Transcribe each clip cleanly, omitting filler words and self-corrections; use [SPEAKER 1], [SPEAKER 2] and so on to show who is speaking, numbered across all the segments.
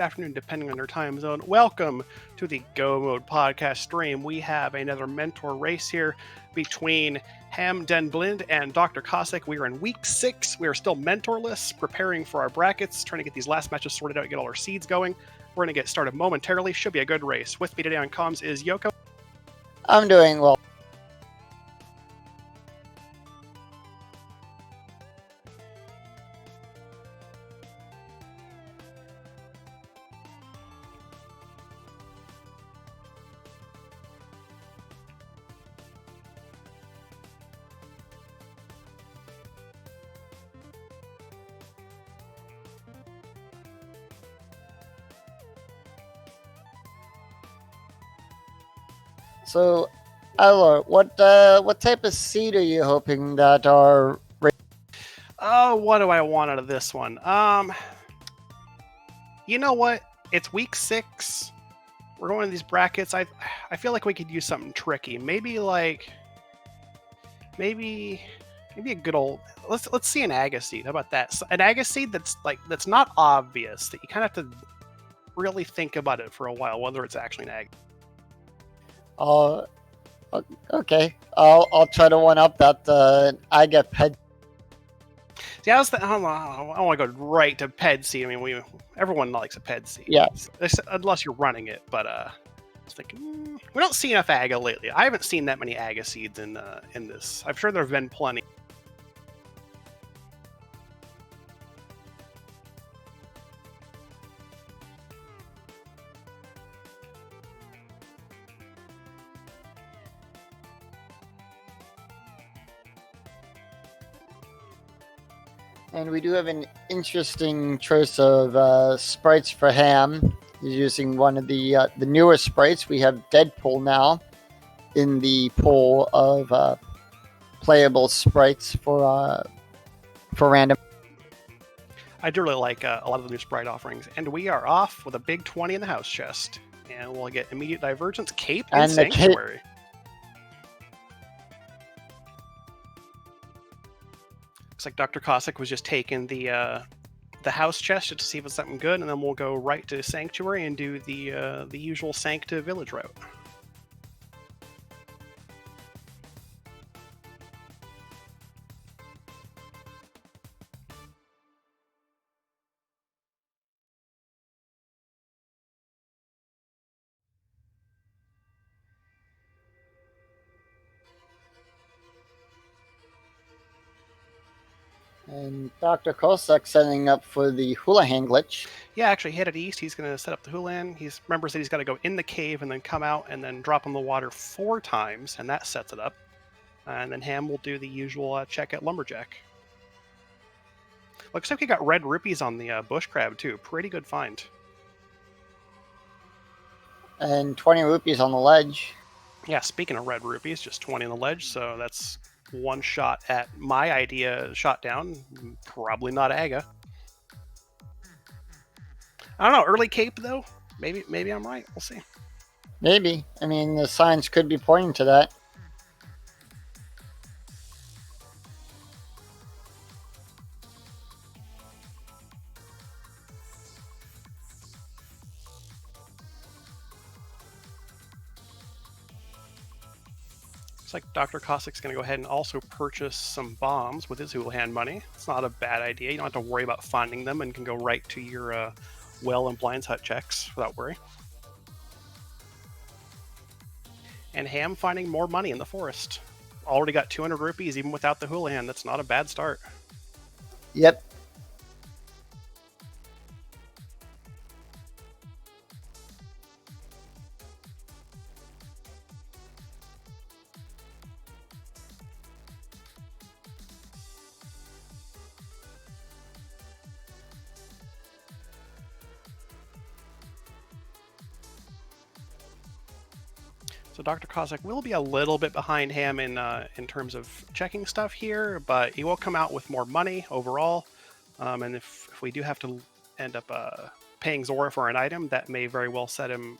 [SPEAKER 1] afternoon, depending on your time zone. Welcome to the Go Mode podcast stream. We have another mentor race here between HamDenBlinde and Dr. Cossack. We are in week 6. We are still mentorless, preparing for our brackets, trying to get these last matches sorted out, get all our seeds going. We're going to get started momentarily. Should be a good race. With me today on comms is Yoko.
[SPEAKER 2] I'm doing well. So, Adilor, what type of seed are you hoping that are?
[SPEAKER 1] What do I want out of this one? You know what? It's week 6. We're going to these brackets. I feel like we could use something tricky. Maybe a good old. Let's see an Aga seed. How about that? An Aga seed that's not obvious. That you kind of have to really think about it for a while, whether it's actually an Aga.
[SPEAKER 2] Okay. I'll try to one up that. I get ped.
[SPEAKER 1] See, I don't want to go right to ped seed. I mean, everyone likes a ped seed.
[SPEAKER 2] Yeah.
[SPEAKER 1] Unless you're running it, but I was thinking we don't see enough Aga lately. I haven't seen that many Aga seeds in this. I'm sure there have been plenty.
[SPEAKER 2] And we do have an interesting choice of sprites for Ham. He's using one of the newer sprites. We have Deadpool now in the pool of playable sprites for random.
[SPEAKER 1] I do really like a lot of the new sprite offerings, and we are off with a big 20 in the house chest, and we'll get immediate divergence, cape, and sanctuary. Looks like Dr. Cossack was just taking the house chest just to see if it's something good, and then we'll go right to Sanctuary and do the usual Sank to Village route.
[SPEAKER 2] And Dr. Cossack setting up for the Houlihan glitch.
[SPEAKER 1] Yeah, actually, headed east. He's going to set up the Houlihan. He remembers that he's got to go in the cave and then come out and then drop in the water 4 times, and that sets it up. And then Ham will do the usual check at Lumberjack. Looks like he got red rupees on the bush crab, too. Pretty good find.
[SPEAKER 2] And 20 rupees on the ledge.
[SPEAKER 1] Yeah, speaking of red rupees, just 20 on the ledge, so that's one shot at my idea shot down. Probably not Aga. I don't know, early cape though? Maybe I'm right. We'll see.
[SPEAKER 2] Maybe. I mean, the signs could be pointing to that.
[SPEAKER 1] Looks like Dr. Cossack's going to go ahead and also purchase some bombs with his Houlihan money. It's not a bad idea. You don't have to worry about finding them and can go right to your well and blinds hut checks without worry. And Ham finding more money in the forest. Already got 200 rupees even without the Houlihan. That's not a bad start.
[SPEAKER 2] Yep.
[SPEAKER 1] So Dr. Cossack will be a little bit behind Ham in terms of checking stuff here, but he will come out with more money overall. And if we do have to end up paying Zora for an item, that may very well save him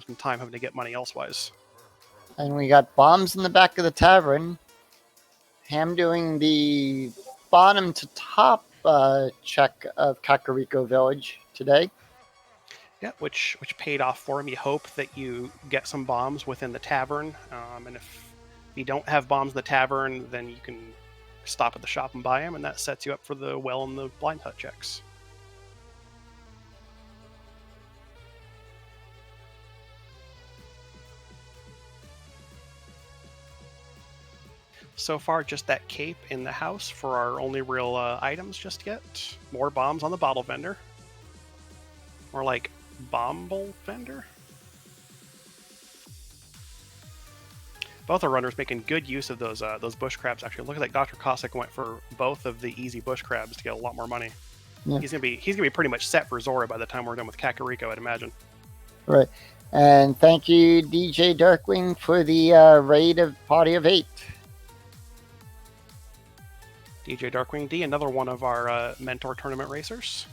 [SPEAKER 1] some time having to get money elsewise.
[SPEAKER 2] And we got bombs in the back of the tavern. Ham doing the bottom to top check of Kakariko Village today.
[SPEAKER 1] Yeah, which paid off for him. You hope that you get some bombs within the tavern, and if you don't have bombs in the tavern, then you can stop at the shop and buy them, and that sets you up for the well and the blind hut checks. So far, just that cape in the house for our only real items just yet. More bombs on the bottle vendor. More like bomble vendor. Both our runners making good use of those bush crabs. Actually, look at that. Dr. Cossack went for both of the easy bush crabs to get a lot more money.
[SPEAKER 2] Yeah.
[SPEAKER 1] He's gonna be pretty much set for Zora by the time we're done with Kakariko, I'd imagine.
[SPEAKER 2] Right. And thank you, DJ Darkwing, for the raid of Party of 8.
[SPEAKER 1] DJ Darkwing D, another one of our mentor tournament racers.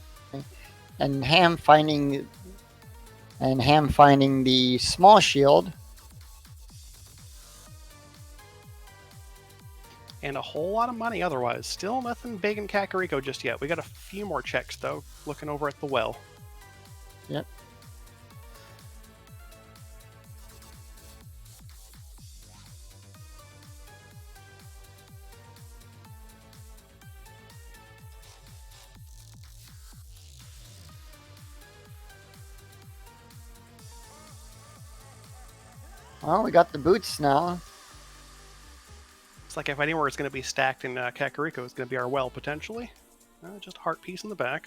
[SPEAKER 2] And Ham finding the small shield.
[SPEAKER 1] And a whole lot of money otherwise. Still nothing big in Kakariko just yet. We got a few more checks, though, looking over at the well.
[SPEAKER 2] Yep. Well, we got the boots now.
[SPEAKER 1] It's like if anywhere it's going to be stacked in Kakariko, it's going to be our well, potentially. Just a heart piece in the back.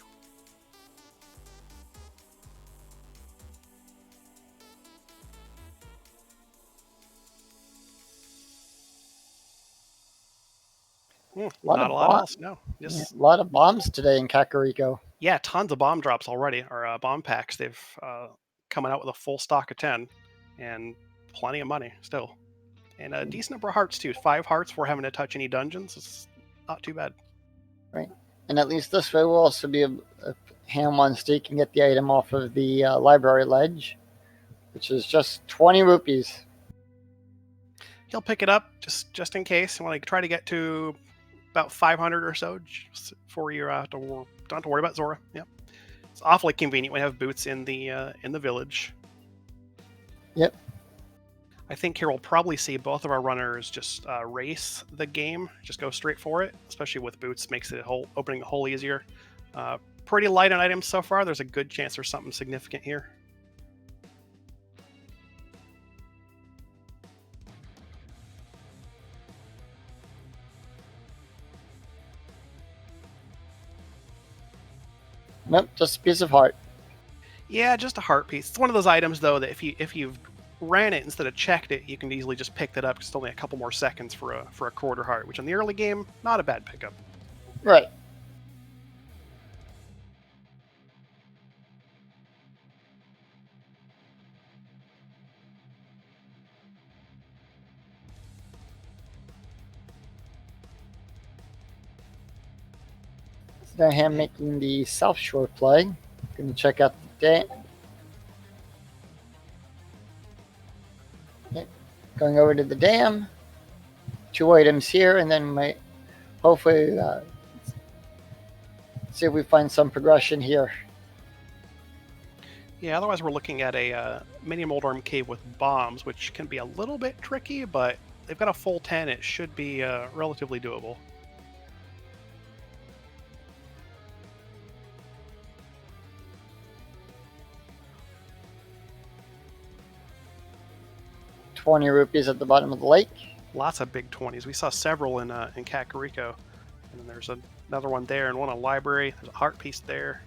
[SPEAKER 1] Not a lot else, no.
[SPEAKER 2] Just... Yeah, a lot of bombs today in Kakariko.
[SPEAKER 1] Yeah, tons of bomb drops already, or bomb packs. They've coming out with a full stock of 10, and plenty of money still. And a decent number of hearts, too. 5 hearts before having to touch any dungeons. It's not too bad.
[SPEAKER 2] Right. And at least this way will also be a Ham on stake and get the item off of the library ledge, which is just 20 rupees.
[SPEAKER 1] He'll pick it up just in case. When I try to get to about 500 or so before you don't have to worry about Zora. Yep. It's awfully convenient. We have boots in the village.
[SPEAKER 2] Yep.
[SPEAKER 1] I think here we'll probably see both of our runners just race the game, just go straight for it, especially with boots, makes it opening the hole easier. Pretty light on items so far. There's a good chance there's something significant here.
[SPEAKER 2] Nope, just a piece of heart.
[SPEAKER 1] Yeah, just a heart piece. It's one of those items, though, that if you've ran it instead of checked it, you can easily just pick that up because it's only a couple more seconds for a quarter heart, which in the early game, not a bad pickup.
[SPEAKER 2] Right. So now Ham making the South Shore play. Going to check out the dam. Okay. Going over to the dam. 2 items here, and then might hopefully see if we find some progression here.
[SPEAKER 1] Yeah, otherwise we're looking at a mini Moldarm cave with bombs, which can be a little bit tricky, but they've got a full 10. It should be relatively doable.
[SPEAKER 2] ₹20 at the bottom of the lake.
[SPEAKER 1] Lots of big 20s. We saw several in Kakariko. And then there's another one there and one in library. There's a heart piece there.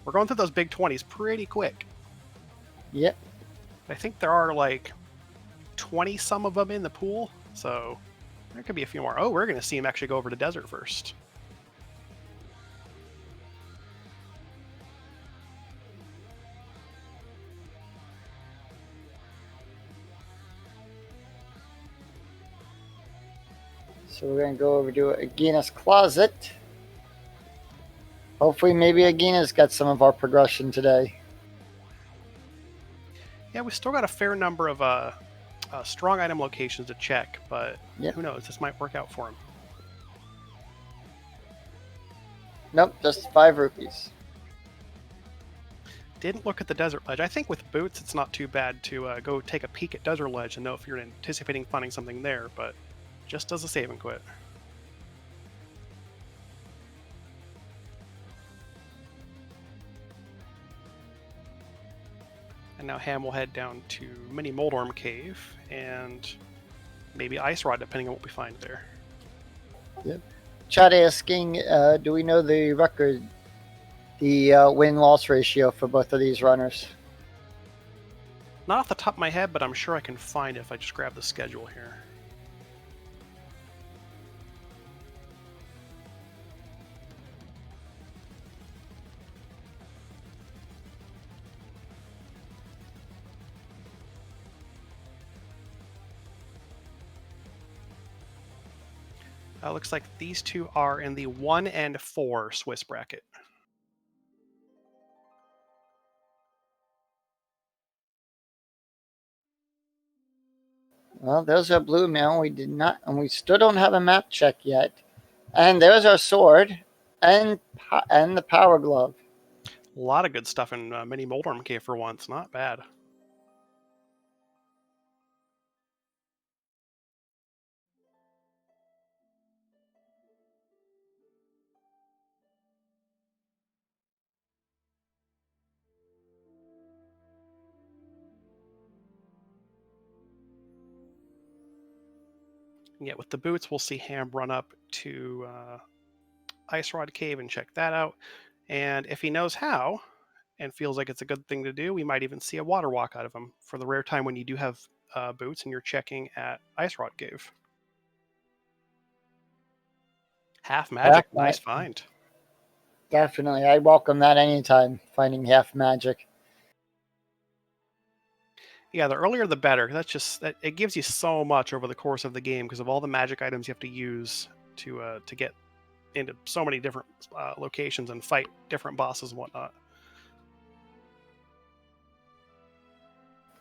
[SPEAKER 1] We're going through those big 20s pretty quick.
[SPEAKER 2] Yep.
[SPEAKER 1] I think there are like 20 some of them in the pool. So there could be a few more. Oh, we're going to see him actually go over to desert first.
[SPEAKER 2] So we're going to go over to Agina's closet. Hopefully maybe Agina's got some of our progression today.
[SPEAKER 1] Yeah, we still got a fair number of strong item locations to check, but
[SPEAKER 2] yep.
[SPEAKER 1] Who knows? This might work out for him.
[SPEAKER 2] Nope, just 5 rupees.
[SPEAKER 1] Didn't look at the desert ledge. I think with boots, it's not too bad to go take a peek at desert ledge and know if you're anticipating finding something there, but just as a save and quit. And now Ham will head down to Mini Moldorm Cave and maybe Ice Rod, depending on what we find there.
[SPEAKER 2] Yep. Chat asking, do we know the record, the win-loss ratio for both of these runners?
[SPEAKER 1] Not off the top of my head, but I'm sure I can find it if I just grab the schedule here. Looks like these two are in the 1 and 4 Swiss bracket.
[SPEAKER 2] Well, there's our blue mail. We did not, and we still don't have a map check yet. And there's our sword and the power glove.
[SPEAKER 1] A lot of good stuff in Mini Moldorm Cave for once. Not bad. Yeah, with the boots, we'll see Ham run up to Ice Rod Cave and check that out. And if he knows how and feels like it's a good thing to do, we might even see a water walk out of him for the rare time when you do have boots and you're checking at Ice Rod Cave. Half magic, nice find.
[SPEAKER 2] Definitely, I welcome that anytime. Finding half magic.
[SPEAKER 1] Yeah, the earlier the better. That's just that it gives you so much over the course of the game because of all the magic items you have to use to get into so many different locations and fight different bosses and whatnot.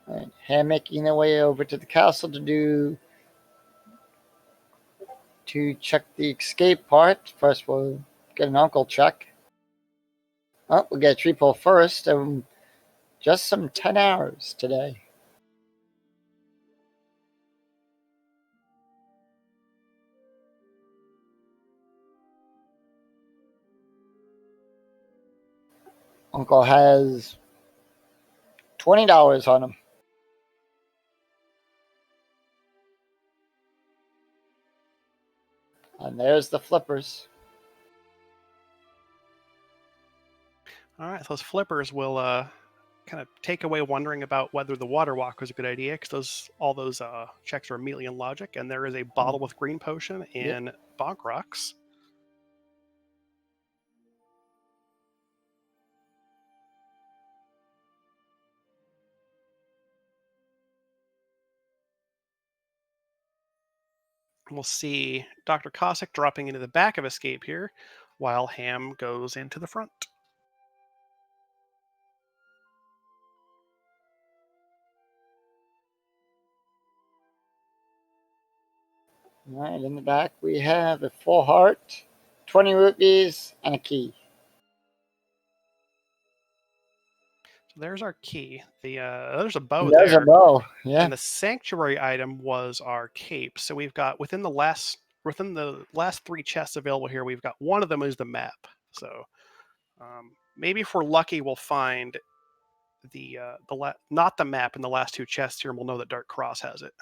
[SPEAKER 2] All right, Ham making their way over to the castle to check the escape part. First, we'll get an uncle check. Oh, we'll get a tree pull first, and just some 10 hours today. Uncle has $20 on him. And there's the flippers.
[SPEAKER 1] All right, those flippers will kind of take away wondering about whether the water walk was a good idea because all those checks are immediately in logic, and there is a bottle with green potion in Bonk Rocks. We'll see Dr. Cossack dropping into the back of Escape here, while Ham goes into the front.
[SPEAKER 2] All right, in the back we have a full heart, 20 rupees, and a key.
[SPEAKER 1] So there's our key. There's a bow
[SPEAKER 2] There's
[SPEAKER 1] there.
[SPEAKER 2] a bow, yeah.
[SPEAKER 1] And the sanctuary item was our cape. So we've got within the last 3 chests available here, we've got one of them is the map. So maybe if we're lucky, we'll find not the map in the last 2 chests here, and we'll know that Dark Cross has it.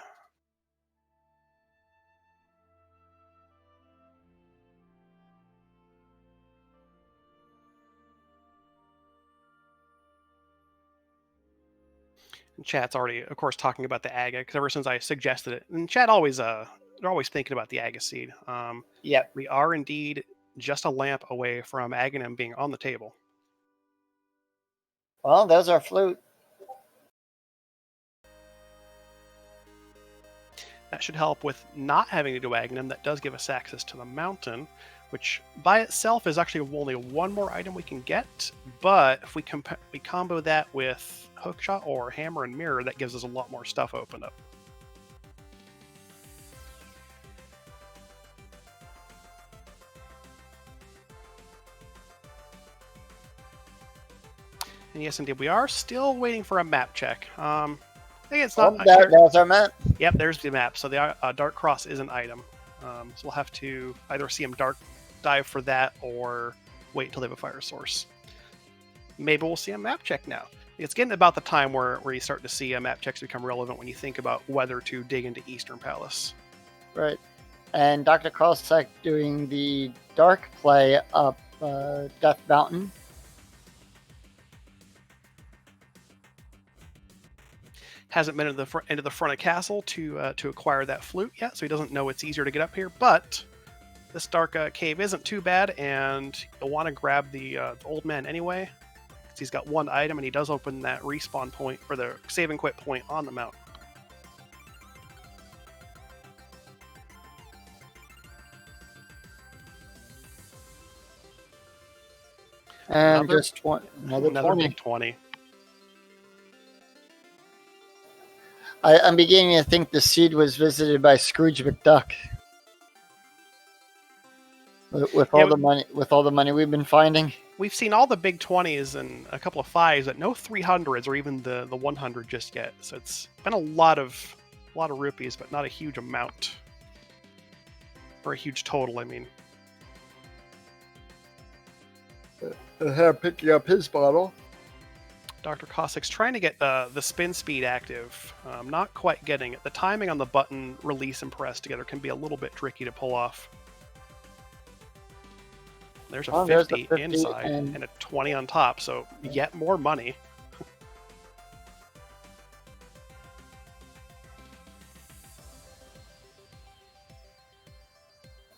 [SPEAKER 1] And chat's already, of course, talking about the Aga because ever since I suggested it, and chat always they're always thinking about the Aga seed.
[SPEAKER 2] Yep.
[SPEAKER 1] We are indeed just a lamp away from Aghanim being on the table.
[SPEAKER 2] Well, there's our flute.
[SPEAKER 1] That should help with not having to do Aghanim. That does give us access to the mountain, which by itself is actually only one more item we can get. But if we combo that with Hookshot or Hammer and Mirror, that gives us a lot more stuff opened up. And yes, indeed, we are still waiting for a map check. I think it's
[SPEAKER 2] Oh,
[SPEAKER 1] not.
[SPEAKER 2] there's our map.
[SPEAKER 1] Yep, there's the map. So the Dark Cross is an item. So we'll have to either see him dark dive for that or wait until they have a fire source. Maybe we'll see a map check now. It's getting about the time where you start to see map checks become relevant when you think about whether to dig into Eastern Palace.
[SPEAKER 2] Right. And Dr. Cossack doing the dark play up Death Mountain.
[SPEAKER 1] Hasn't been into the front of castle to acquire that flute yet, so he doesn't know it's easier to get up here. But this dark cave isn't too bad, and you'll want to grab the old man anyway, because he's got one item, and he does open that respawn point, or the save and quit point on the mountain.
[SPEAKER 2] And just another 20.
[SPEAKER 1] Big 20.
[SPEAKER 2] I'm beginning to think the seed was visited by Scrooge McDuck. With all the money we've been finding.
[SPEAKER 1] We've seen all the big 20s and a couple of 5s, but no 300s or even the 100 just yet. So it's been a lot of rupees, but not a huge amount. Or a huge total, I mean.
[SPEAKER 2] Here, picking up his bottle.
[SPEAKER 1] Dr. Cossack's trying to get the spin speed active. Not quite getting it. The timing on the button release and press together can be a little bit tricky to pull off. There's a 50 inside and a 20 on top, so yet more money.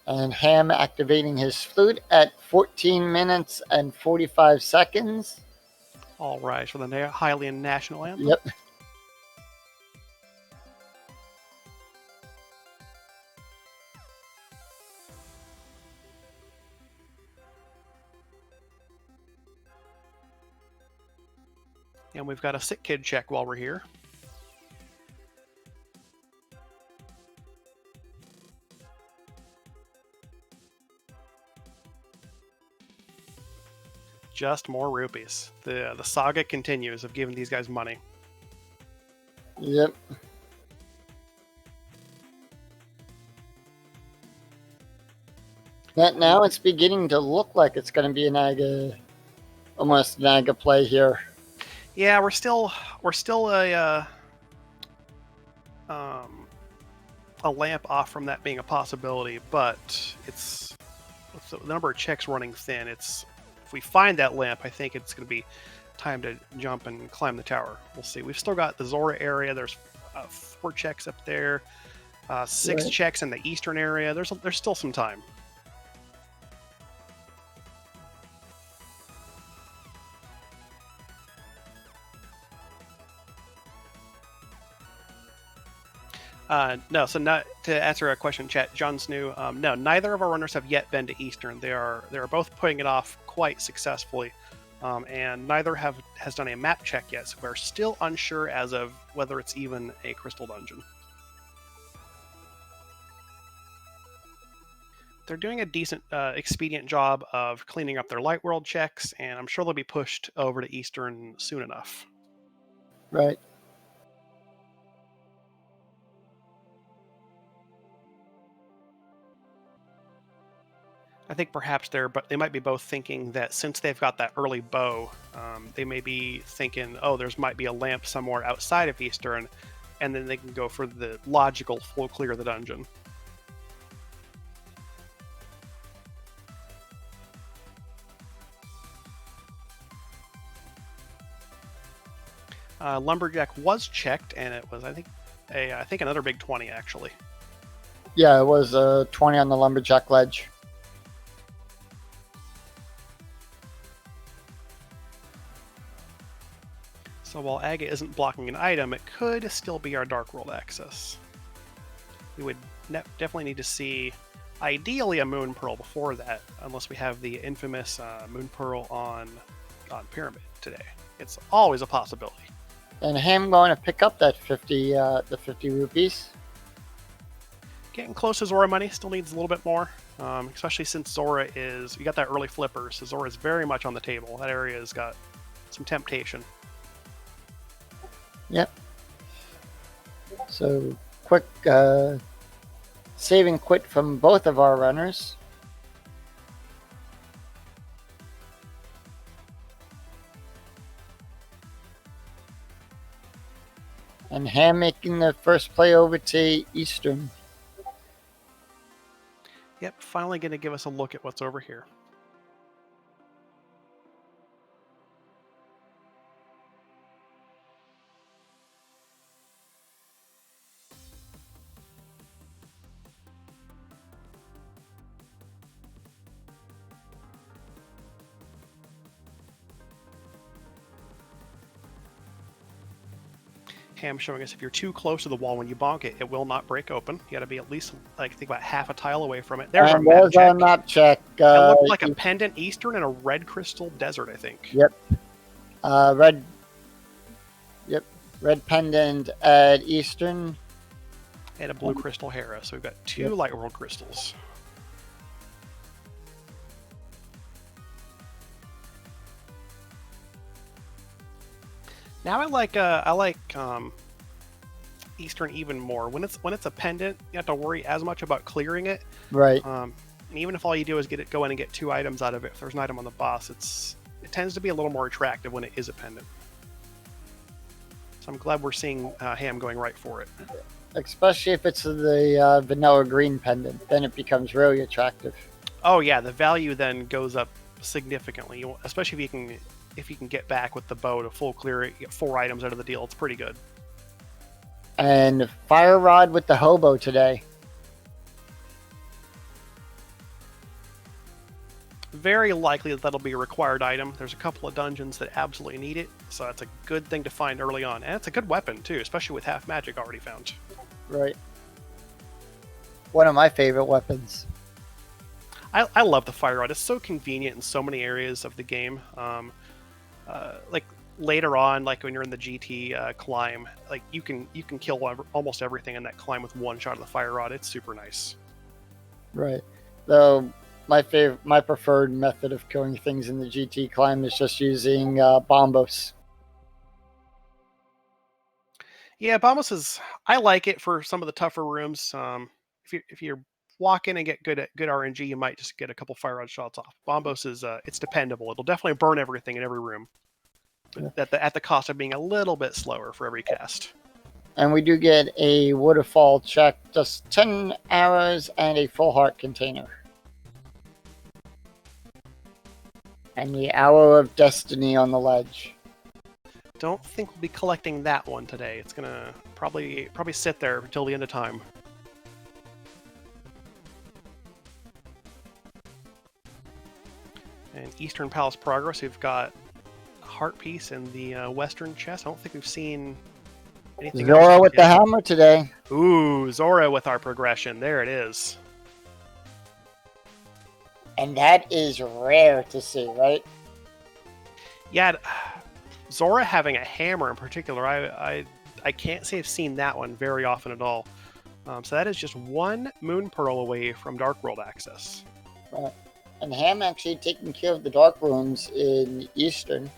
[SPEAKER 2] And Ham activating his flute at 14 minutes and 45 seconds.
[SPEAKER 1] All right, for the Hylian national anthem.
[SPEAKER 2] Yep.
[SPEAKER 1] And we've got a sick kid check while we're here. Just more rupees. The saga continues of giving these guys money.
[SPEAKER 2] Yep. Now it's beginning to look like it's going to be almost an Aga play here.
[SPEAKER 1] Yeah, we're still a lamp off from that being a possibility, but it's with the number of checks running thin. If we find that lamp, I think it's going to be time to jump and climb the tower. We'll see. We've still got the Zora area. There's 4 checks up there, 6 checks in the eastern area. There's still some time. No, so not to answer a question in chat, John Snoo, no, neither of our runners have yet been to Eastern. They are both putting it off quite successfully, and neither has done a map check yet, so we're still unsure as of whether it's even a crystal dungeon. They're doing a decent, expedient job of cleaning up their Light World checks, and I'm sure they'll be pushed over to Eastern soon enough.
[SPEAKER 2] Right.
[SPEAKER 1] I think perhaps they might be both thinking that since they've got that early bow, they may be thinking, oh, might be a lamp somewhere outside of Eastern, and then they can go for the logical flow clear of the dungeon. Lumberjack was checked, and it was I think another big 20 actually.
[SPEAKER 2] Yeah, it was 20 on the Lumberjack ledge.
[SPEAKER 1] So while Aga isn't blocking an item, it could still be our Dark World access. We would definitely need to see, ideally, a Moon Pearl before that, unless we have the infamous Moon Pearl on Pyramid today. It's always a possibility.
[SPEAKER 2] And him going to pick up that 50 rupees.
[SPEAKER 1] Getting close to Zora money, still needs a little bit more, especially since Zora you got that early flipper, so Zora is very much on the table. That area has got some temptation.
[SPEAKER 2] Yep. So quick save and quit from both of our runners. And Ham making the first play over to Eastern.
[SPEAKER 1] Yep, finally going to give us a look at what's over here. Ham showing us if you're too close to the wall when you bonk it, it will not break open. You got to be at least, like, think about half a tile away from it. There's
[SPEAKER 2] our map check.
[SPEAKER 1] It looked like a pendant Eastern and a red crystal desert, I think.
[SPEAKER 2] Yep. Red pendant at Eastern.
[SPEAKER 1] And a blue crystal Hera. So we've got two Light World crystals. Now I like Eastern even more. When it's a pendant, you have to worry as much about clearing it.
[SPEAKER 2] Right.
[SPEAKER 1] And even if all you do is go in and get 2 items out of it, if there's an item on the boss, it tends to be a little more attractive when it is a pendant. So I'm glad we're seeing Ham going right for it.
[SPEAKER 2] Especially if it's the vanilla green pendant, then it becomes really attractive.
[SPEAKER 1] Oh yeah, the value then goes up significantly, especially if you can get back with the bow to full clear it, get 4 items out of the deal. It's pretty good.
[SPEAKER 2] And Fire Rod with the hobo today.
[SPEAKER 1] Very likely that'll be a required item. There's a couple of dungeons that absolutely need it, so that's a good thing to find early on. And it's a good weapon too, especially with half magic already found.
[SPEAKER 2] Right. One of my favorite weapons.
[SPEAKER 1] I love the Fire Rod. It's so convenient in so many areas of the game. Like later on, like when you're in the GT climb, like you can kill almost everything in that climb with one shot of the Fire Rod. It's super nice.
[SPEAKER 2] Right. Though my preferred method of killing things in the GT climb is just using bombos.
[SPEAKER 1] Yeah, bombos is. I like it for some of the tougher rooms. If you're walk in and get good RNG, you might just get a couple Fire Rod shots off. Bombos is it's dependable. It'll definitely burn everything in every room, but at the cost of being a little bit slower for every cast.
[SPEAKER 2] And we do get a waterfall check, just 10 arrows and a full heart container. And the Arrow of Destiny on the ledge.
[SPEAKER 1] Don't think we'll be collecting that one today. It's gonna probably sit there until the end of time. And Eastern Palace Progress, we've got a heart piece in the western chest. I don't think we've seen anything
[SPEAKER 2] Zora
[SPEAKER 1] else
[SPEAKER 2] with the hammer today.
[SPEAKER 1] Ooh, Zora with our progression. There it is.
[SPEAKER 2] And that is rare to see, right?
[SPEAKER 1] Yeah, Zora having a hammer in particular, I can't say I've seen that one very often at all. So that is just 1 Moon Pearl away from Dark World access.
[SPEAKER 2] Right. And Ham actually taking care of the dark rooms in Eastern.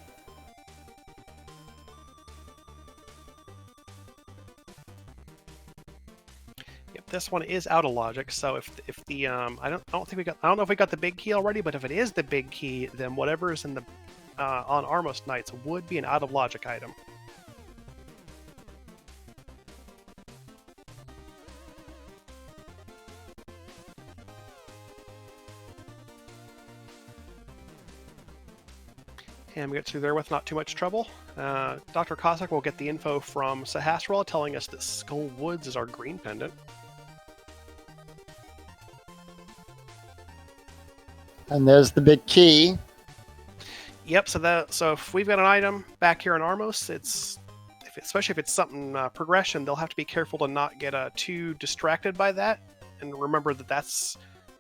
[SPEAKER 1] Yep, this one is out of logic. So if the I don't know if we got the big key already, but if it is the big key, then whatever is in the on Armos Knights would be an out of logic item. And we get through there with not too much trouble. Dr. Cossack will get the info from Sahasrahla telling us that Skull Woods is our green pendant.
[SPEAKER 2] And there's the big key.
[SPEAKER 1] Yep, so if we've got an item back here in Armos, especially if it's something progression, they'll have to be careful to not get too distracted by that. And remember that that's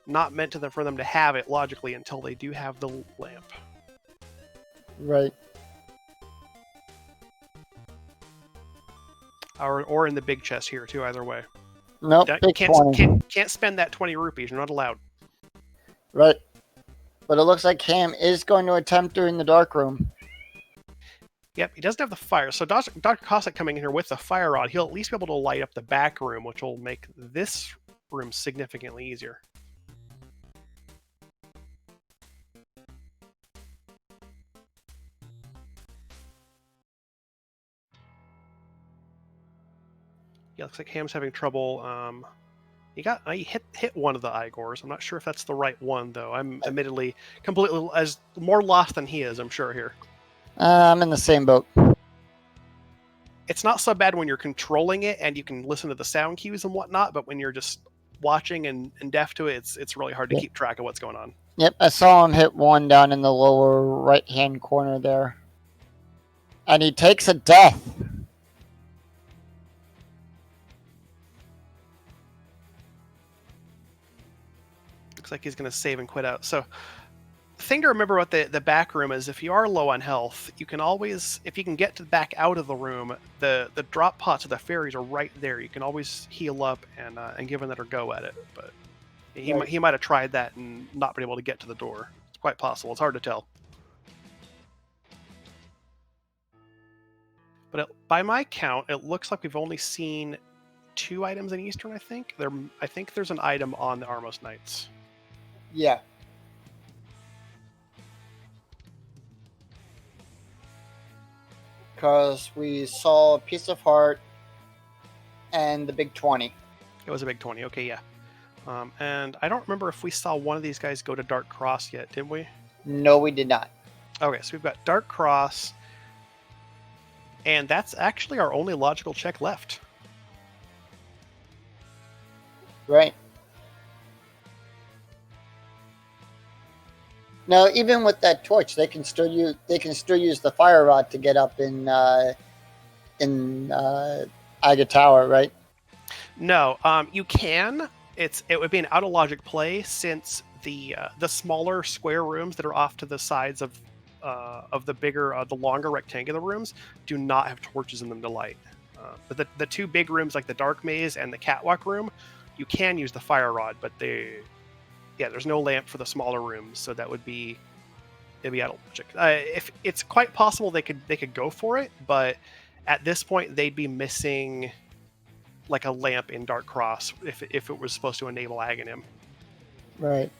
[SPEAKER 1] not meant for them to have it logically until they do have the lamp.
[SPEAKER 2] Right.
[SPEAKER 1] Or in the big chest here too, either way.
[SPEAKER 2] Nope,
[SPEAKER 1] can't spend that 20 rupees, you're not allowed.
[SPEAKER 2] Right. But it looks like Ham is going to attempt her in the dark room.
[SPEAKER 1] Yep, he doesn't have the fire. So Dr. Cossack coming in here with the fire rod, he'll at least be able to light up the back room, which will make this room significantly easier. Yeah, looks like Ham's having trouble. He hit one of the Igors. I'm not sure if that's the right one though. I'm admittedly completely as more lost than he is. I'm sure here.
[SPEAKER 2] I'm in the same boat.
[SPEAKER 1] It's not so bad when you're controlling it and you can listen to the sound cues and whatnot, but when you're just watching and deaf to it, it's really hard to keep track of what's going on.
[SPEAKER 2] Yep, I saw him hit one down in the lower right-hand corner there. And he takes a death.
[SPEAKER 1] Looks like he's going to save and quit out. So the thing to remember about the back room is if you are low on health, you can always, if you can get back out of the room, the drop pots of the fairies are right there. You can always heal up and give another go at it. But he might have tried that and not been able to get to the door. It's quite possible. It's hard to tell. But by my count, it looks like we've only seen 2 items in Eastern. I think there's an item on the Armos Knights.
[SPEAKER 2] Yeah. Because we saw a piece of heart and the big 20.
[SPEAKER 1] It was a big 20. Okay, yeah. And I don't remember if we saw one of these guys go to Dark Cross yet, did we?
[SPEAKER 2] No, we did not.
[SPEAKER 1] Okay, so we've got Dark Cross. And that's actually our only logical check left.
[SPEAKER 2] Right. Now, even with that torch, they can still use the fire rod to get up in Aga Tower, right?
[SPEAKER 1] No, you can. It would be an out of logic play since the smaller square rooms that are off to the sides of the bigger, the longer rectangular rooms do not have torches in them to light. But the 2 big rooms, like the Dark Maze and the Catwalk room, you can use the fire rod, but there's no lamp for the smaller rooms, so it'd be out of logic. If it's quite possible they could go for it, but at this point they'd be missing like a lamp in Dark Cross if it was supposed to enable Aghanim.
[SPEAKER 2] Right.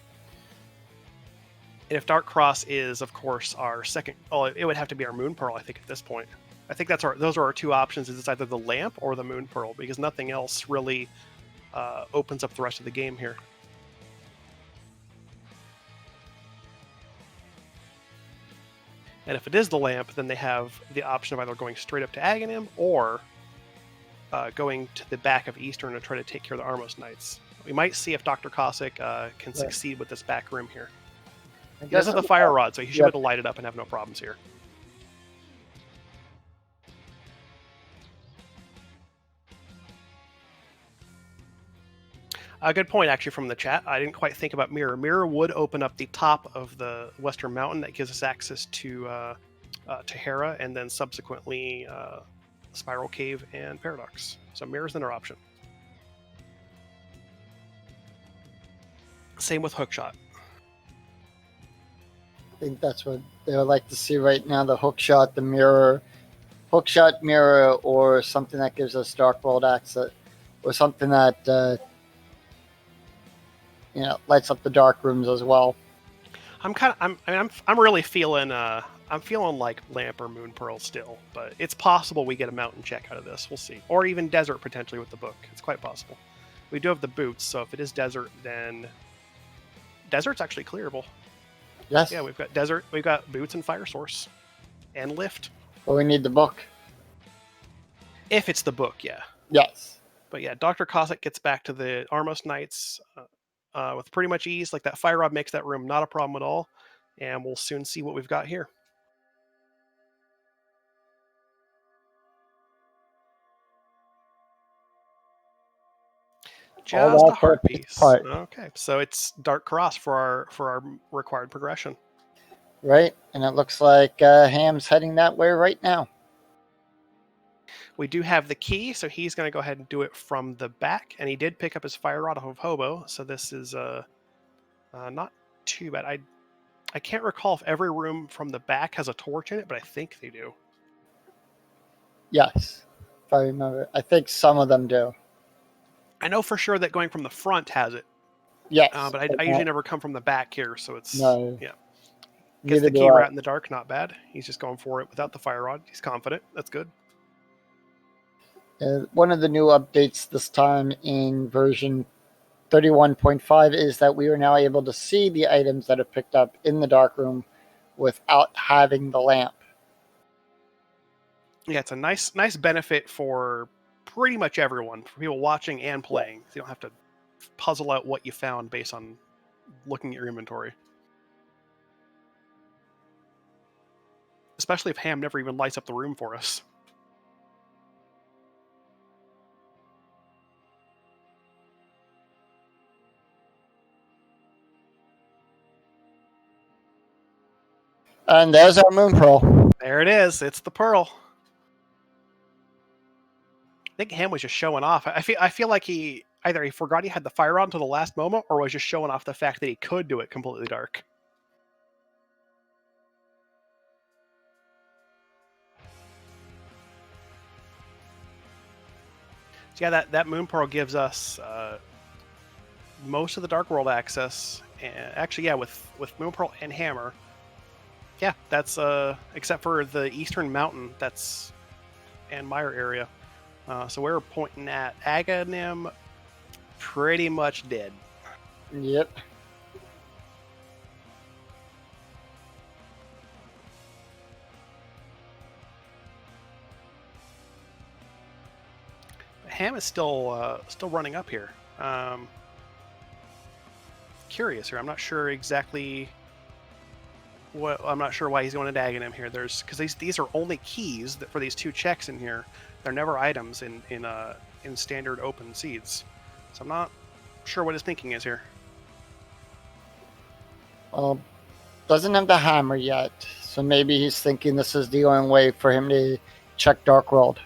[SPEAKER 1] And if Dark Cross is, of course, our second, it would have to be our Moon Pearl, I think, at this point. I think those are our 2 options. It's either the lamp or the Moon Pearl, because nothing else really opens up the rest of the game here. And if it is the lamp, then they have the option of either going straight up to Aghanim or going to the back of Eastern to try to take care of the Armos Knights. We might see if Dr. Cossack can succeed with this back room here. He does have the fire rod, so he should be able to light it up and have no problems here. A good point, actually, from the chat. I didn't quite think about Mirror. Mirror would open up the top of the Western Mountain. That gives us access to Hera, and then subsequently Spiral Cave and Paradox. So Mirror's another option. Same with Hookshot.
[SPEAKER 2] I think that's what they would like to see right now, the hookshot, the mirror, hookshot, mirror, or something that gives us Dark World access, or something that lights up the dark rooms as well.
[SPEAKER 1] I'm really feeling I'm feeling like Lamp or Moon Pearl still, but it's possible we get a mountain check out of this. We'll see. Or even desert potentially with the book. It's quite possible. We do have the boots, so if it is desert, then desert's actually clearable.
[SPEAKER 2] Yes.
[SPEAKER 1] Yeah, we've got desert, we've got boots and fire source. And lift.
[SPEAKER 2] Well, we need the book.
[SPEAKER 1] If it's the book, yeah.
[SPEAKER 2] Yes.
[SPEAKER 1] But yeah, Dr. Cossack gets back to the Armos Knights with pretty much ease. Like that fire rod makes that room not a problem at all. And we'll soon see what we've got here. Just a heart piece. Okay, so it's Dark Cross for our required progression.
[SPEAKER 2] Right, and it looks like Ham's heading that way right now.
[SPEAKER 1] We do have the key, so he's going to go ahead and do it from the back. And he did pick up his fire rod off of Hobo, so this is not too bad. I can't recall if every room from the back has a torch in it, but I think they do.
[SPEAKER 2] Yes, if I remember. I think some of them do.
[SPEAKER 1] I know for sure that going from the front has it,
[SPEAKER 2] Yes,
[SPEAKER 1] but I usually never come from the back here, so it's
[SPEAKER 2] no.
[SPEAKER 1] yeah. Gets
[SPEAKER 2] Neither
[SPEAKER 1] the
[SPEAKER 2] do
[SPEAKER 1] key
[SPEAKER 2] I.
[SPEAKER 1] right in the dark, not bad. He's just going for it without the fire rod. He's confident. That's good.
[SPEAKER 2] One of the new updates this time in version 31.5 is that we are now able to see the items that are picked up in the darkroom without having the lamp.
[SPEAKER 1] Yeah, it's a nice benefit for pretty much everyone, for people watching and playing. So you don't have to puzzle out what you found based on looking at your inventory. Especially if Ham never even lights up the room for us.
[SPEAKER 2] And there's our moon pearl.
[SPEAKER 1] There it is. It's the pearl. I think Ham was just showing off. I feel like he forgot he had the fire on until the last moment, or was just showing off the fact that he could do it completely dark. So yeah, that moon pearl gives us most of the dark world access. And actually, yeah, with moon pearl and hammer, yeah, that's except for the eastern mountain, that's and Mire area. So we're pointing at Aghanim, pretty much dead.
[SPEAKER 2] Yep.
[SPEAKER 1] Ham is still running up here. Curious here. I'm not sure exactly what. I'm not sure why he's going to Aghanim here. There's because these are only keys for these two checks in here. They're never items in standard open seeds. So I'm not sure what his thinking is here.
[SPEAKER 2] Well, doesn't have the hammer yet, so maybe he's thinking this is the only way for him to check Dark World.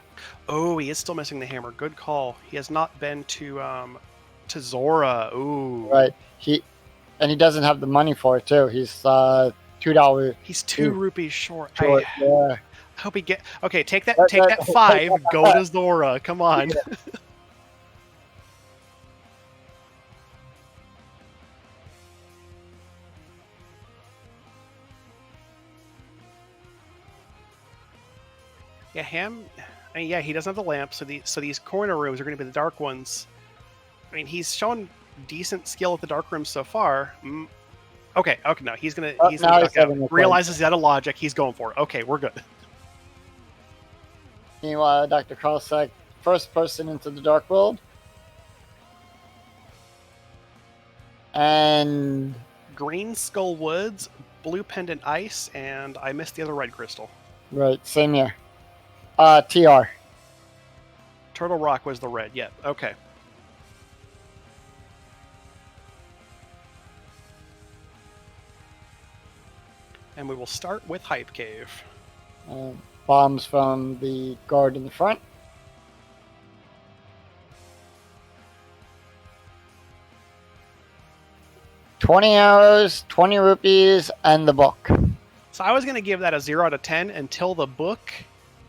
[SPEAKER 1] Oh, he is still missing the hammer. Good call. He has not been to Zora. Ooh,
[SPEAKER 2] Right. He doesn't have the money for it too. He's $2.
[SPEAKER 1] He's 2 rupees short.
[SPEAKER 2] Yeah.
[SPEAKER 1] I hope he get. Okay, take that 5. Go to Zora. Come on. Yeah, Ham. I mean, yeah, he doesn't have the lamp, so these corner rooms are going to be the dark ones. I mean, he's shown decent skill at the dark rooms so far. Okay, no, he's gonna duck out. Realizes he's out of logic. He's going for it. Okay, we're good.
[SPEAKER 2] Meanwhile, Dr. Cossack, first person into the Dark World. And
[SPEAKER 1] Green Skull Woods, Blue Pendant Ice, and I missed the other red crystal.
[SPEAKER 2] Right, same here. TR.
[SPEAKER 1] Turtle Rock was the red. Yeah, okay. And we will start with Hype Cave.
[SPEAKER 2] Bombs from the guard in the front. $20 arrows, 20 rupees, and the book.
[SPEAKER 1] So I was going to give that a 0 out of 10 until the book.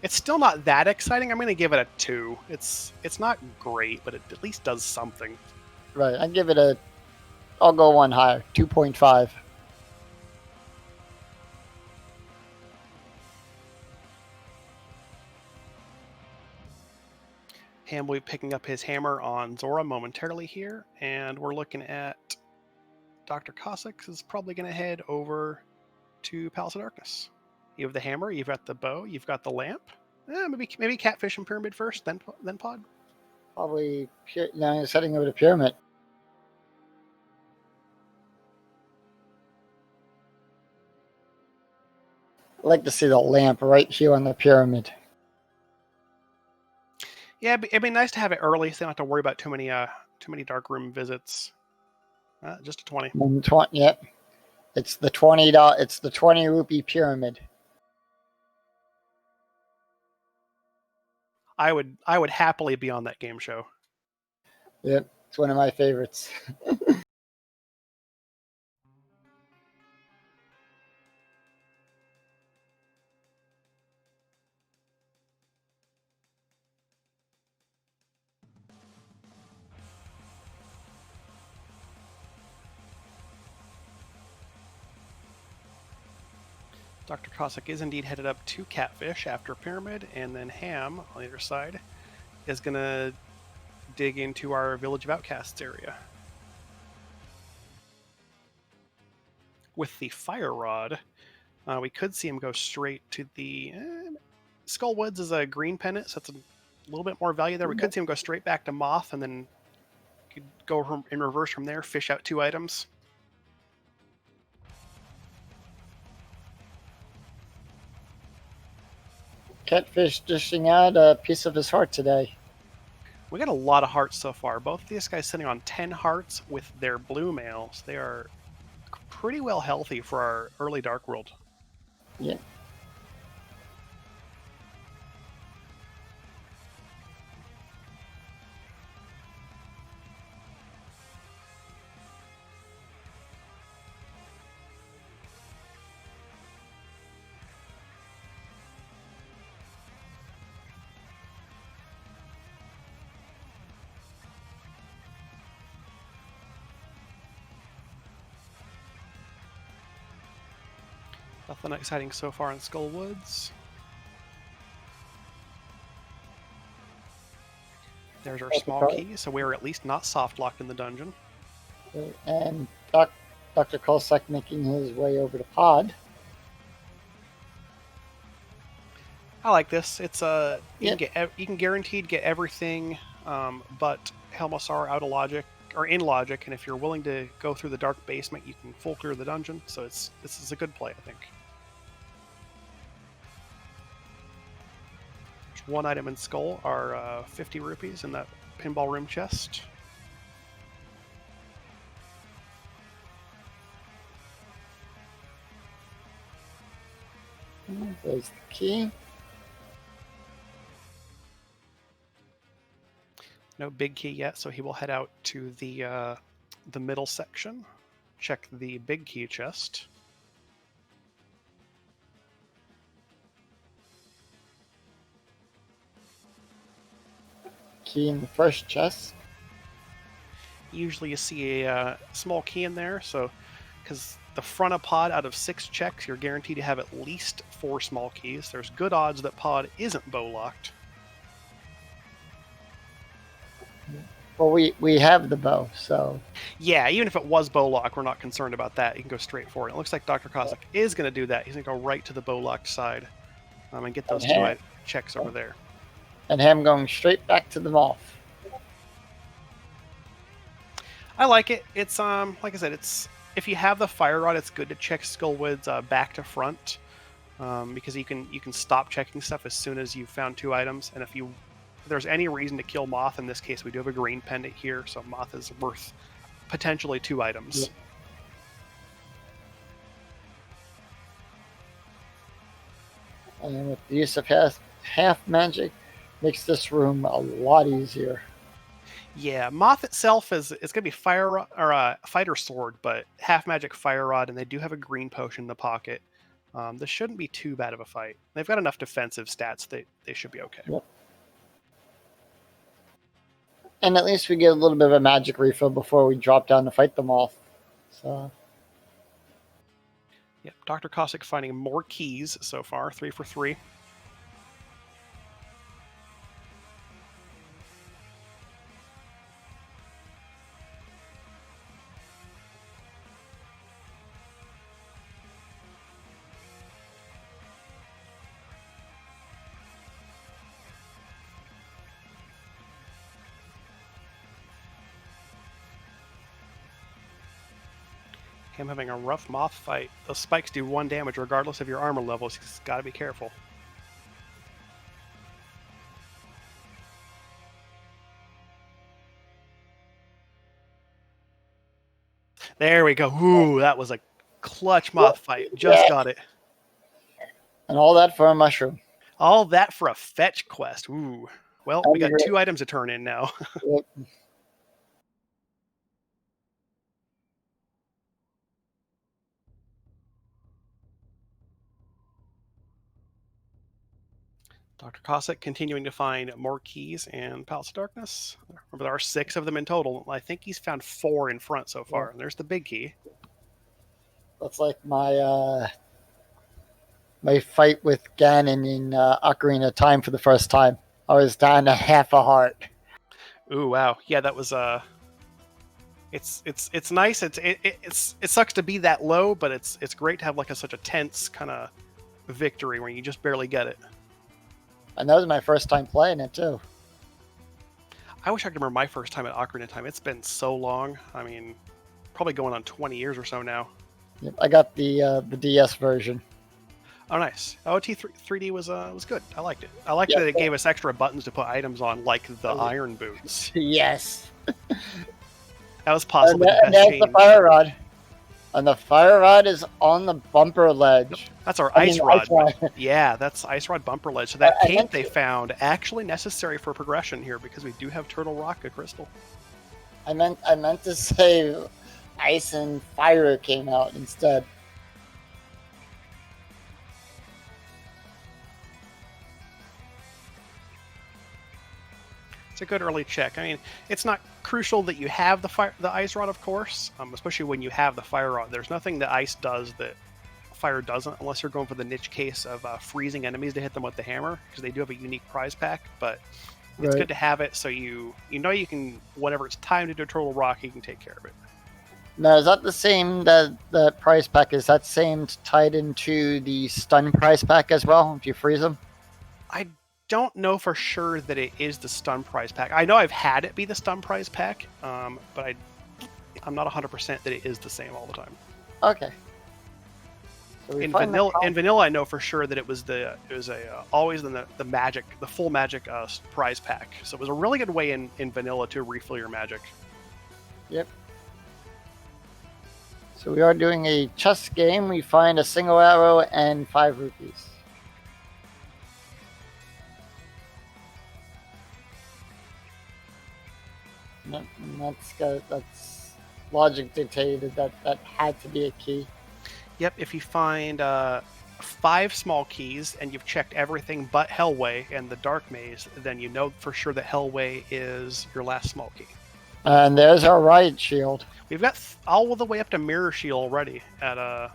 [SPEAKER 1] It's still not that exciting. I'm going to give it a 2. It's not great, but it at least does something.
[SPEAKER 2] Right, I'll go one higher, 2.5.
[SPEAKER 1] Ham will be picking up his hammer on Zora momentarily here, and we're looking at Dr. Cossack is probably going to head over to Palace of Darkness. You have the hammer, you've got the bow, you've got the lamp. Maybe Catfish and Pyramid first, then Pod.
[SPEAKER 2] Probably he's heading over to Pyramid. I'd like to see the lamp right here on the pyramid.
[SPEAKER 1] Yeah, it'd be nice to have it early, so you don't have to worry about too many dark room visits. Just a 20.
[SPEAKER 2] 20. Yep, it's the $20. It's the 20 rupee pyramid.
[SPEAKER 1] I would happily be on that game show.
[SPEAKER 2] Yep, it's one of my favorites.
[SPEAKER 1] Dr. Cossack is indeed headed up to Catfish after Pyramid, and then Ham on the other side is going to dig into our Village of Outcasts area. With the Fire Rod, we could see him go straight to the... Skull Woods is a green pennant, so that's a little bit more value there. We could see him go straight back to Moth, and then could go in reverse from there, fish out 2 items.
[SPEAKER 2] Catfish dishing out a piece of his heart today.
[SPEAKER 1] We got a lot of hearts so far. Both of these guys sitting on 10 hearts with their blue mails. They are pretty well healthy for our early Dark World.
[SPEAKER 2] Yeah.
[SPEAKER 1] Nothing exciting so far in Skull Woods. There's our small key, so we're at least not soft locked in the dungeon.
[SPEAKER 2] And Dr. Cossack making his way over to Pod.
[SPEAKER 1] I like this. It's you can guaranteed get everything, but Helmosar out of logic or in logic, and if you're willing to go through the dark basement, you can full clear the dungeon. So this is a good play, I think. There's 1 item in Skull, our 50 rupees in that pinball room chest.
[SPEAKER 2] There's the key.
[SPEAKER 1] No big key yet, so he will head out to the middle section, check the big key chest.
[SPEAKER 2] Key in the first chest.
[SPEAKER 1] Usually you see a small key in there, so because the front of Pod, out of 6 checks, you're guaranteed to have at least 4 small keys. There's good odds that Pod isn't bow locked.
[SPEAKER 2] Well, we have the bow, so...
[SPEAKER 1] Yeah, even if it was bow lock, we're not concerned about that. You can go straight for it. It looks like Dr. Cossack is going to do that. He's going to go right to the bow locked side and get those 2 checks over there.
[SPEAKER 2] And Ham going straight back to the Moth.
[SPEAKER 1] I like it. It's like I said, it's if you have the Fire Rod, it's good to check Skullwood's back to front because you can stop checking stuff as soon as you've found 2 items. And if there's any reason to kill Moth, in this case we do have a green pendant here, so Moth is worth potentially 2 items.
[SPEAKER 2] Yeah. And with the use of half magic, makes this room a lot easier.
[SPEAKER 1] Yeah, Moth itself it's going to be Fire Rod, or a Fighter Sword, but half magic Fire Rod, and they do have a green potion in the pocket. This shouldn't be too bad of a fight. They've got enough defensive stats; they should be okay.
[SPEAKER 2] Yep. And at least we get a little bit of a magic refill before we drop down to fight the Moth. So.
[SPEAKER 1] Yep, Dr. Cossack finding more keys so far, 3 for 3. Him having a rough Moth fight. Those spikes do 1 damage regardless of your armor levels. He's got to be careful. There we go. Ooh, that was a clutch Moth fight. Just got it.
[SPEAKER 2] And all that for a mushroom.
[SPEAKER 1] All that for a fetch quest. Ooh. Well, we got 2 items to turn in now.
[SPEAKER 2] Yep.
[SPEAKER 1] Dr. Cossack continuing to find more keys and Palace of Darkness. Remember, there are 6 of them in total. I think he's found 4 in front so far. And there's the big key.
[SPEAKER 2] That's like my my fight with Ganon in Ocarina of Time for the first time. I was down to half a heart.
[SPEAKER 1] Ooh, wow. Yeah, that was it's nice. It sucks to be that low, but it's great to have like such a tense kind of victory where you just barely get it.
[SPEAKER 2] And that was my first time playing it too.
[SPEAKER 1] I wish I could remember my first time at Ocarina of Time. It's been so long. I mean, probably going on 20 years or so now.
[SPEAKER 2] Yep, I got the DS version.
[SPEAKER 1] Oh, nice. OT3D was good. I liked it. I liked that it gave us extra buttons to put items on, like the iron boots.
[SPEAKER 2] Yes.
[SPEAKER 1] That was possibly the
[SPEAKER 2] and
[SPEAKER 1] best
[SPEAKER 2] there's
[SPEAKER 1] change.
[SPEAKER 2] the fire rod. And the fire rod is on the bumper ledge.
[SPEAKER 1] That's our ice rod.
[SPEAKER 2] Ice rod.
[SPEAKER 1] Yeah, that's ice rod bumper ledge. So that cave they found actually necessary for progression here because we do have Turtle Rock, a crystal.
[SPEAKER 2] I meant to say ice and fire came out instead.
[SPEAKER 1] It's a good early check. I mean, it's not crucial that you have the ice rod, of course, especially when you have the fire rod. There's nothing that ice does that fire doesn't, unless you're going for the niche case of freezing enemies to hit them with the hammer, because they do have a unique prize pack. But it's good to have it so you know you can, whenever it's time to do Turtle Rock, you can take care of it.
[SPEAKER 2] Now, is that the same, the prize pack, is that same tied into the stun prize pack as well, if you freeze them?
[SPEAKER 1] I don't know for sure that it is the stun prize pack. I know I've had it be the stun prize pack, but I'm not 100% that it is the same all the time.
[SPEAKER 2] Okay.
[SPEAKER 1] So in vanilla, I know for sure that it was always in the magic, the full magic prize pack. So it was a really good way in vanilla to refill your magic.
[SPEAKER 2] Yep. So we are doing a chess game. We find a single arrow and 5 rupees. That's logic dictated that had to be a key.
[SPEAKER 1] Yep, if you find 5 small keys and you've checked everything but Hellway and the Dark Maze, then you know for sure that Hellway is your last small key.
[SPEAKER 2] And there's our riot shield.
[SPEAKER 1] We've got all the way up to Mirror Shield already at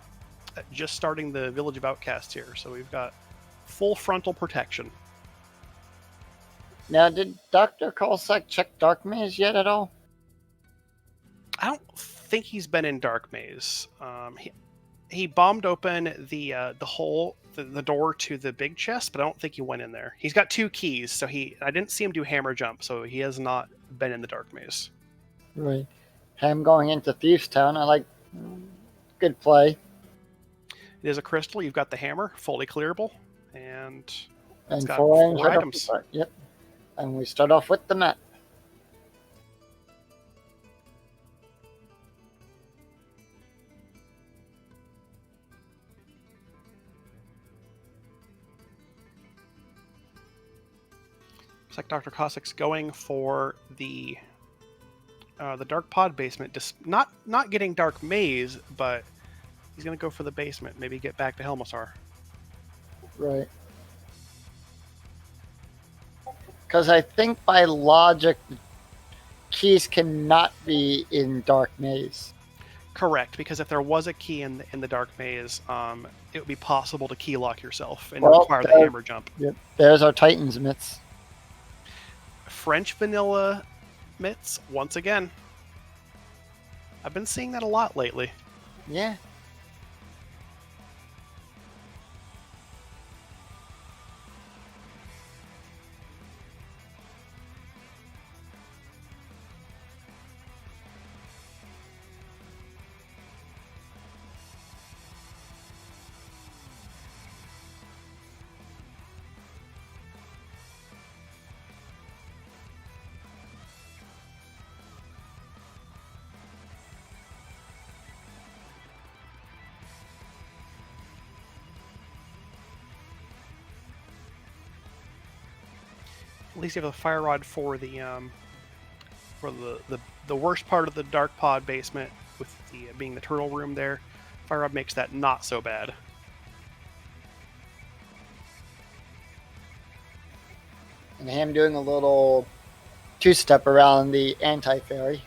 [SPEAKER 1] just starting the Village of Outcasts here. So we've got full frontal protection.
[SPEAKER 2] Now, did Dr. Cossack check Dark Maze yet at all?
[SPEAKER 1] I don't think he's been in Dark Maze. He bombed open the hole, the door to the big chest, but I don't think he went in there. He's got 2 keys, so I didn't see him do hammer jump, so he has not been in the Dark Maze.
[SPEAKER 2] Right. Him going into Thieves Town, I like. Good play.
[SPEAKER 1] It is a crystal. You've got the hammer, fully clearable, and it's got
[SPEAKER 2] 4
[SPEAKER 1] items.
[SPEAKER 2] Yep. And we start off with the map.
[SPEAKER 1] Looks like Dr. Cossack's going for the Dark Pod basement. Not getting Dark Maze, but he's going to go for the basement. Maybe get back to Helmasar.
[SPEAKER 2] Right. Because I think by logic, keys cannot be in Dark Maze.
[SPEAKER 1] Correct, because if there was a key in the Dark Maze, it would be possible to key lock yourself and require the hammer jump.
[SPEAKER 2] Yep. There's our Titan's mitts.
[SPEAKER 1] French vanilla mitts, once again. I've been seeing that a lot lately.
[SPEAKER 2] Yeah.
[SPEAKER 1] At least you have a fire rod for the worst part of the Dark Pod basement, with the being the turtle room there. Fire rod makes that not so bad.
[SPEAKER 2] And him doing a little 2-step around the anti-fairy.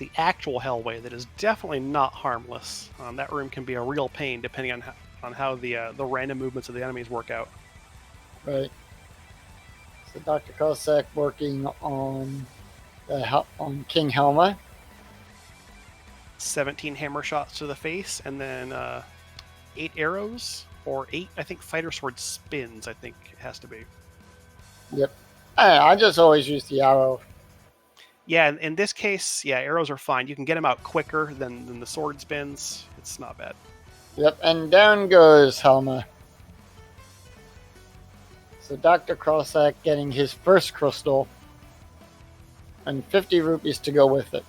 [SPEAKER 1] the actual hellway that is definitely not harmless. That room can be a real pain depending on how the random movements of the enemies work out.
[SPEAKER 2] Right. So Dr. Cossack working on King Helma.
[SPEAKER 1] 17 hammer shots to the face, and then 8 arrows, or 8, I think, fighter sword spins, I think it has to be.
[SPEAKER 2] Yep. I just always use the arrow.
[SPEAKER 1] Yeah, in this case, yeah, arrows are fine. You can get them out quicker than the sword spins. It's not bad.
[SPEAKER 2] Yep, and down goes Helma. So Dr. Cossack getting his first crystal, and 50 rupees to go with it.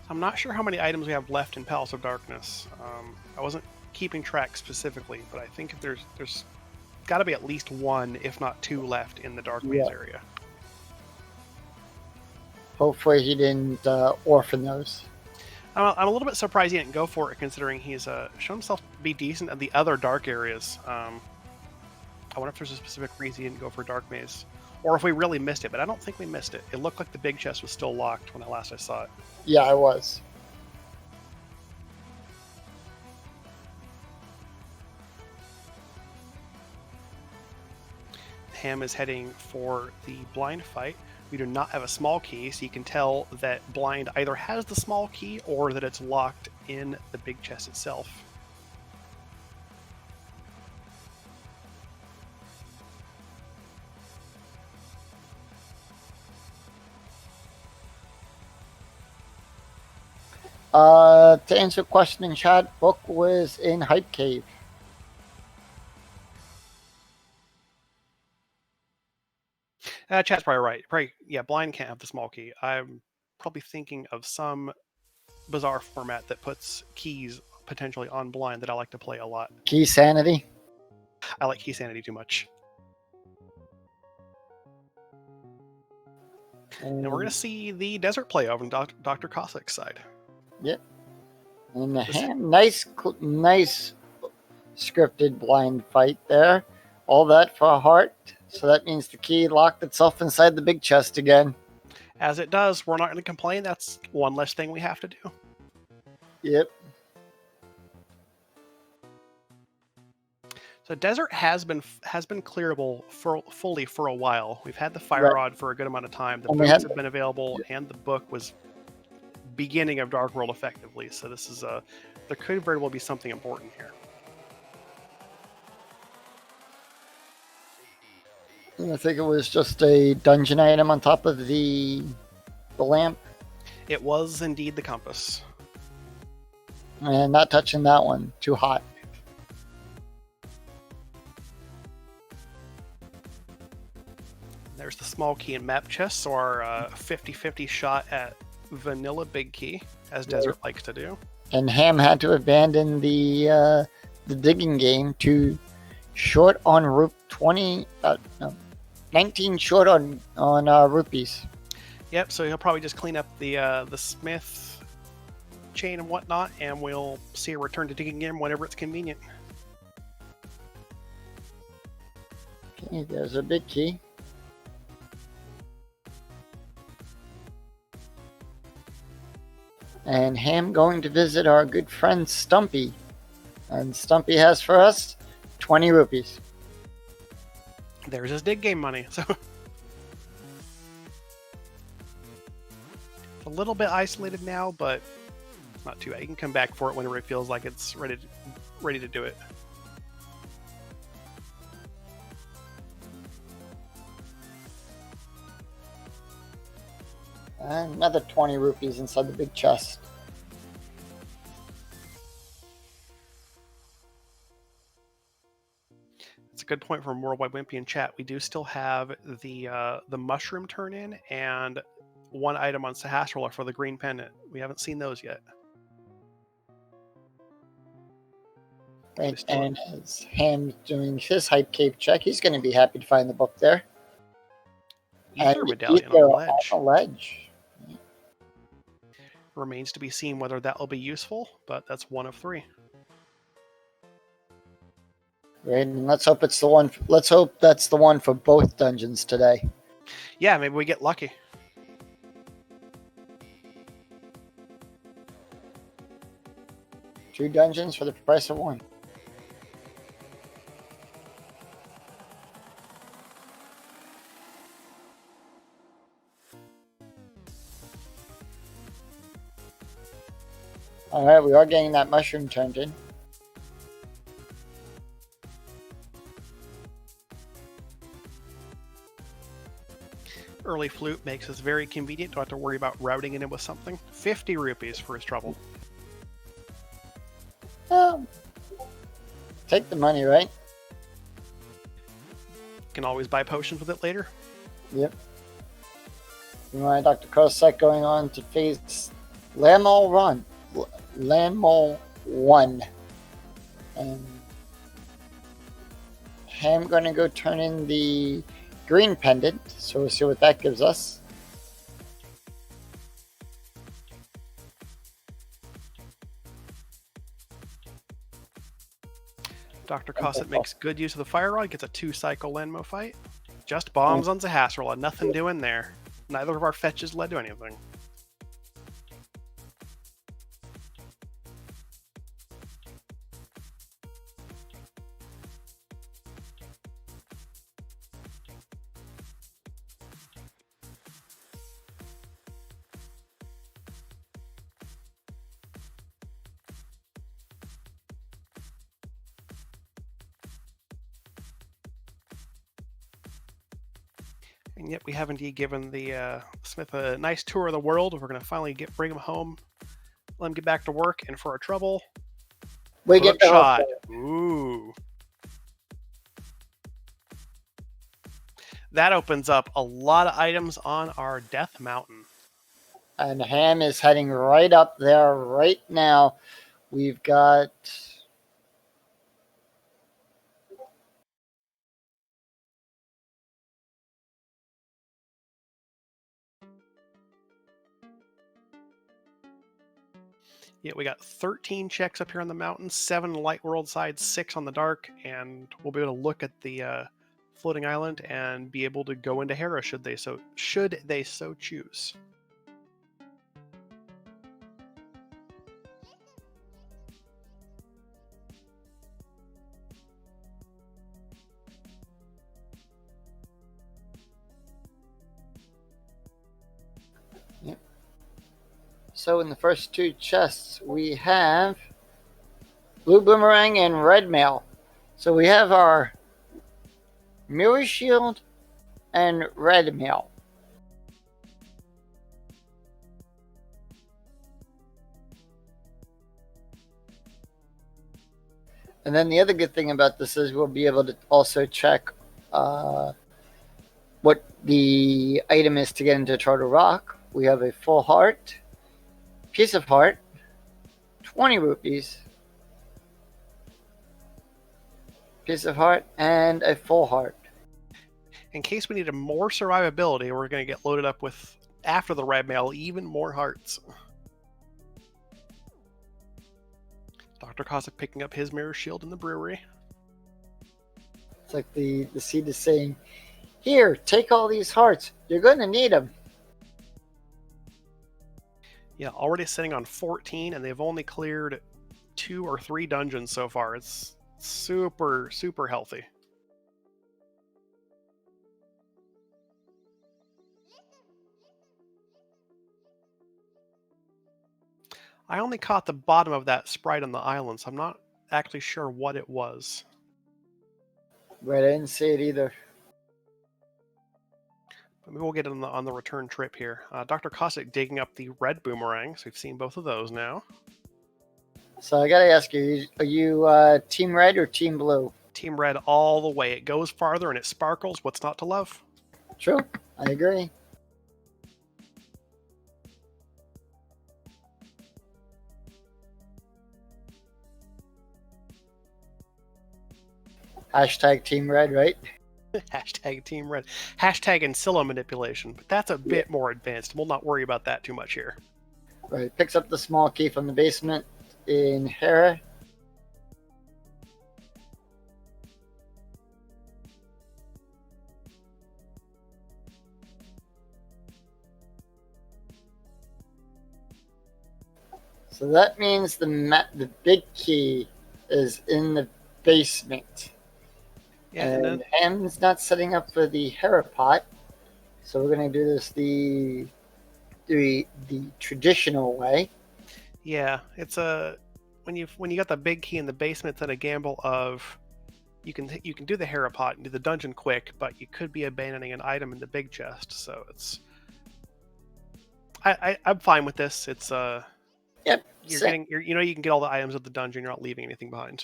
[SPEAKER 1] I'm not sure how many items we have left in Palace of Darkness. I wasn't keeping track specifically, but I think there's got to be at least 1, if not 2, left in the Dark Maze area.
[SPEAKER 2] Hopefully he didn't orphan those.
[SPEAKER 1] I'm a little bit surprised he didn't go for it, considering he's shown himself to be decent at the other dark areas. I wonder if there's a specific reason he didn't go for Dark Maze, or if we really missed it, but I don't think we missed it. It looked like the big chest was still locked when I saw it.
[SPEAKER 2] Yeah, I was.
[SPEAKER 1] Ham is heading for the blind fight. We do not have a small key, so you can tell that blind either has the small key or that it's locked in the big chest itself.
[SPEAKER 2] To answer a question in chat, book was in Hype Cave.
[SPEAKER 1] Chat's probably right. Probably, yeah, blind can't have the small key. I'm probably thinking of some bizarre format that puts keys potentially on blind that I like to play a lot.
[SPEAKER 2] Key Sanity?
[SPEAKER 1] I like Key Sanity too much. And we're going to see the desert play over on Dr. Cossack's side.
[SPEAKER 2] Yep. And the Ham, nice scripted blind fight there. All that for a heart. So that means the key locked itself inside the big chest again.
[SPEAKER 1] As it does, we're not going to complain. That's one less thing we have to do.
[SPEAKER 2] Yep.
[SPEAKER 1] So desert has been clearable fully for a while. We've had the fire rod for a good amount of time. The boots have been available, and the book was beginning of Dark World effectively. So this is there could very well be something important here.
[SPEAKER 2] I think it was just a dungeon item on top of the lamp.
[SPEAKER 1] It was indeed the compass.
[SPEAKER 2] And not touching that one. Too hot.
[SPEAKER 1] There's the small key and map chest, so our 50-50 shot at vanilla big key, as Desert likes to do.
[SPEAKER 2] And Ham had to abandon the digging game to short on 19 short on rupees.
[SPEAKER 1] Yep, so he'll probably just clean up the smith chain and whatnot, and we'll see a return to digging game whenever it's convenient.
[SPEAKER 2] Okay, there's a big key. And Ham going to visit our good friend Stumpy. And Stumpy has for us 20 rupees.
[SPEAKER 1] There's his dig game money. So it's a little bit isolated now, but not too bad. You can come back for it whenever it feels like it's ready to do it.
[SPEAKER 2] And another 20 rupees inside the big chest.
[SPEAKER 1] It's a good point from Worldwide Wimpy in chat. We do still have the mushroom turn in and one item on Sahasrahla for the green pendant. We haven't seen those yet.
[SPEAKER 2] Right, and as Ham doing his hype cave check, he's going to be happy to find the book there.
[SPEAKER 1] Ether medallion on the ledge. Remains to be seen whether that will be useful, but that's one of 3.
[SPEAKER 2] Right, and let's hope it's the one. Let's hope that's the one for both dungeons today.
[SPEAKER 1] Yeah, maybe we get lucky.
[SPEAKER 2] Two dungeons for the price of one. Alright, we are getting that mushroom turned in.
[SPEAKER 1] Early flute makes us very convenient. Don't have to worry about routing it in with something. 50 rupees for his trouble.
[SPEAKER 2] Take the money, right?
[SPEAKER 1] Can always buy potions with it later.
[SPEAKER 2] Yep. You want Dr. Cossack going on to face Landmole 1. And I'm going to go turn in the green pendant, so we'll see what that gives us.
[SPEAKER 1] Dr. Cossack makes good use of the fire rod, gets a 2-cycle Landmo fight. Just bombs on Zahasrala, nothing doing there. Neither of our fetches led to anything. And yet we have indeed given the Smith a nice tour of the world. We're going to finally bring him home, let him get back to work, and for our trouble,
[SPEAKER 2] We get the
[SPEAKER 1] shot. Ooh. That opens up a lot of items on our Death Mountain.
[SPEAKER 2] And Ham is heading right up there right now. We've got...
[SPEAKER 1] Yeah, we got 13 checks up here on the mountain, 7 on the light world side, 6 on the dark, and we'll be able to look at the floating island and be able to go into Hera should they so choose.
[SPEAKER 2] Yep. So in the first 2 chests, we have blue boomerang and red mail. So we have our mirror shield and red mail. And then the other good thing about this is we'll be able to also check what the item is to get into Turtle Rock. We have a full heart, piece of heart, 20 rupees, piece of heart, and a full heart.
[SPEAKER 1] In case we need more survivability, we're going to get loaded up with, after the red mail, even more hearts. Dr. Cossack picking up his mirror shield in the brewery.
[SPEAKER 2] It's like the seed is saying, here, take all these hearts. You're going to need them.
[SPEAKER 1] Yeah, already sitting on 14, and they've only cleared 2 or 3 dungeons so far. It's super, super healthy. I only caught the bottom of that sprite on the island, so I'm not actually sure what it was.
[SPEAKER 2] Right, I didn't see it either.
[SPEAKER 1] But maybe we'll get it on the return trip here. Dr. Cossack digging up the red boomerangs. We've seen both of those now.
[SPEAKER 2] So I got to ask you, are you Team Red or Team Blue?
[SPEAKER 1] Team red all the way. It goes farther and it sparkles. What's not to love?
[SPEAKER 2] True, I agree. Hashtag Team Red, right?
[SPEAKER 1] Hashtag Team Red. Hashtag Ancilla manipulation. But that's a bit more advanced. We'll not worry about that too much here.
[SPEAKER 2] Right. Picks up the small key from the basement in Hera. So that means the big key is in the basement.
[SPEAKER 1] Yeah,
[SPEAKER 2] And Ham's not setting up for the Hera pot. So we're going to do this the traditional way.
[SPEAKER 1] yeah, it's a when you got the big key in the basement, it's at a gamble of you can do the Hera pot and do the dungeon quick, but you could be abandoning an item in the big chest. So it's I'm fine with this. It's
[SPEAKER 2] Yep.
[SPEAKER 1] you can get all the items of the dungeon. You're not leaving anything behind.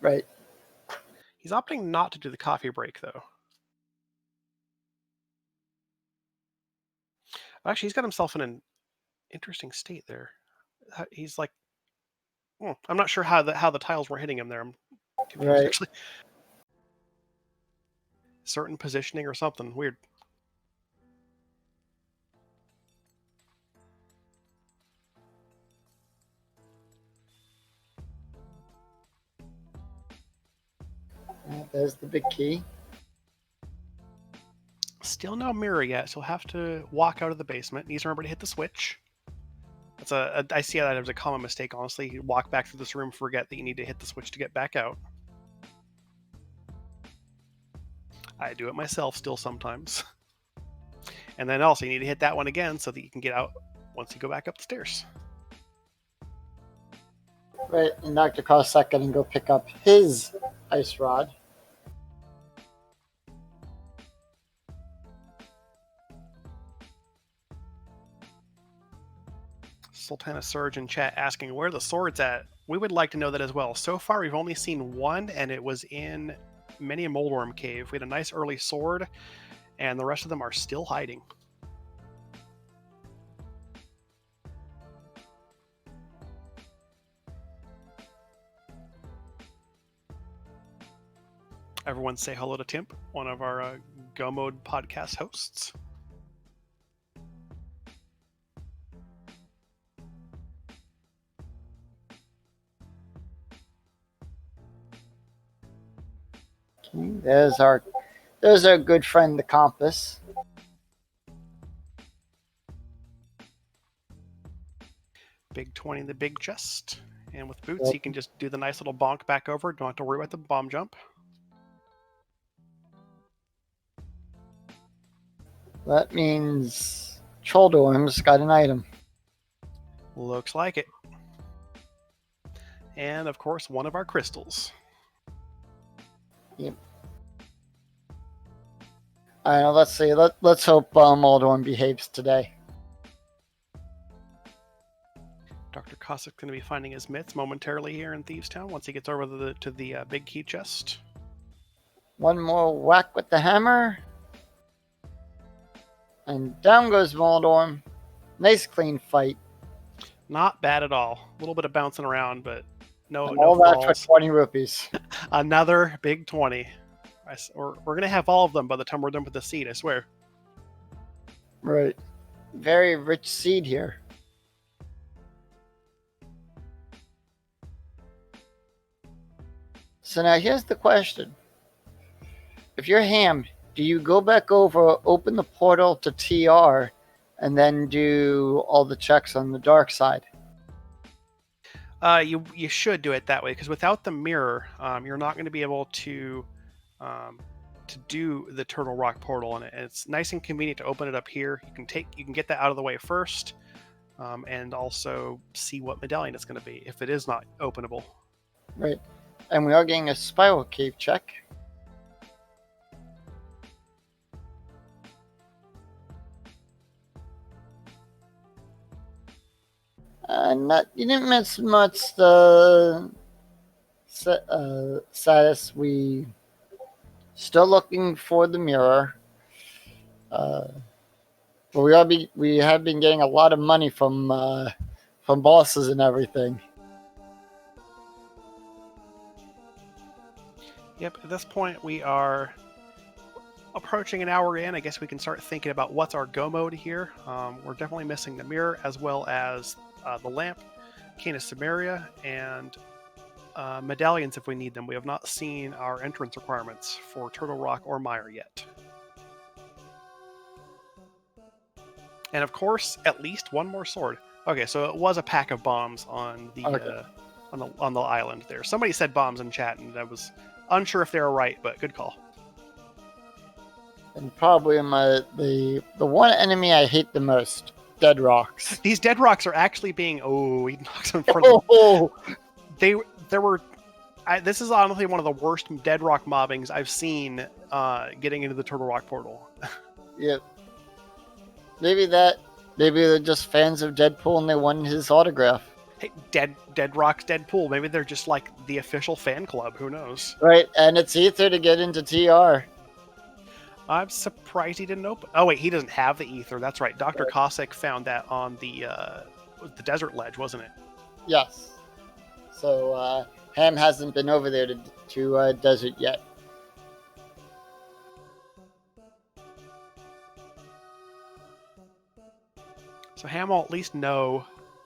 [SPEAKER 2] Right.
[SPEAKER 1] He's opting not to do the coffee break though. Actually, he's got himself in an interesting state there. He's like, I'm not sure how the tiles were hitting him there. I'm confused
[SPEAKER 2] Right.
[SPEAKER 1] actually. Certain positioning or something weird.
[SPEAKER 2] There's the big key.
[SPEAKER 1] Still no mirror yet, so he'll have to walk out of the basement. Needs to remember to hit the switch. I see that as a common mistake, honestly. You walk back through this room, forget that you need to hit the switch to get back out. I do it myself still sometimes. And then also you need to hit that one again so that you can get out once you go back up the stairs.
[SPEAKER 2] Right, and Dr. Cossack can go pick up his ice rod.
[SPEAKER 1] Sultana Surge in chat asking where the sword's at. We would like to know that as well. So far, we've only seen one, and it was in many a Moldworm cave. We had a nice early sword, and the rest of them are still hiding. Everyone say hello to Timp, one of our Go Mode podcast hosts.
[SPEAKER 2] Okay, there's our good friend, the compass.
[SPEAKER 1] Big 20 in the big chest. And with boots, you can just do the nice little bonk back over. Don't have to worry about the bomb jump.
[SPEAKER 2] That means Troldorm's got an item.
[SPEAKER 1] Looks like it. And of course, one of our crystals.
[SPEAKER 2] Yep. I know. Let's see. Let's hope Moldorm behaves today.
[SPEAKER 1] Dr. Cossack's going to be finding his myths momentarily here in Thieves Town once he gets over to the big key chest.
[SPEAKER 2] One more whack with the hammer. And down goes Moldorm. Nice clean fight.
[SPEAKER 1] Not bad at all. A little bit of bouncing around, but no
[SPEAKER 2] that
[SPEAKER 1] falls.
[SPEAKER 2] for 20 rupees.
[SPEAKER 1] Another big 20. We're going to have all of them by the time we're done with the seed, I swear.
[SPEAKER 2] Right. Very rich seed here. So now here's the question. If you're Ham, do you go back over, open the portal to TR, and then do all the checks on the dark side?
[SPEAKER 1] You should do it that way, because without the mirror, you're not going to be able to do the Turtle Rock portal, and it's nice and convenient to open it up here. You can get that out of the way first, and also see what medallion it's going to be if it is not openable.
[SPEAKER 2] Right. And we are getting a spiral cave check. You didn't miss much the status. We still looking for the mirror. But we have been getting a lot of money from bosses and everything.
[SPEAKER 1] Yep, at this point we are approaching an hour in, I guess we can start thinking about what's our go mode here. We're definitely missing the mirror as well as the lamp, Cane of Samaria, and medallions if we need them. We have not seen our entrance requirements for Turtle Rock or Mire yet. And of course, at least one more sword. Okay, so it was a pack of bombs on the on the island there. Somebody said bombs in chat, and I was unsure if they were right, but good call.
[SPEAKER 2] And probably the one enemy I hate the most, dead rocks.
[SPEAKER 1] These dead rocks are actually being he knocks them in front of them. This is honestly one of the worst dead rock mobbings I've seen getting into the Turtle Rock portal.
[SPEAKER 2] Yep. Maybe they're just fans of Deadpool and they wanted his autograph.
[SPEAKER 1] Hey, Dead Rock's Deadpool. Maybe they're just like the official fan club. Who knows?
[SPEAKER 2] Right, and it's ether to get into TR.
[SPEAKER 1] I'm surprised he didn't open. Oh wait, he doesn't have the ether. That's right. Dr. Cossack found that on the desert ledge, wasn't it?
[SPEAKER 2] Yes. So Ham hasn't been over there to desert yet.
[SPEAKER 1] So Ham will at least know.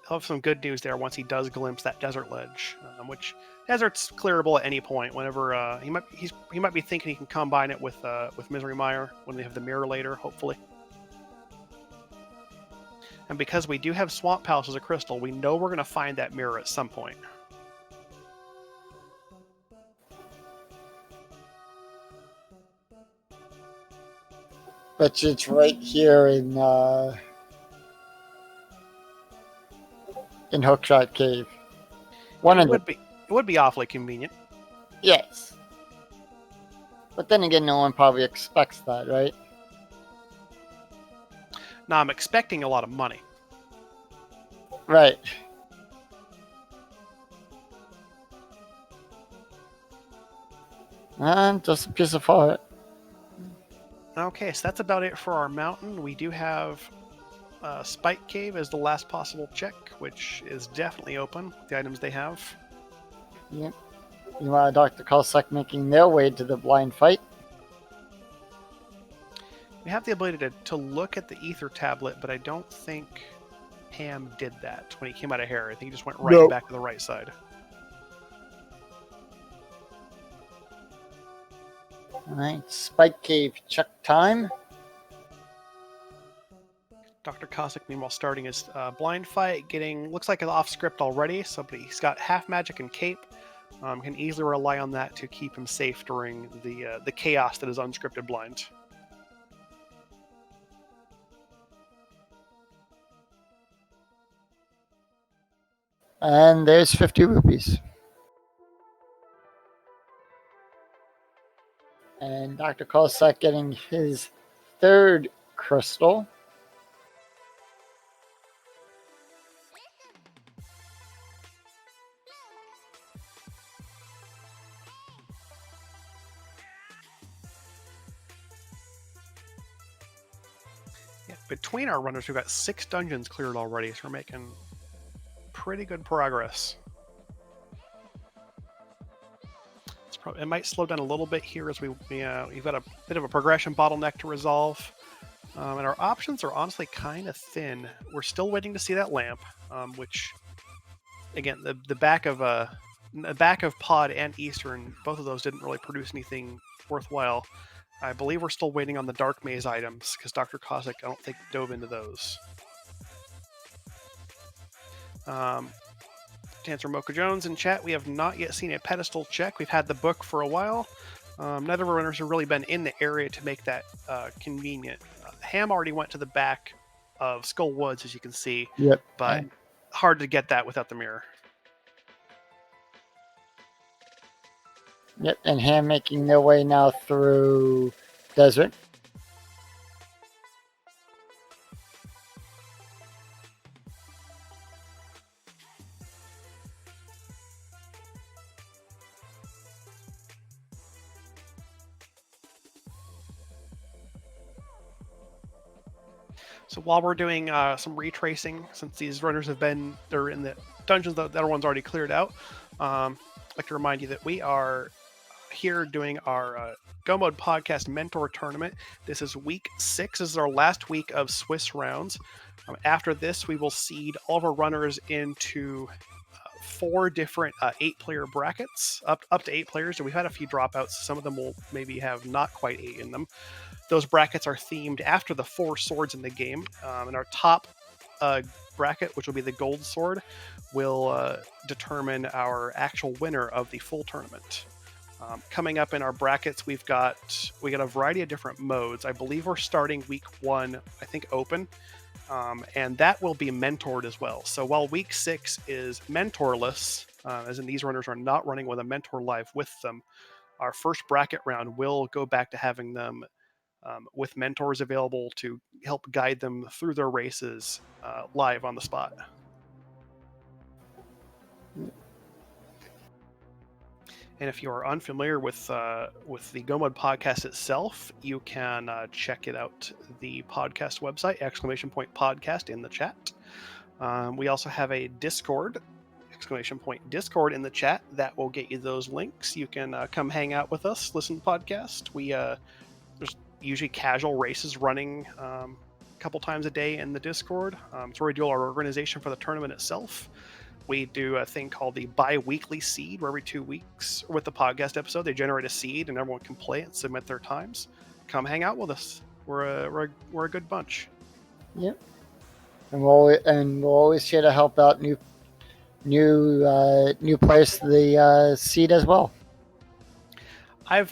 [SPEAKER 1] He'll have some good news there once he does glimpse that desert ledge, which desert's clearable at any point. Whenever he might be thinking he can combine it with Misery Mire when they have the mirror later, hopefully. And because we do have Swamp Palace as a crystal, we know we're going to find that mirror at some point.
[SPEAKER 2] But it's right here in Hookshot Cave.
[SPEAKER 1] It would be awfully convenient.
[SPEAKER 2] Yes. But then again, no one probably expects that, right?
[SPEAKER 1] Now, I'm expecting a lot of money.
[SPEAKER 2] Right. And just a piece of art.
[SPEAKER 1] Okay, so that's about it for our mountain. We do have Spike Cave as the last possible check, which is definitely open, the items they have.
[SPEAKER 2] Yep. Meanwhile, Dr. Cossack making their way to the blind fight.
[SPEAKER 1] We have the ability to look at the ether tablet, but I don't think Ham did that when he came out of here. I think he just went right back to the right side.
[SPEAKER 2] Alright, Spike Cave check time.
[SPEAKER 1] Dr. Cossack, meanwhile, starting his blind fight, looks like it's off script already, but he's got half magic and cape. Can easily rely on that to keep him safe during the chaos that is unscripted blind.
[SPEAKER 2] And there's 50 rupees. And Dr. Cossack getting his third crystal.
[SPEAKER 1] Yeah, between our runners, we've got 6 dungeons cleared already, so we're making pretty good progress. It might slow down a little bit here as we've got a bit of a progression bottleneck to resolve. And our options are honestly kind of thin. We're still waiting to see that lamp, which, again, the back of Pod and Eastern, both of those didn't really produce anything worthwhile. I believe we're still waiting on the Dark Maze items, because Dr. Cossack, I don't think, dove into those. To answer Mocha Jones in chat, we have not yet seen a pedestal check. We've had the book for a while. Neither of our runners have really been in the area to make that convenient. Ham already went to the back of Skull Woods, as you can see.
[SPEAKER 2] Yep.
[SPEAKER 1] But hard to get that without the mirror.
[SPEAKER 2] Yep, and Ham making their way now through desert.
[SPEAKER 1] So while we're doing some retracing, since these runners they're in the dungeons that other one's already cleared out, I'd like to remind you that we are here doing our Go Mode Podcast Mentor Tournament. This is week 6. This is our last week of Swiss rounds. After this, we will seed all of our runners into 4 different 8-player brackets, up to 8 players. And we've had a few dropouts. Some of them will maybe have not quite 8 in them. Those brackets are themed after the 4 swords in the game. And our top bracket, which will be the gold sword, will determine our actual winner of the full tournament. Coming up in our brackets, we got a variety of different modes. I believe we're starting week 1, I think, open. And that will be mentored as well. So while week 6 is mentorless, as in these runners are not running with a mentor live with them, our first bracket round will go back to having them with mentors available to help guide them through their races live on the spot. And if you are unfamiliar with the Go Mode podcast itself, you can check it out, the podcast website, !podcast in the chat. We also have a Discord, !Discord in the chat that will get you those links. You can come hang out with us, listen to the podcast. There's usually casual races running a couple times a day in the Discord. It's where we do our organization for the tournament itself. We do a thing called the bi-weekly seed, where every 2 weeks with the podcast episode, they generate a seed and everyone can play and submit their times. Come hang out with us. We're a good bunch.
[SPEAKER 2] Yep. And we're always here to help out new players to the seed as well.
[SPEAKER 1] I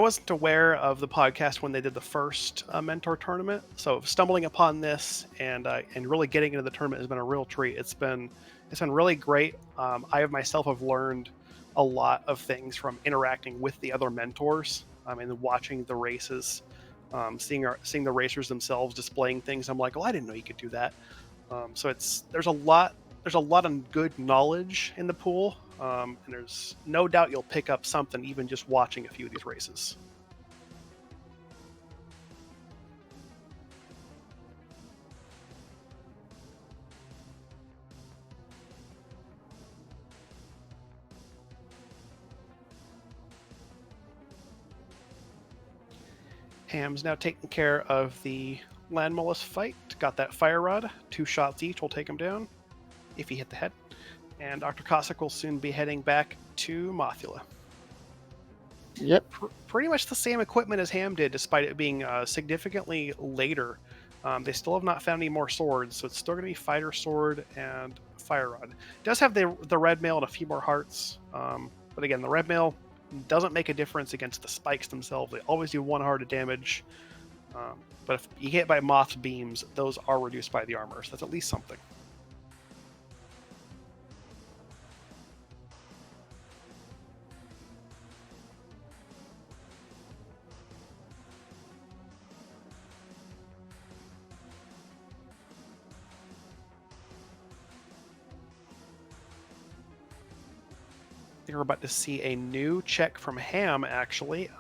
[SPEAKER 1] wasn't aware of the podcast when they did the first mentor tournament, so stumbling upon this and really getting into the tournament has been a real treat. It's been really great. I myself have learned a lot of things from interacting with the other mentors and watching the races, seeing the racers themselves displaying things. I'm like, oh, I didn't know you could do that. So there's a lot of good knowledge in the pool, and there's no doubt you'll pick up something even just watching a few of these races. Ham's now taking care of the land mollusk fight. Got that fire rod. 2 shots each will take him down if he hit the head. And Dr. Cossack will soon be heading back to Mothula.
[SPEAKER 2] Yep.
[SPEAKER 1] Pretty much the same equipment as Ham did, despite it being significantly later. They still have not found any more swords, so it's still going to be fighter sword and fire rod. It does have the red mail and a few more hearts, but again, the red mail doesn't make a difference against the spikes themselves. They always do 1 heart of damage, but if you get hit by Moth's beams, those are reduced by the armor, so that's at least something. We're about to see a new check from Ham, actually.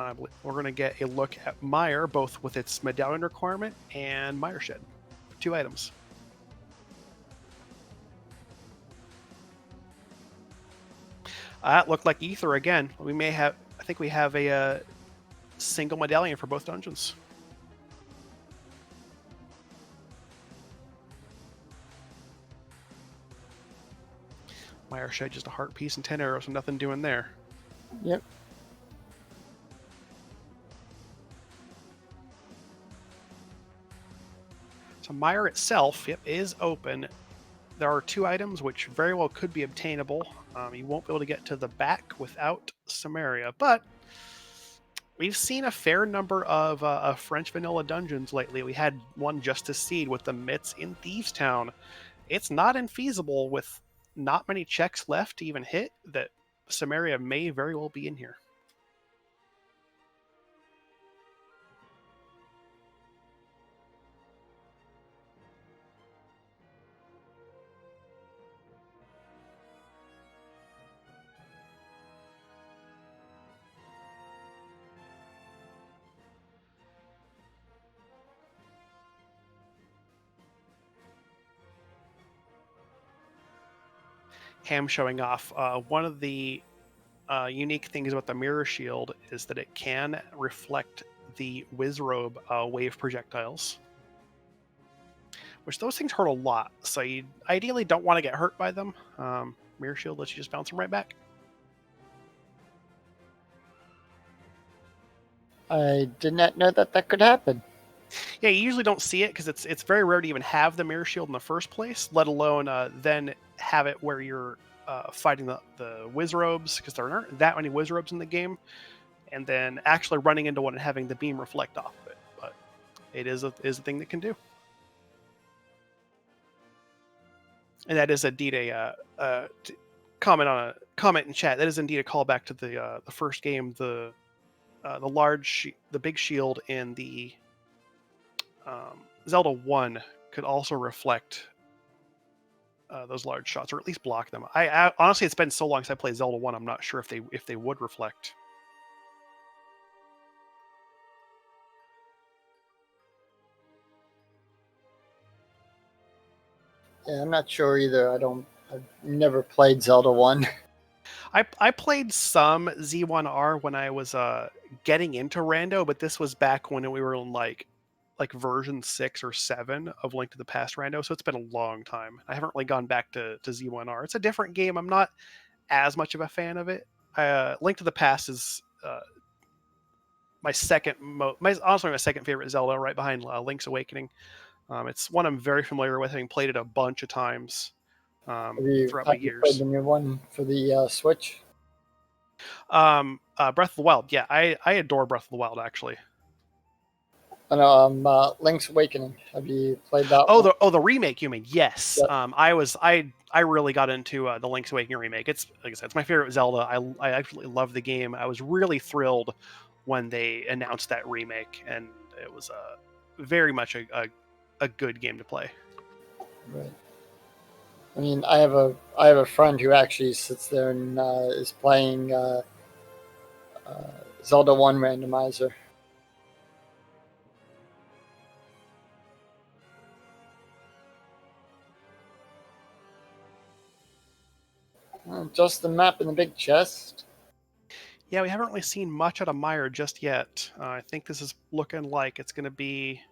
[SPEAKER 1] We're going to get a look at Mire, both with its medallion requirement and Mire Shed. 2 items. That looked like Ether again. I think we have a single medallion for both dungeons. Mire Shed, just a heart piece and 10 arrows, so nothing doing there.
[SPEAKER 2] Yep.
[SPEAKER 1] So Mire itself, is open. There are 2 items which very well could be obtainable. You won't be able to get to the back without Samaria, but we've seen a fair number of French vanilla dungeons lately. We had one just to seed with the Mitts in Thieves Town. It's not infeasible with not many checks left to even hit that Samaria may very well be in here. Ham showing off. One of the unique things about the mirror shield is that it can reflect the Wizrobe wave projectiles, which those things hurt a lot. So you ideally don't want to get hurt by them. Mirror Shield lets you just bounce them right back.
[SPEAKER 2] I did not know that that could happen.
[SPEAKER 1] Yeah, you usually don't see it because it's very rare to even have the Mirror Shield in the first place, let alone then have it where you're fighting the Wizrobes, because there aren't that many Wizrobes in the game, and then actually running into one and having the beam reflect off of it. But it is a thing that can do. And that is indeed a comment in chat. That is indeed a callback to the first game, the big shield in the Zelda 1 could also reflect those large shots, or at least block them. I honestly, it's been so long since I played Zelda 1, I'm not sure if they would reflect.
[SPEAKER 2] Yeah, I'm not sure either. I've never played Zelda 1.
[SPEAKER 1] I played some Z1R when I was getting into Rando, but this was back when we were in like version 6 or 7 of Link to the Past Rando, so it's been a long time. I haven't really gone back to Z1R. It's a different game. I'm not as much of a fan of it. Link to the Past is my second favorite Zelda, right behind Link's Awakening. It's one I'm very familiar with, having played it a bunch of times throughout my
[SPEAKER 2] Have you played
[SPEAKER 1] years.
[SPEAKER 2] the new one for the Switch?
[SPEAKER 1] Breath of the Wild, yeah, I adore Breath of the Wild, actually.
[SPEAKER 2] Link's Awakening. Have you played that one?
[SPEAKER 1] The remake, you mean? Yes.
[SPEAKER 2] Yep.
[SPEAKER 1] I really got into the Link's Awakening remake. It's, like I said, it's my favorite Zelda. I actually love the game. I was really thrilled when they announced that remake, and it was very much a good game to play.
[SPEAKER 2] Right. I mean, I have a friend who actually sits there and is playing Zelda 1 randomizer. Just the map and the big chest.
[SPEAKER 1] Yeah, we haven't really seen much out of Meyer just yet. I think this is looking like it's going to be...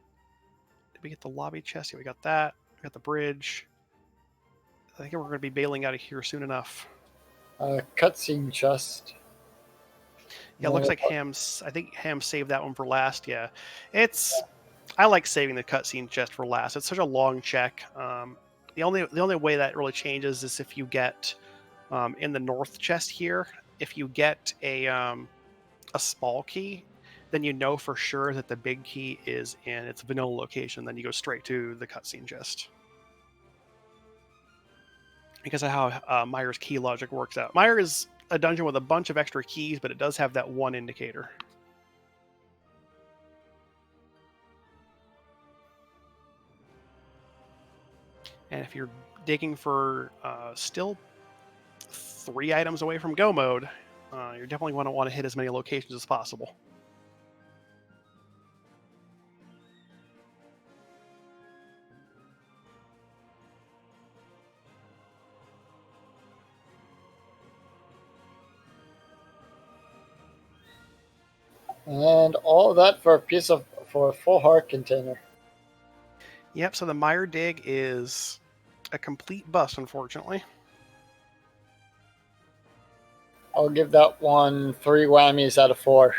[SPEAKER 1] Did we get the lobby chest? Yeah, we got that. We got the bridge. I think we're going to be bailing out of here soon enough.
[SPEAKER 2] Cutscene chest.
[SPEAKER 1] Yeah, it looks like Ham's... I think Ham saved that one for last, yeah. It's... I like saving the cutscene chest for last. It's such a long check. The only way that really changes is if you get in the north chest here. If you get a small key, then you know for sure that the big key is in its vanilla location. Then you go straight to the cutscene chest because of how Meyer's key logic works out. Meyer is a dungeon with a bunch of extra keys, but it does have that one indicator. And if you're digging for still 3 items away from go mode, you're definitely going to want to hit as many locations as possible.
[SPEAKER 2] And all of that for a full heart container.
[SPEAKER 1] Yep, so the Meyer dig is a complete bust, unfortunately.
[SPEAKER 2] I'll give that one 3 whammies out of 4.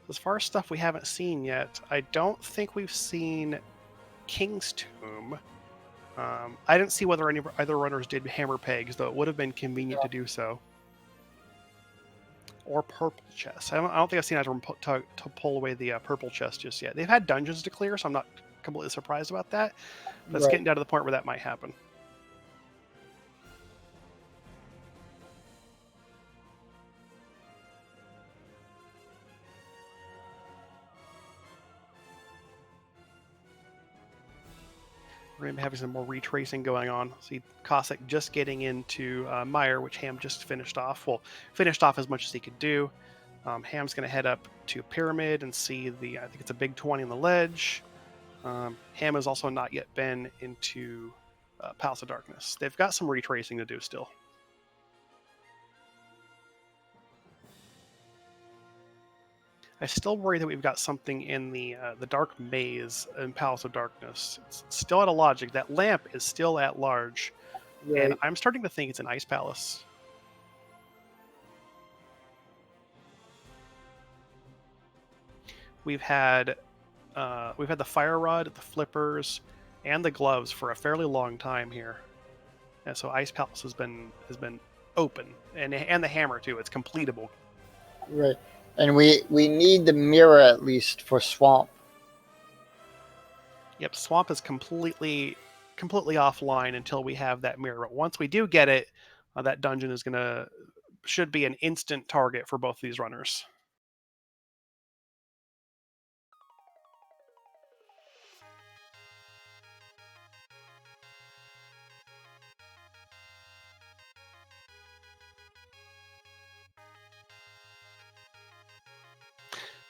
[SPEAKER 1] As far as stuff we haven't seen yet, I don't think we've seen King's Tomb. I didn't see whether any either runners did hammer pegs, though it would have been convenient to do so. Or purple chest. I don't think I've seen either to pull away the purple chest just yet. They've had dungeons to clear, so I'm not completely surprised about that. But it's getting down to the point where that might happen. We're going to be having some more retracing going on. See Cossack just getting into Meyer, which Ham just finished off. Well, finished off as much as he could do. Ham's going to head up to Pyramid and see I think it's a big 20 on the ledge. Ham has also not yet been into Palace of Darkness. They've got some retracing to do still. I still worry that we've got something in the Dark Maze in Palace of Darkness. It's still at a logic. That lamp is still at large.
[SPEAKER 2] Right.
[SPEAKER 1] And I'm starting to think it's an Ice Palace. We've had the fire rod, the flippers, and the gloves for a fairly long time here. And so Ice Palace has been open, and the hammer too. It's completable.
[SPEAKER 2] Right. And we need the mirror at least for Swamp.
[SPEAKER 1] Yep, Swamp is completely offline until we have that mirror. But once we do get it, that dungeon is should be an instant target for both these runners.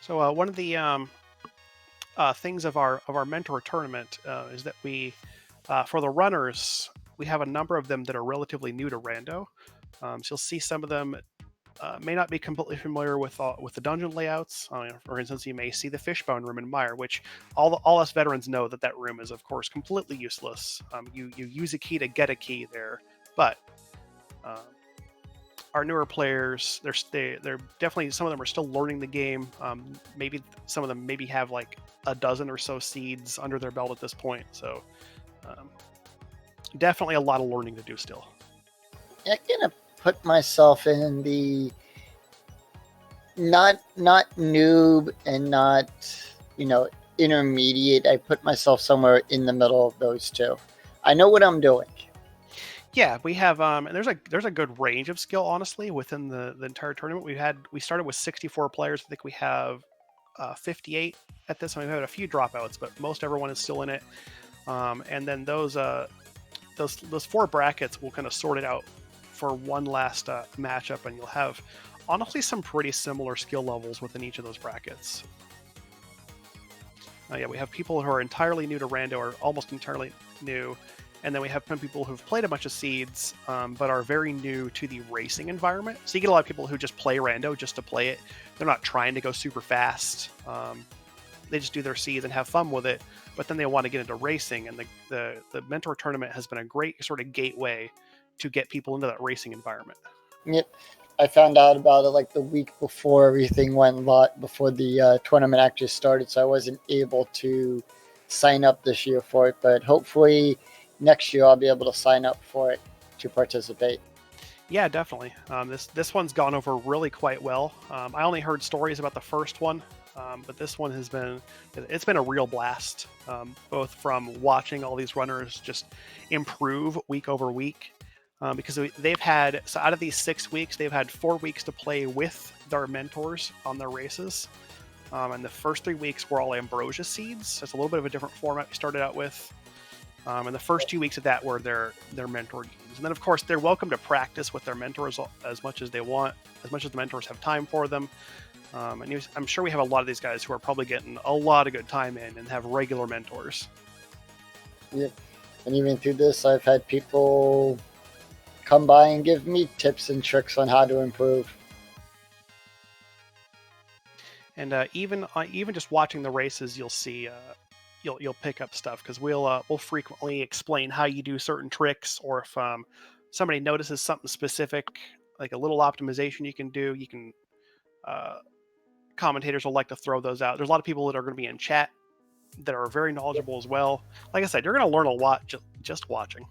[SPEAKER 1] So one of the things of our mentor tournament is that we, for the runners, we have a number of them that are relatively new to Rando. So you'll see some of them may not be completely familiar with the dungeon layouts. For instance, you may see the fishbone room in Mire, which all us veterans know that room is, of course, completely useless. You use a key to get a key there, but our newer players, they're definitely, some of them are still learning the game. Maybe some of them maybe have like a dozen or so seeds under their belt at this point. So definitely a lot of learning to do still.
[SPEAKER 2] I'm gonna put myself in the not noob and not intermediate. I put myself somewhere in the middle of those two. I know what I'm doing.
[SPEAKER 1] Yeah, we have and there's a good range of skill, honestly, within the entire tournament. We started with 64 players. I think we have 58 at this time. We've had a few dropouts, but most everyone is still in it. And then those 4 brackets will kind of sort it out for one last matchup, and you'll have honestly some pretty similar skill levels within each of those brackets. Yeah, we have people who are entirely new to Rando, or almost entirely new. And then we have some people who've played a bunch of seeds, but are very new to the racing environment. So you get a lot of people who just play Rando just to play it. They're not trying to go super fast. They just do their seeds and have fun with it. But then they want to get into racing, and the mentor tournament has been a great sort of gateway to get people into that racing environment.
[SPEAKER 2] Yep. I found out about it like the week before everything went live, before the tournament actually started, so I wasn't able to sign up this year for it. But hopefully next year I'll be able to sign up for it to participate.
[SPEAKER 1] Yeah, definitely. This one's gone over really quite well. I only heard stories about the first one, but this one it's been a real blast, both from watching all these runners just improve week over week. Because they've had, so out of these 6 weeks, they've had 4 weeks to play with their mentors on their races. And the first 3 weeks were all Ambrosia seeds. That's a little bit of a different format we started out with. And the first 2 weeks of that were their mentor games. And then, of course, they're welcome to practice with their mentors as much as they want, as much as the mentors have time for them. And I'm sure we have a lot of these guys who are probably getting a lot of good time in and have regular mentors.
[SPEAKER 2] Yep. And even through this, I've had people come by and give me tips and tricks on how to improve.
[SPEAKER 1] And even just watching the races, you'll see you'll pick up stuff, because we'll frequently explain how you do certain tricks, or if somebody notices something specific, like a little optimization you can do, commentators will like to throw those out. There's a lot of people that are going to be in chat that are very knowledgeable as well. Like I said, you're going to learn a lot just watching.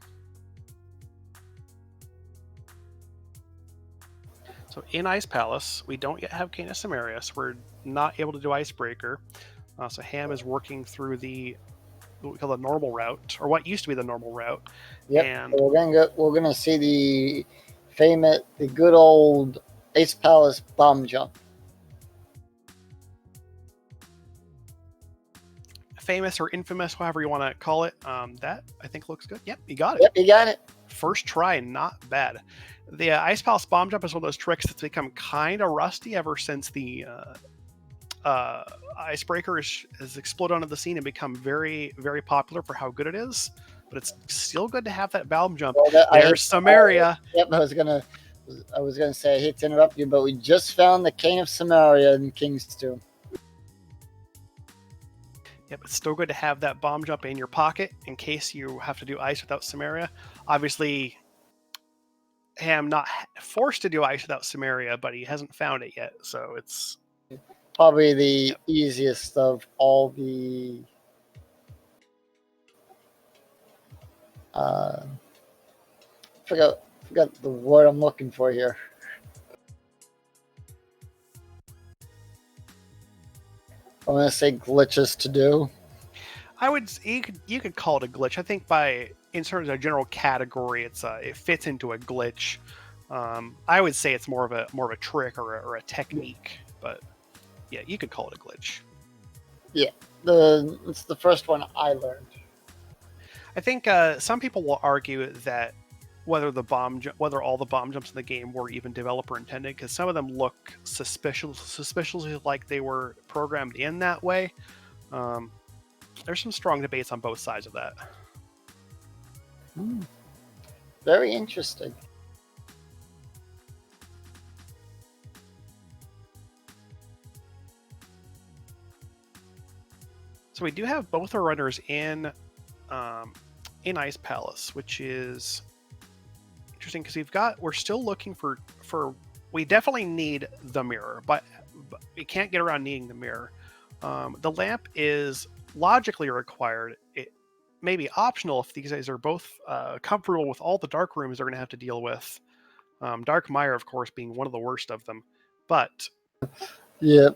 [SPEAKER 1] So in Ice Palace, we don't yet have Canis Samarius. We're not able to do Icebreaker. So Ham is working through what we call the normal route, or what used to be the normal route.
[SPEAKER 2] Yep.
[SPEAKER 1] And
[SPEAKER 2] we're gonna see the good old Ice Palace bomb jump.
[SPEAKER 1] Famous or infamous, however you want to call it. That I think looks good. Yep, you got it.
[SPEAKER 2] Yep, you got it.
[SPEAKER 1] First try, not bad. The Ice Palace bomb jump is one of those tricks that's become kind of rusty ever since the Icebreaker has exploded onto the scene and become very, very popular for how good it is. but it's still good to have that bomb jump.
[SPEAKER 2] Well,
[SPEAKER 1] There's Samaria.
[SPEAKER 2] Yep, I was gonna say, I hate to interrupt you, but we just found the Cane of Samaria in King's Tomb.
[SPEAKER 1] Yep, it's still good to have that bomb jump in your pocket in case you have to do ice without Samaria. Obviously, Ham not forced to do ice without Samaria, but he hasn't found it yet, so it's
[SPEAKER 2] probably the easiest of all the forgot the word I'm looking for here. I'm gonna say glitches to do.
[SPEAKER 1] I would you could call it a glitch. I think by in terms of a general category, it fits into a glitch. I would say it's more of a trick or a technique, but yeah, you could call it a glitch.
[SPEAKER 2] Yeah, it's the first one I learned.
[SPEAKER 1] I think some people will argue that whether all the bomb jumps in the game were even developer intended, because some of them look suspiciously like they were programmed in that way. There's some strong debates on both sides of that.
[SPEAKER 2] Very interesting.
[SPEAKER 1] So we do have both our runners in Ice Palace, which is interesting because we're still looking for we definitely need the mirror, but we can't get around needing the mirror. The lamp is logically required. It may be optional if these guys are both comfortable with all the dark rooms they're going to have to deal with. Dark Mire, of course, being one of the worst of them. But
[SPEAKER 2] yeah,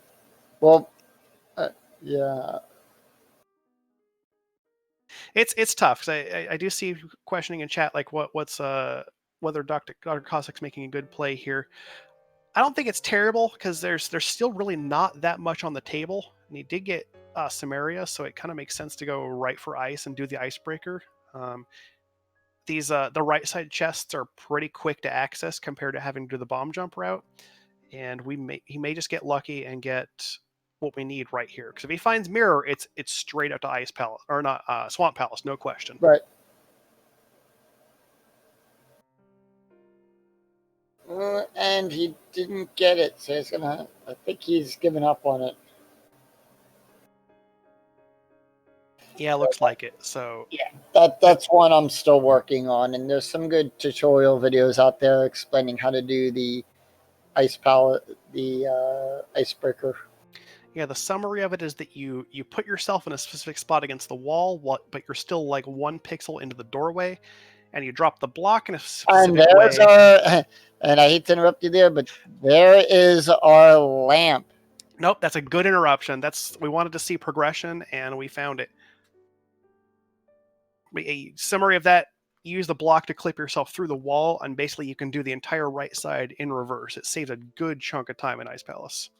[SPEAKER 2] well, yeah,
[SPEAKER 1] it's tough because I do see questioning in chat like what's whether Dr. Cossack's making a good play here. I don't think it's terrible because there's still really not that much on the table, and he did get Samaria, so it kind of makes sense to go right for ice and do the icebreaker. These the right side chests are pretty quick to access compared to having to do the bomb jump route, and he may just get lucky and get what we need right here. Because if he finds mirror, it's straight up to Ice Palace or not Swamp Palace, no question.
[SPEAKER 2] right. And he didn't get it, so I think he's given up on it.
[SPEAKER 1] Yeah, looks like it. So
[SPEAKER 2] yeah, that's one I'm still working on, and there's some good tutorial videos out there explaining how to do the ice palette, the icebreaker.
[SPEAKER 1] yeah, the summary of it is that you put yourself in a specific spot against the wall, but you're still like 1 pixel into the doorway, and you drop the block in a
[SPEAKER 2] And
[SPEAKER 1] specific
[SPEAKER 2] there's
[SPEAKER 1] way.
[SPEAKER 2] our, and I hate to interrupt you there, but there is our lamp.
[SPEAKER 1] Nope, that's a good interruption. We wanted to see progression, and we found it. A summary of that: use the block to clip yourself through the wall, and basically you can do the entire right side in reverse. It saves a good chunk of time in Ice Palace.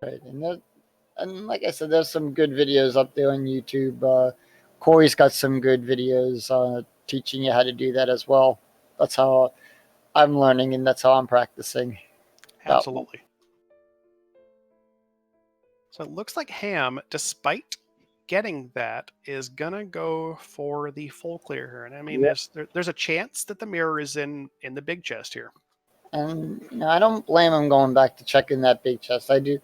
[SPEAKER 2] Right, and like I said, there's some good videos up there on YouTube. Corey's got some good videos teaching you how to do that as well. That's how I'm learning, and that's how I'm practicing.
[SPEAKER 1] Absolutely. So it looks like Ham, despite getting that, is gonna go for the full clear here. And I mean, there's a chance that the mirror is in the big chest here.
[SPEAKER 2] And I don't blame him going back to checking that big chest. I do.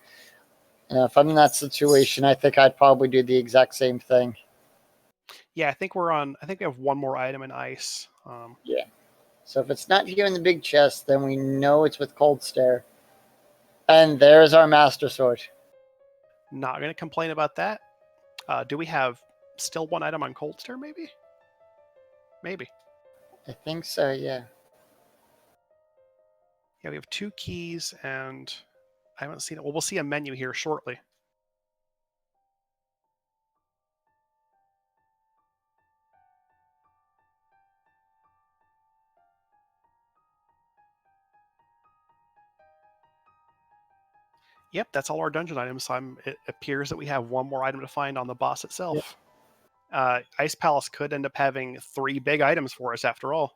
[SPEAKER 2] If I'm in that situation, I think I'd probably do the exact same thing.
[SPEAKER 1] Yeah, I think we have one more item in ice.
[SPEAKER 2] Yeah. So if it's not here in the big chest, then we know it's with Cold Stare. And there's our Master Sword.
[SPEAKER 1] Not going to complain about that. Do we have still one item on Cold Stare, maybe? Maybe.
[SPEAKER 2] I think so, yeah.
[SPEAKER 1] Yeah, we have 2 keys, and I haven't seen it. Well, we'll see a menu here shortly. Yep, that's all our dungeon items. So it appears that we have one more item to find on the boss itself. Yep. Ice Palace could end up having 3 big items for us after all.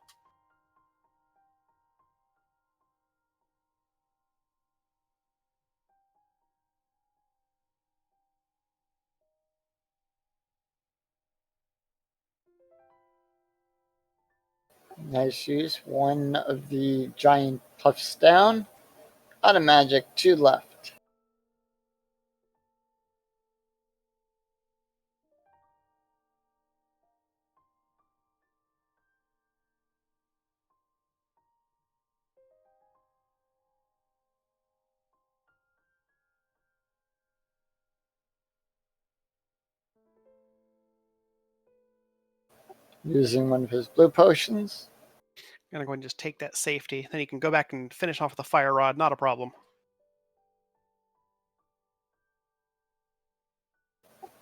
[SPEAKER 2] Nice use. One of the giant puffs down. Out of magic, 2 left. Using one of his blue potions.
[SPEAKER 1] I'm gonna go ahead and just take that safety. Then he can go back and finish off with a fire rod. Not a problem.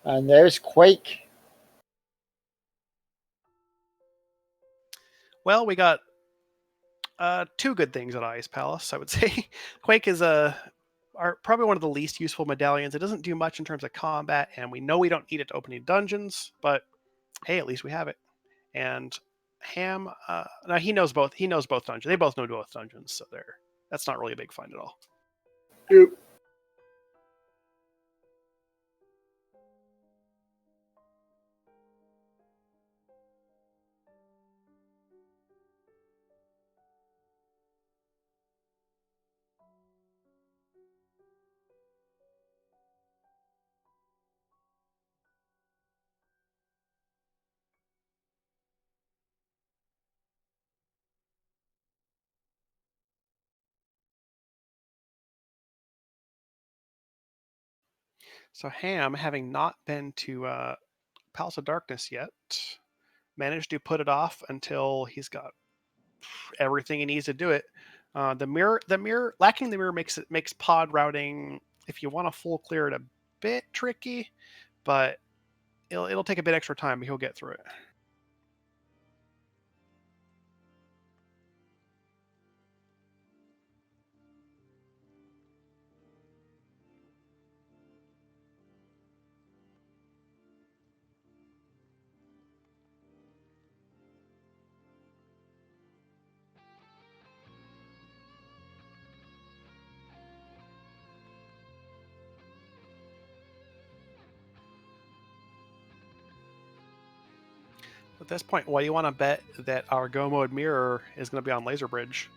[SPEAKER 2] And there's Quake.
[SPEAKER 1] Well, we got 2 good things at Ice Palace, I would say. Quake is probably one of the least useful medallions. It doesn't do much in terms of combat, and we know we don't need it to open any dungeons, but hey, at least we have it. And Ham, now he knows both. He knows both dungeons. They both know both dungeons, so that's not really a big find at all.
[SPEAKER 2] Yep.
[SPEAKER 1] So Ham, having not been to Palace of Darkness yet, managed to put it off until he's got everything he needs to do it. Lacking the mirror makes pod routing, if you want to full clear it, a bit tricky, but it'll take a bit extra time, but he'll get through it. At this point, why do you want to bet that our Go Mode mirror is going to be on Laser Bridge?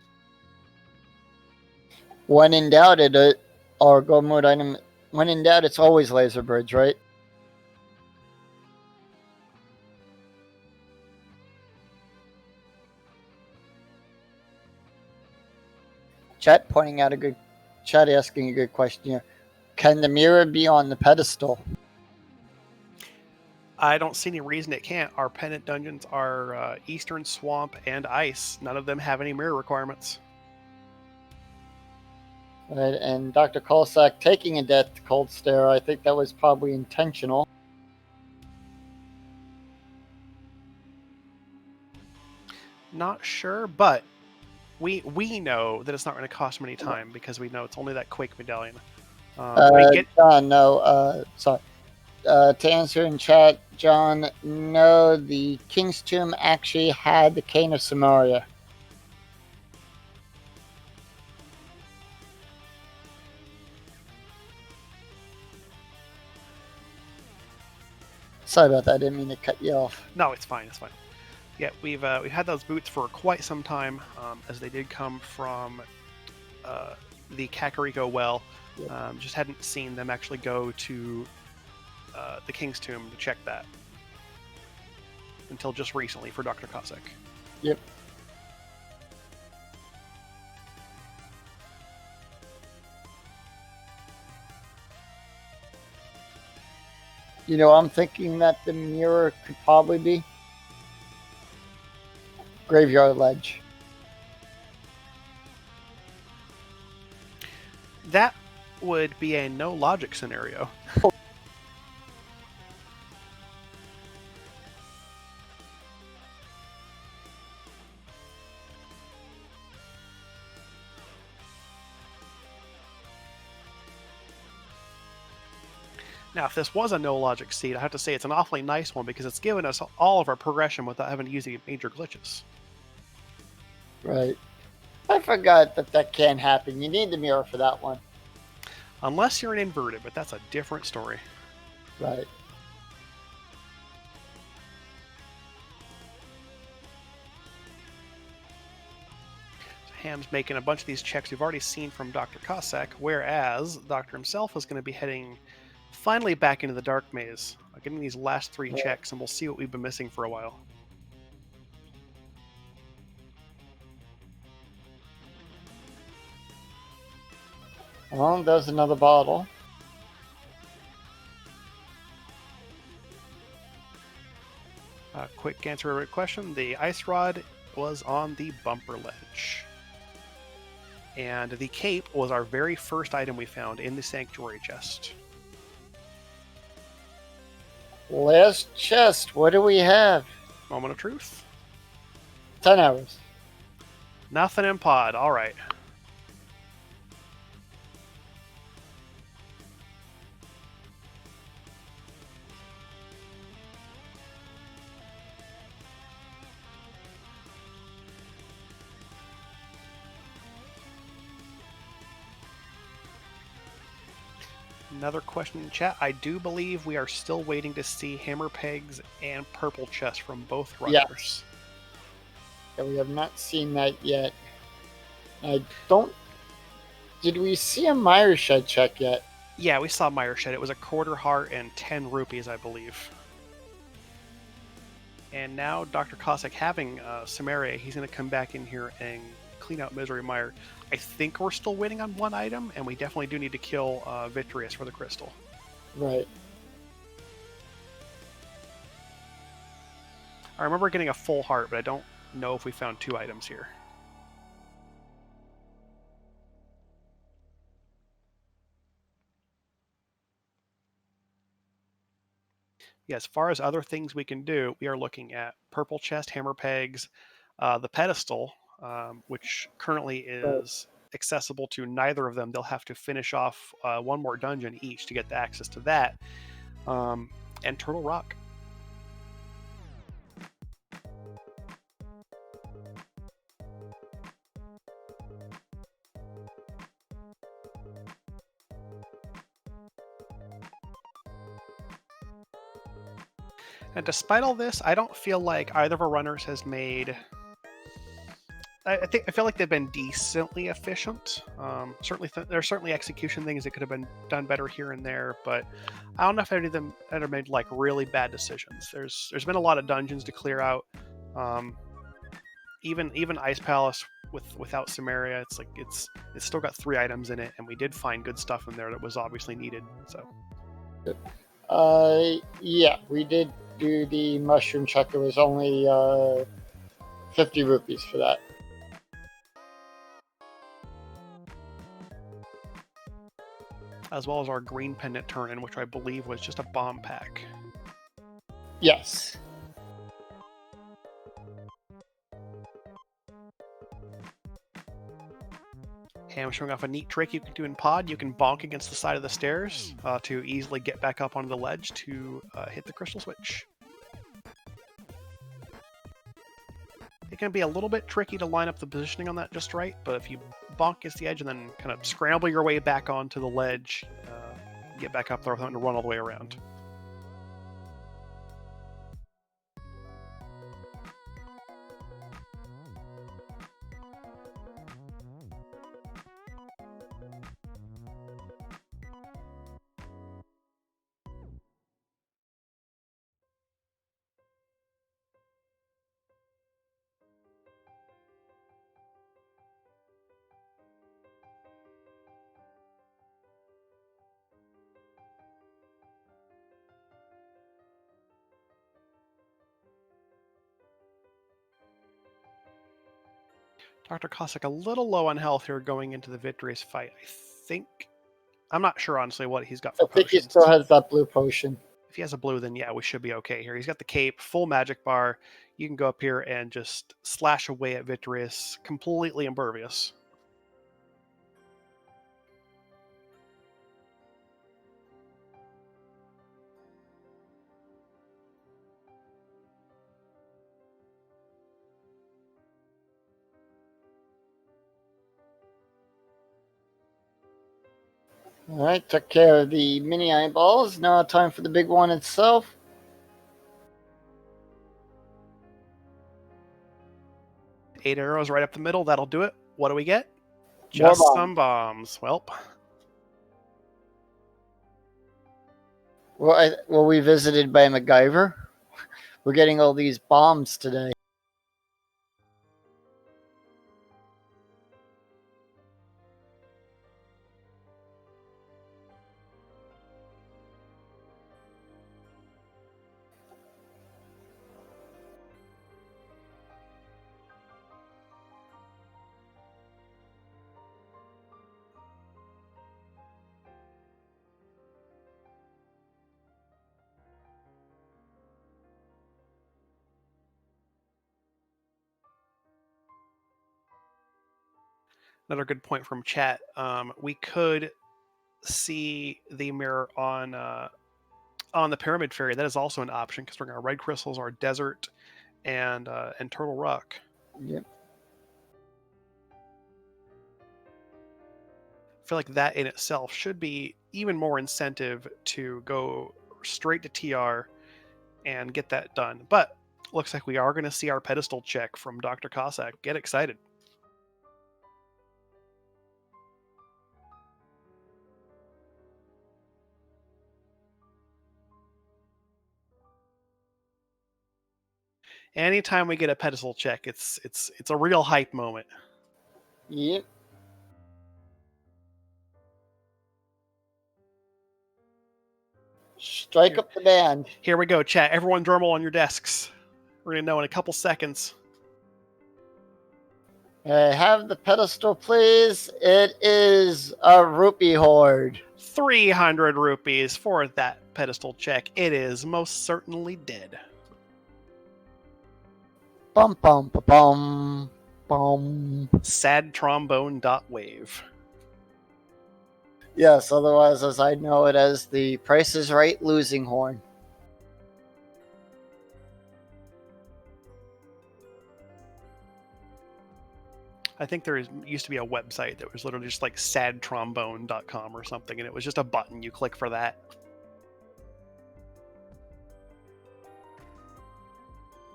[SPEAKER 2] When in doubt, or Go Mode item. When in doubt, it's always Laser Bridge, right? Chat asking a good question here. Can the mirror be on the pedestal?
[SPEAKER 1] I don't see any reason it can't. Our pendant dungeons are Eastern Swamp and Ice. None of them have any mirror requirements.
[SPEAKER 2] Right, and Dr. Cossack taking a death cold stare. I think that was probably intentional.
[SPEAKER 1] Not sure, but we know that it's not going to cost him any time because we know it's only that Quake medallion.
[SPEAKER 2] John, no, sorry. To answer in chat, John, no, the King's Tomb actually had the Cane of Samaria. Sorry about that. I didn't mean to cut you off.
[SPEAKER 1] No, it's fine. It's fine. Yeah, we've had those boots for quite some time, as they did come from the Kakariko well. Yep. Just hadn't seen them actually go to the King's Tomb to check that until just recently for Dr. Cossack.
[SPEAKER 2] Yep. You know, I'm thinking that the mirror could probably be Graveyard Ledge.
[SPEAKER 1] That would be a no logic scenario. Now, if this was a no logic seed, I have to say it's an awfully nice one because it's given us all of our progression without having to use any major glitches.
[SPEAKER 2] Right. I forgot that can happen. You need the mirror for that one.
[SPEAKER 1] Unless you're an inverted, but that's a different story.
[SPEAKER 2] Right.
[SPEAKER 1] Ham's making a bunch of these checks we've already seen from Dr. Cossack, whereas Doctor himself is going to be heading finally back into the dark maze, getting these last 3 checks, and we'll see what we've been missing for a while.
[SPEAKER 2] Well, there's another bottle.
[SPEAKER 1] Quick answer to a question. The ice rod was on the bumper ledge. And the cape was our very first item we found in the sanctuary chest.
[SPEAKER 2] Last chest. What do we have?
[SPEAKER 1] Moment of truth.
[SPEAKER 2] 10 hours.
[SPEAKER 1] Nothing in pod. All right. Another question in chat. I do believe we are still waiting to see hammer pegs and purple chest from both runners.
[SPEAKER 2] Yes. Yeah, we have not seen that yet. I don't... Did we see a Meyer Shed check yet?
[SPEAKER 1] Yeah, we saw Meyer Shed. It was a quarter heart and 10 rupees, I believe. And now Dr. Cossack having Samaria, he's going to come back in here and clean out Misery Mire. I think we're still waiting on one item, and we definitely do need to kill Vitreous for the crystal.
[SPEAKER 2] Right.
[SPEAKER 1] I remember getting a full heart, but I don't know if we found 2 items here. Yeah, as far as other things we can do, we are looking at purple chest, hammer pegs, the pedestal, which currently is accessible to neither of them. They'll have to finish off 1 more dungeon each to get the access to that, and Turtle Rock. And despite all this, I don't feel like either of our runners has made... I feel like they've been decently efficient. There's certainly execution things that could have been done better here and there, but I don't know if any of them ever made like really bad decisions. There's been a lot of dungeons to clear out. Even Ice Palace without Samaria, it's still got 3 items in it, and we did find good stuff in there that was obviously needed. So.
[SPEAKER 2] Yeah, we did do the mushroom check. It was only 50 rupees for that.
[SPEAKER 1] As well as our green pendant turn-in, which I believe was just a bomb pack.
[SPEAKER 2] Yes.
[SPEAKER 1] Ham showing off a neat trick you can do in pod. You can bonk against the side of the stairs to easily get back up onto the ledge to hit the crystal switch. It can be a little bit tricky to line up the positioning on that just right, but if you bonk against the edge and then kind of scramble your way back onto the ledge, get back up there without having to run all the way around. Dr. Cossack a little low on health here going into the Vitreous fight. I'm not sure honestly what he's got for
[SPEAKER 2] I think
[SPEAKER 1] potions.
[SPEAKER 2] he still has that blue potion.
[SPEAKER 1] If he has a blue, then yeah, we should be okay here. He's got the cape, full magic bar. You can go up here and just slash away at Vitreous, completely impervious.
[SPEAKER 2] Alright, took care of the mini eyeballs. Now time for the big one itself.
[SPEAKER 1] Eight arrows right up the middle, that'll do it. what do we get?
[SPEAKER 2] More
[SPEAKER 1] Just
[SPEAKER 2] bombs.
[SPEAKER 1] some bombs. Welp.
[SPEAKER 2] Were we visited by MacGyver? We're getting all these bombs today.
[SPEAKER 1] Another good point from chat. We could see the mirror on the Pyramid Fairy. That is also an option, considering our red crystals are desert and Turtle Rock.
[SPEAKER 2] Yep.
[SPEAKER 1] I feel like that in itself should be even more incentive to go straight to TR and get that done. But looks like we are going to see our pedestal check from Dr. Cossack. Get excited. Anytime we get a pedestal check, it's a real hype moment.
[SPEAKER 2] Yep. Strike up the band.
[SPEAKER 1] Here we go, chat. Everyone Dremel on your desks. We're going to know in a couple seconds.
[SPEAKER 2] Have the pedestal, please. It is a rupee horde.
[SPEAKER 1] 300 rupees for that pedestal check. It is most certainly dead.
[SPEAKER 2] Bum bum ba bum bum.
[SPEAKER 1] Sad trombone.wave.
[SPEAKER 2] Yes, otherwise as I know it as the Price is Right losing horn.
[SPEAKER 1] I think there used to be a website that was literally just like sadtrombone.com or something, and it was just a button. You click for that.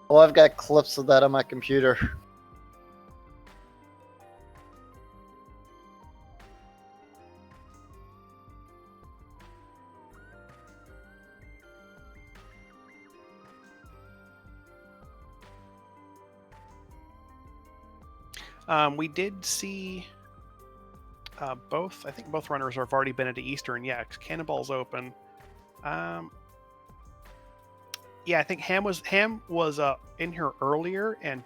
[SPEAKER 2] Well, I've got clips of that on my computer.
[SPEAKER 1] We did see both. I think both runners have already been into Eastern. Yeah, Cannonball's open. Yeah, I think Ham was in here earlier and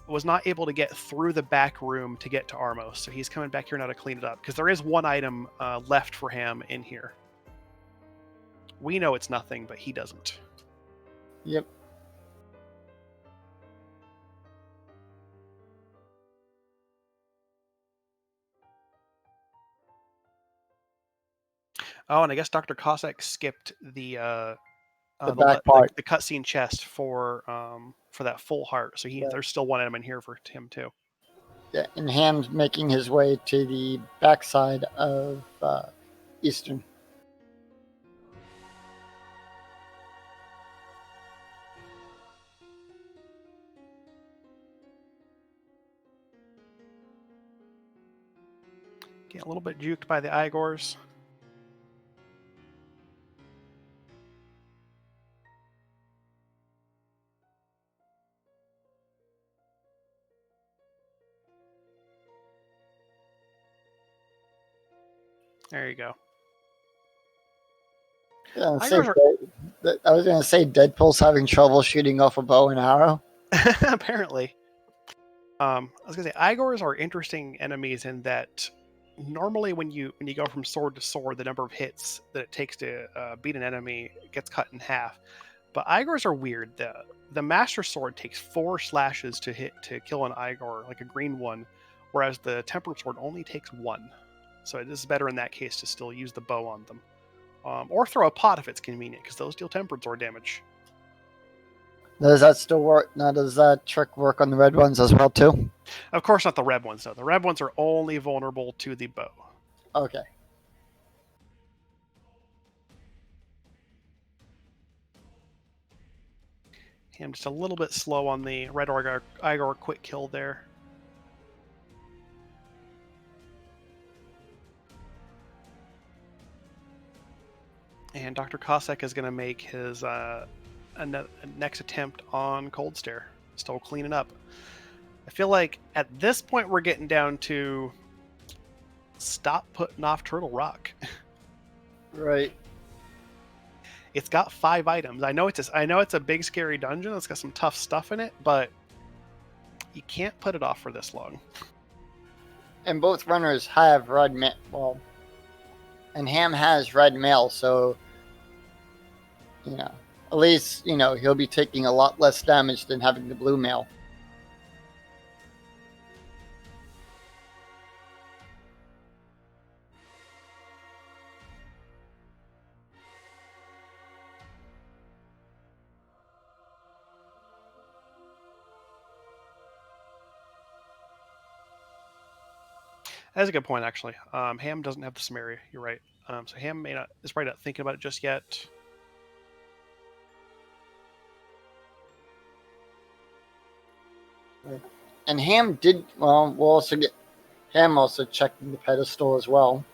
[SPEAKER 1] was not able to get through the back room to get to Armos. So he's coming back here now to clean it up because there is one item left for Ham in here. We know it's nothing, but he doesn't.
[SPEAKER 2] Yep.
[SPEAKER 1] Oh, and I guess Dr. Cossack skipped the
[SPEAKER 2] back part.
[SPEAKER 1] the cutscene chest for that full heart. So there's still one item in here for him too.
[SPEAKER 2] Yeah, and Ham's making his way to the backside of Eastern.
[SPEAKER 1] Get a little bit juked by the Igors. There you go.
[SPEAKER 2] I was going to say Deadpool's having trouble shooting off a bow and arrow.
[SPEAKER 1] Apparently. I was going to say, Igors are interesting enemies in that normally when you go from sword to sword, the number of hits that it takes to beat an enemy gets cut in half. But Igors are weird. The Master Sword takes 4 slashes to kill an Igor, like a green one, whereas the Tempered Sword only takes 1. So it is better in that case to still use the bow on them. Or throw a pot if it's convenient, because those deal Tempered Sword damage.
[SPEAKER 2] Does that still work? Now, does that trick work on the red ones as well, too?
[SPEAKER 1] Of course not the red ones, though. The red ones are only vulnerable to the bow.
[SPEAKER 2] Okay.
[SPEAKER 1] I'm just a little bit slow on the red Igor quick kill there. And Dr. Cossack is going to make his next attempt on Cold Stare. Still cleaning up. I feel like at this point we're getting down to stop putting off Turtle Rock.
[SPEAKER 2] Right.
[SPEAKER 1] It's got 5 items. I know it's a big scary dungeon. It's got some tough stuff in it, but you can't put it off for this long.
[SPEAKER 2] And both runners have red mail. Well, and Ham has red mail, so at least he'll be taking a lot less damage than having the blue mail.
[SPEAKER 1] That's a good point, actually. Ham doesn't have the Samaria. You're right. So Ham is probably not thinking about it just yet.
[SPEAKER 2] And Ham did. Well, we'll also get Ham also checking the pedestal as well.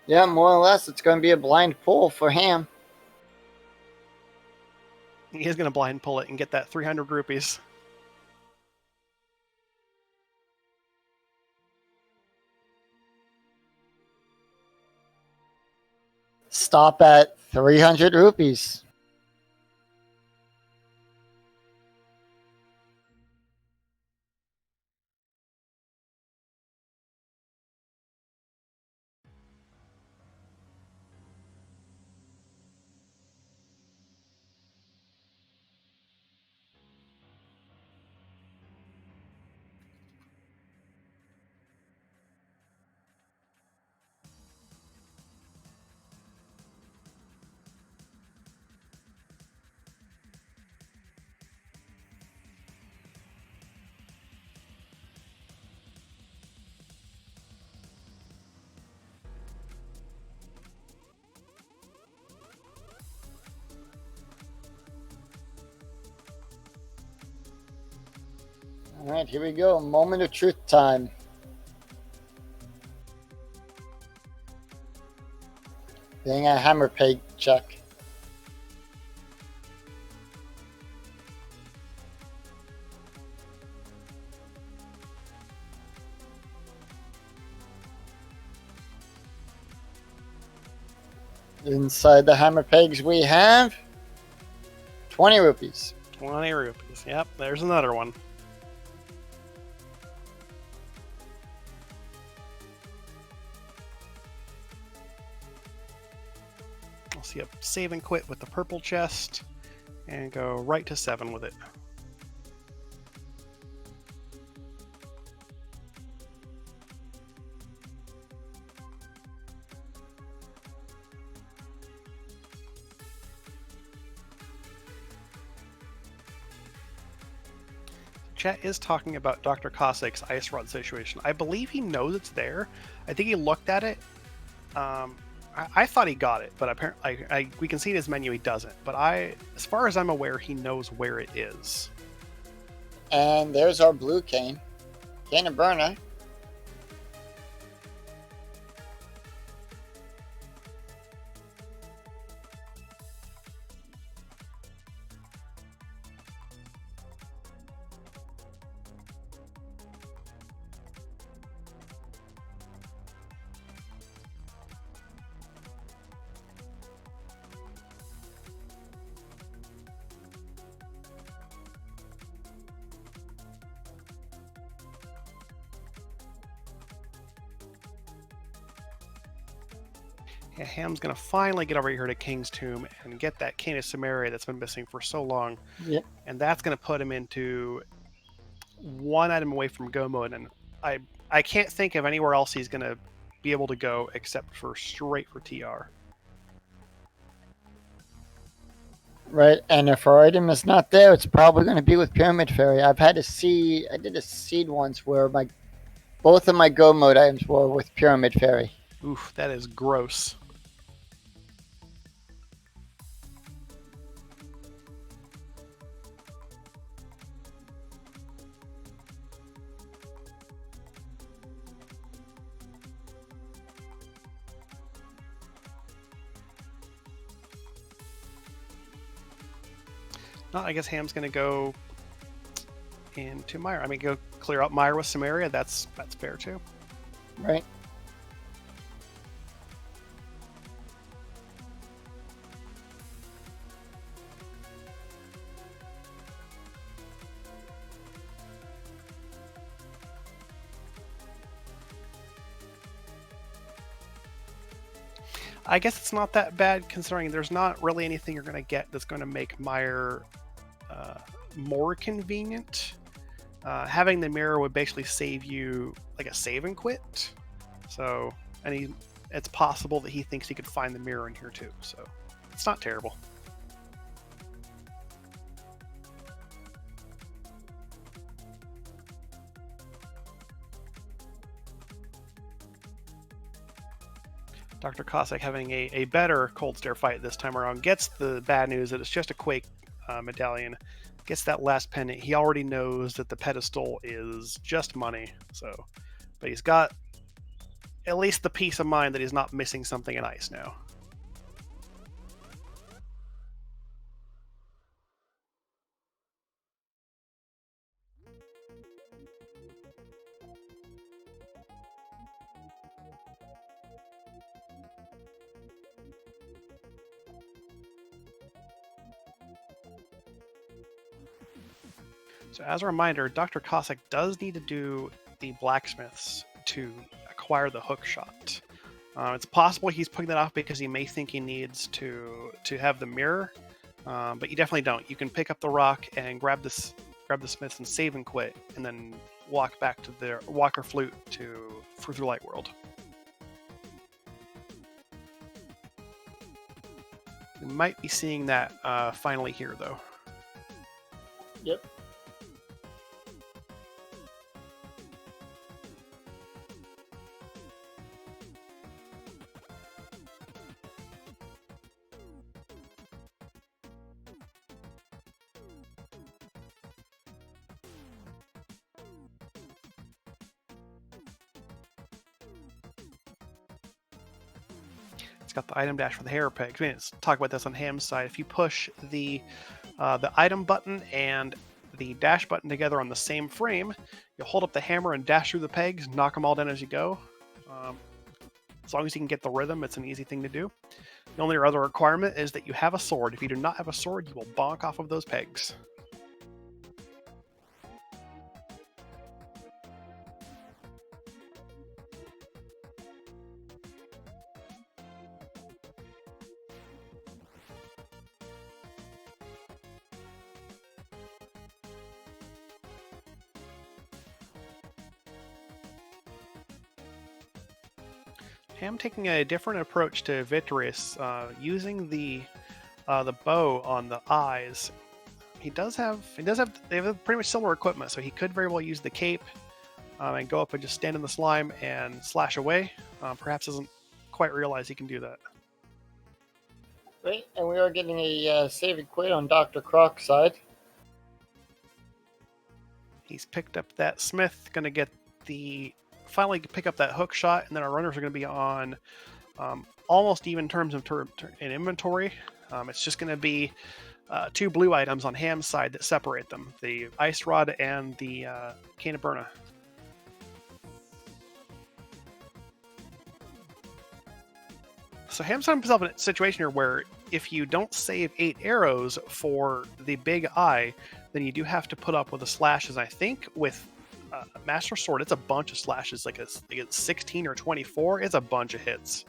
[SPEAKER 2] Yeah, more or less, it's going to be a blind pull for Ham.
[SPEAKER 1] He is going to blind pull it and get that 300 rupees.
[SPEAKER 2] Stop at 300 rupees. All right, here we go. Moment of truth time. Being a hammer peg check. Inside the hammer pegs we have 20 rupees.
[SPEAKER 1] 20 rupees. Yep, there's another one. I'll see a save and quit with the purple chest and go right to 7 with it. Chat is talking about Dr. Cossack's ice rod situation. I believe he knows it's there. I think he looked at it. I thought he got it, but apparently we can see in his menu he doesn't. But as far as I'm aware, he knows where it is.
[SPEAKER 2] And there's our blue cane. Cane of burner.
[SPEAKER 1] Yeah, Ham's gonna finally get over here to King's Tomb and get that cane of Samaria that's been missing for so long.
[SPEAKER 2] Yep.
[SPEAKER 1] And that's gonna put him into 1 item away from go mode. And I can't think of anywhere else he's gonna be able to go except for straight for TR.
[SPEAKER 2] Right, and if our item is not there, it's probably going to be with Pyramid Fairy. I did a seed once where both of my go mode items were with Pyramid Fairy.
[SPEAKER 1] Oof, that is gross. No, I guess Ham's going to go into Meyer. I mean, go clear out Meyer with some area. That's fair too.
[SPEAKER 2] Right.
[SPEAKER 1] I guess it's not that bad considering there's not really anything you're going to get that's going to make Meyer more convenient. Having the mirror would basically save you like a save and quit. So, and it's possible that he thinks he could find the mirror in here too. So, it's not terrible. Dr. Cossack having a better cold stare fight this time around. Gets the bad news that it's just a Quake medallion. Gets that last pendant. He already knows that the pedestal is just money. So, but he's got at least the peace of mind that he's not missing something in ice now. So as a reminder, Dr. Cossack does need to do the blacksmiths to acquire the hook shot. It's possible he's putting that off because he may think he needs to have the mirror, but you definitely don't. You can pick up the rock and grab the smiths and save and quit, and then walk back to the Walker Flute through Light World. We might be seeing that finally here, though.
[SPEAKER 2] Yep.
[SPEAKER 1] It's got the item dash for the hair pegs. Let's talk about this on Ham's side. If you push the item button and the dash button together on the same frame, you'll hold up the hammer and dash through the pegs, knock them all down as you go. As long as you can get the rhythm, it's an easy thing to do. The only other requirement is that you have a sword. If you do not have a sword, you will bonk off of those pegs. Ham taking a different approach to Victorious, using the bow on the eyes. They have pretty much similar equipment, so he could very well use the cape and go up and just stand in the slime and slash away. Perhaps doesn't quite realize he can do that.
[SPEAKER 2] Right, and we are getting a save and quit on Dr. Croc's side.
[SPEAKER 1] He's picked up that smith, going to get finally pick up that hook shot, and then our runners are going to be on almost even terms in inventory. It's just going to be two blue items on Ham's side that separate them: the ice rod and the cane of Burna. So Ham's found himself in a situation here where if you don't save 8 arrows for the big eye, then you do have to put up with the slashes. I think with Master Sword, it's a bunch of slashes, like it's 16 or 24. It's a bunch of hits.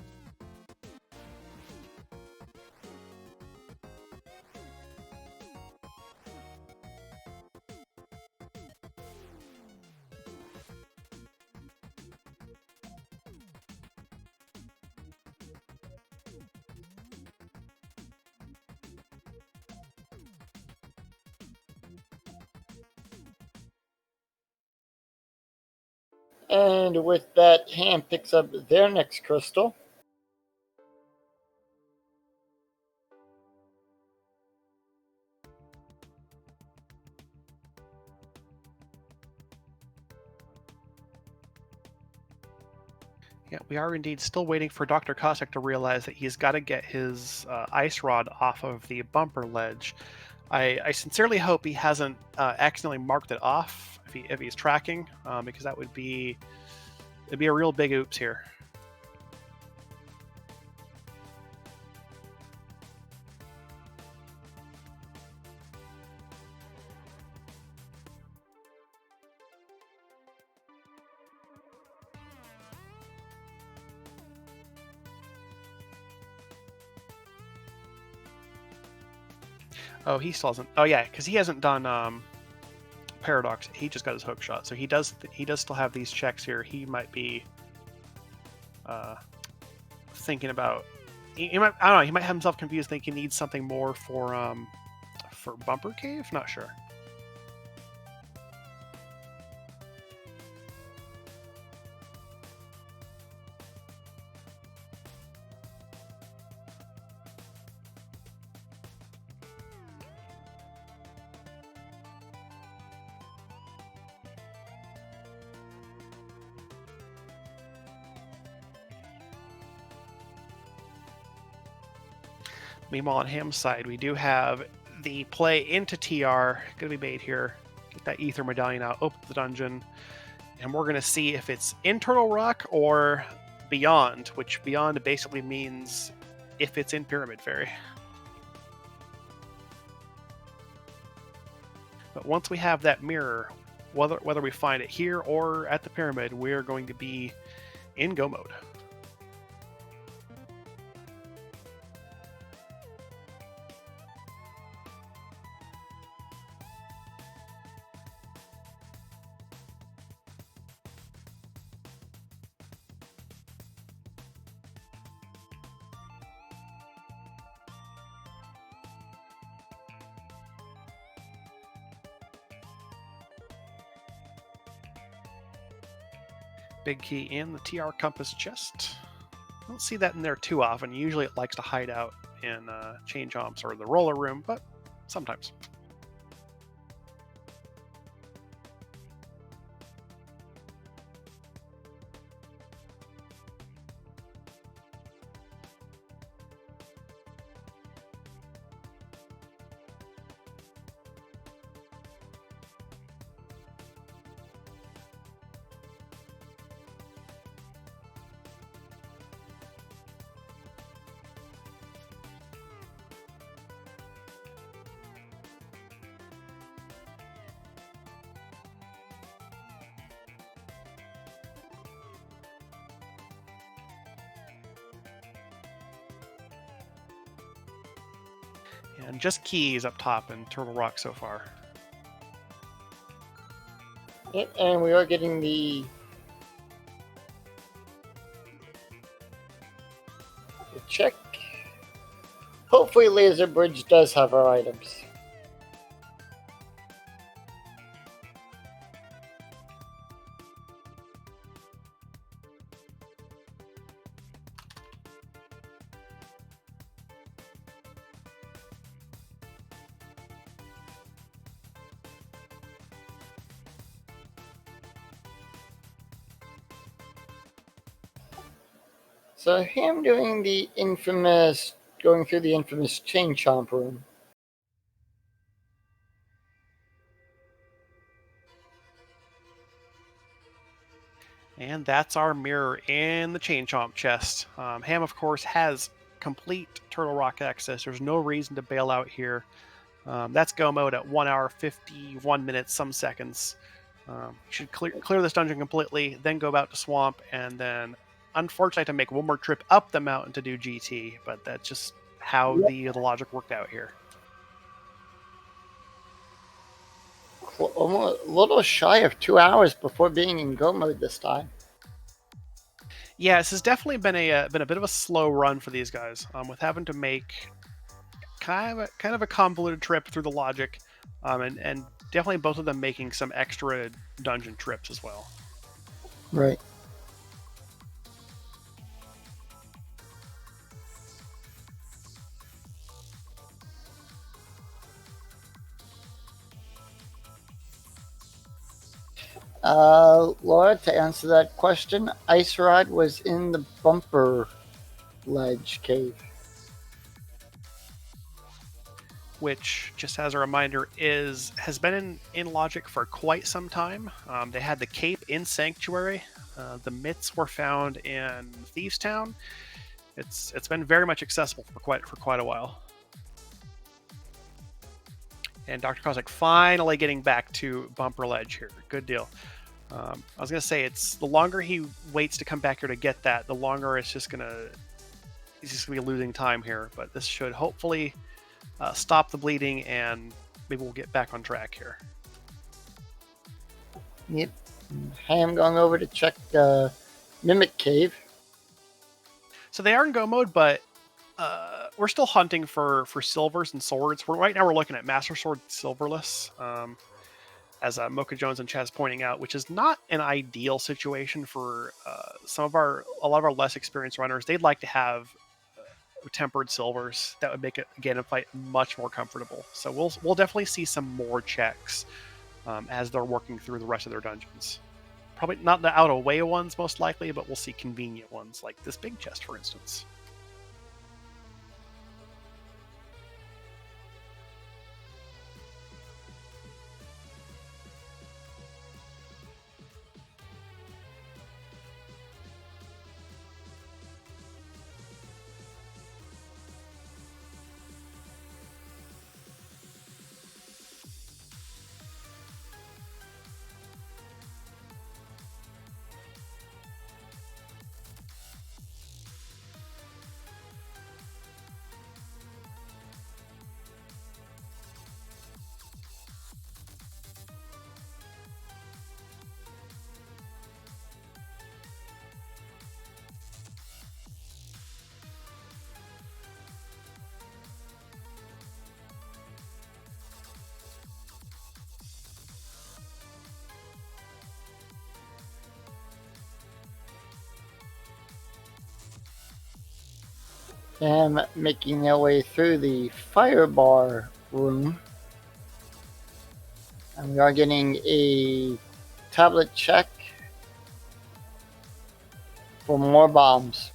[SPEAKER 2] And with that, Ham picks up their next crystal.
[SPEAKER 1] Yeah, we are indeed still waiting for Dr. Cossack to realize that he's got to get his ice rod off of the bumper ledge. I sincerely hope he hasn't accidentally marked it off if he's tracking, because that would be it'd be a real big oops here. Oh, he still hasn't. Oh yeah, because he hasn't done paradox. He just got his hook shot, so he does still have these checks here. He might be thinking about. He might, I don't know. He might have himself confused, thinking he needs something more for Bumper Cave. Not sure. Meanwhile, on Ham's side, we do have the play into TR going to be made here. Get that Ether Medallion out, open the dungeon, and we're going to see if it's in Turtle Rock or beyond, which beyond basically means if it's in Pyramid Fairy. But once we have that mirror, whether we find it here or at the pyramid, we're going to be in go mode. Big key in the TR compass chest. I don't see that in there too often. Usually it likes to hide out in chain jumps or the roller room, but sometimes. And just keys up top in Turtle Rock so far.
[SPEAKER 2] Yep, and we are getting the check. Hopefully Laser Bridge does have our items. So him doing the infamous, going through the infamous chain chomp room.
[SPEAKER 1] And that's our mirror in the chain chomp chest. Ham, of course, has complete Turtle Rock access. There's no reason to bail out here. That's go mode at 1 hour, 51 minutes, some seconds. Should clear this dungeon completely, then go about to Swamp, and then unfortunately to make one more trip up the mountain to do GT, but that's just how the logic worked out here.
[SPEAKER 2] Almost a little shy of 2 hours before being in go mode this time.
[SPEAKER 1] Yeah, this has definitely been a bit of a slow run for these guys, with having to make kind of a convoluted trip through the logic, and definitely both of them making some extra dungeon trips as well.
[SPEAKER 2] Right. Laura, to answer that question, Ice Rod was in the Bumper Ledge cave.
[SPEAKER 1] which, just as a reminder, has been in Logic for quite some time. They had the cape in Sanctuary. The mitts were found in Thieves Town. It's been very much accessible for quite a while. And Dr. Cossack finally getting back to Bumper Ledge here. Good deal. I was gonna say, it's the longer he waits to come back here to get that, the longer he's just gonna be losing time here. But this should hopefully stop the bleeding, and maybe we'll get back on track here.
[SPEAKER 2] Yep. Ham going over to check Mimic Cave.
[SPEAKER 1] So they are in go mode, but we're still hunting for silvers and swords. Right now we're looking at Master Sword Silverless, as Mocha Jones and Chaz pointing out, which is not an ideal situation for a lot of our less experienced runners. They'd like to have tempered silvers. That would make it, again, a fight much more comfortable. So we'll definitely see some more checks as they're working through the rest of their dungeons. Probably not the out of way ones, most likely, but we'll see convenient ones like this big chest, for instance.
[SPEAKER 2] And making their way through the fire bar room. And we are getting a tablet check for more bombs.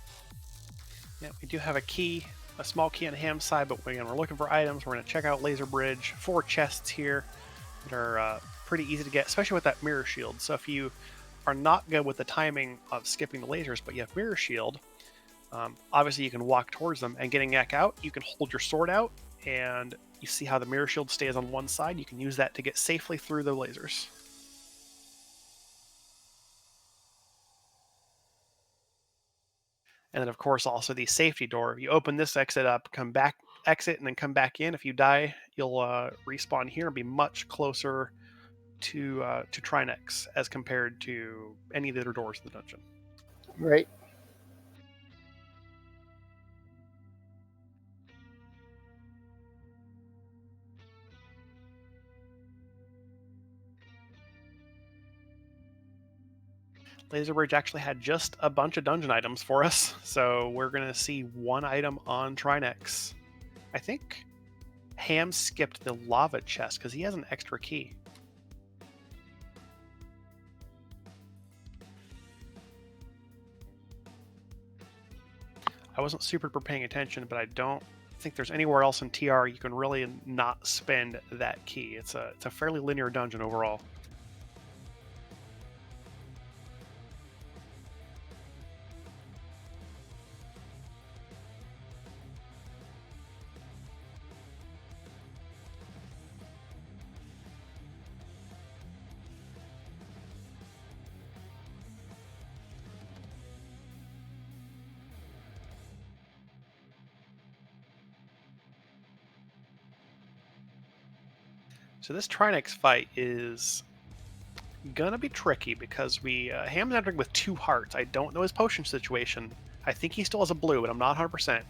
[SPEAKER 1] Yeah, we do have a small key on Ham's side, but again, we're looking for items. We're going to check out Laser Bridge. 4 chests here that are pretty easy to get, especially with that mirror shield. So if you are not good with the timing of skipping the lasers, but you have mirror shield, obviously you can walk towards them, and getting back out, you can hold your sword out, and you see how the mirror shield stays on one side. You can use that to get safely through the lasers. And then, of course, also the safety door. If you open this exit up, exit, and then come back in. If you die, you'll respawn here and be much closer to Trinex as compared to any of the other doors in the dungeon.
[SPEAKER 2] Right.
[SPEAKER 1] Laser Bridge actually had just a bunch of dungeon items for us, so we're going to see one item on Trinex. I think Ham skipped the lava chest because he has an extra key. I wasn't super paying attention, but I don't think there's anywhere else in TR you can really not spend that key. It's a fairly linear dungeon overall. So this Trinex fight is gonna be tricky because Ham's entering with 2 hearts. I don't know his potion situation. I think he still has a blue, but I'm not 100%.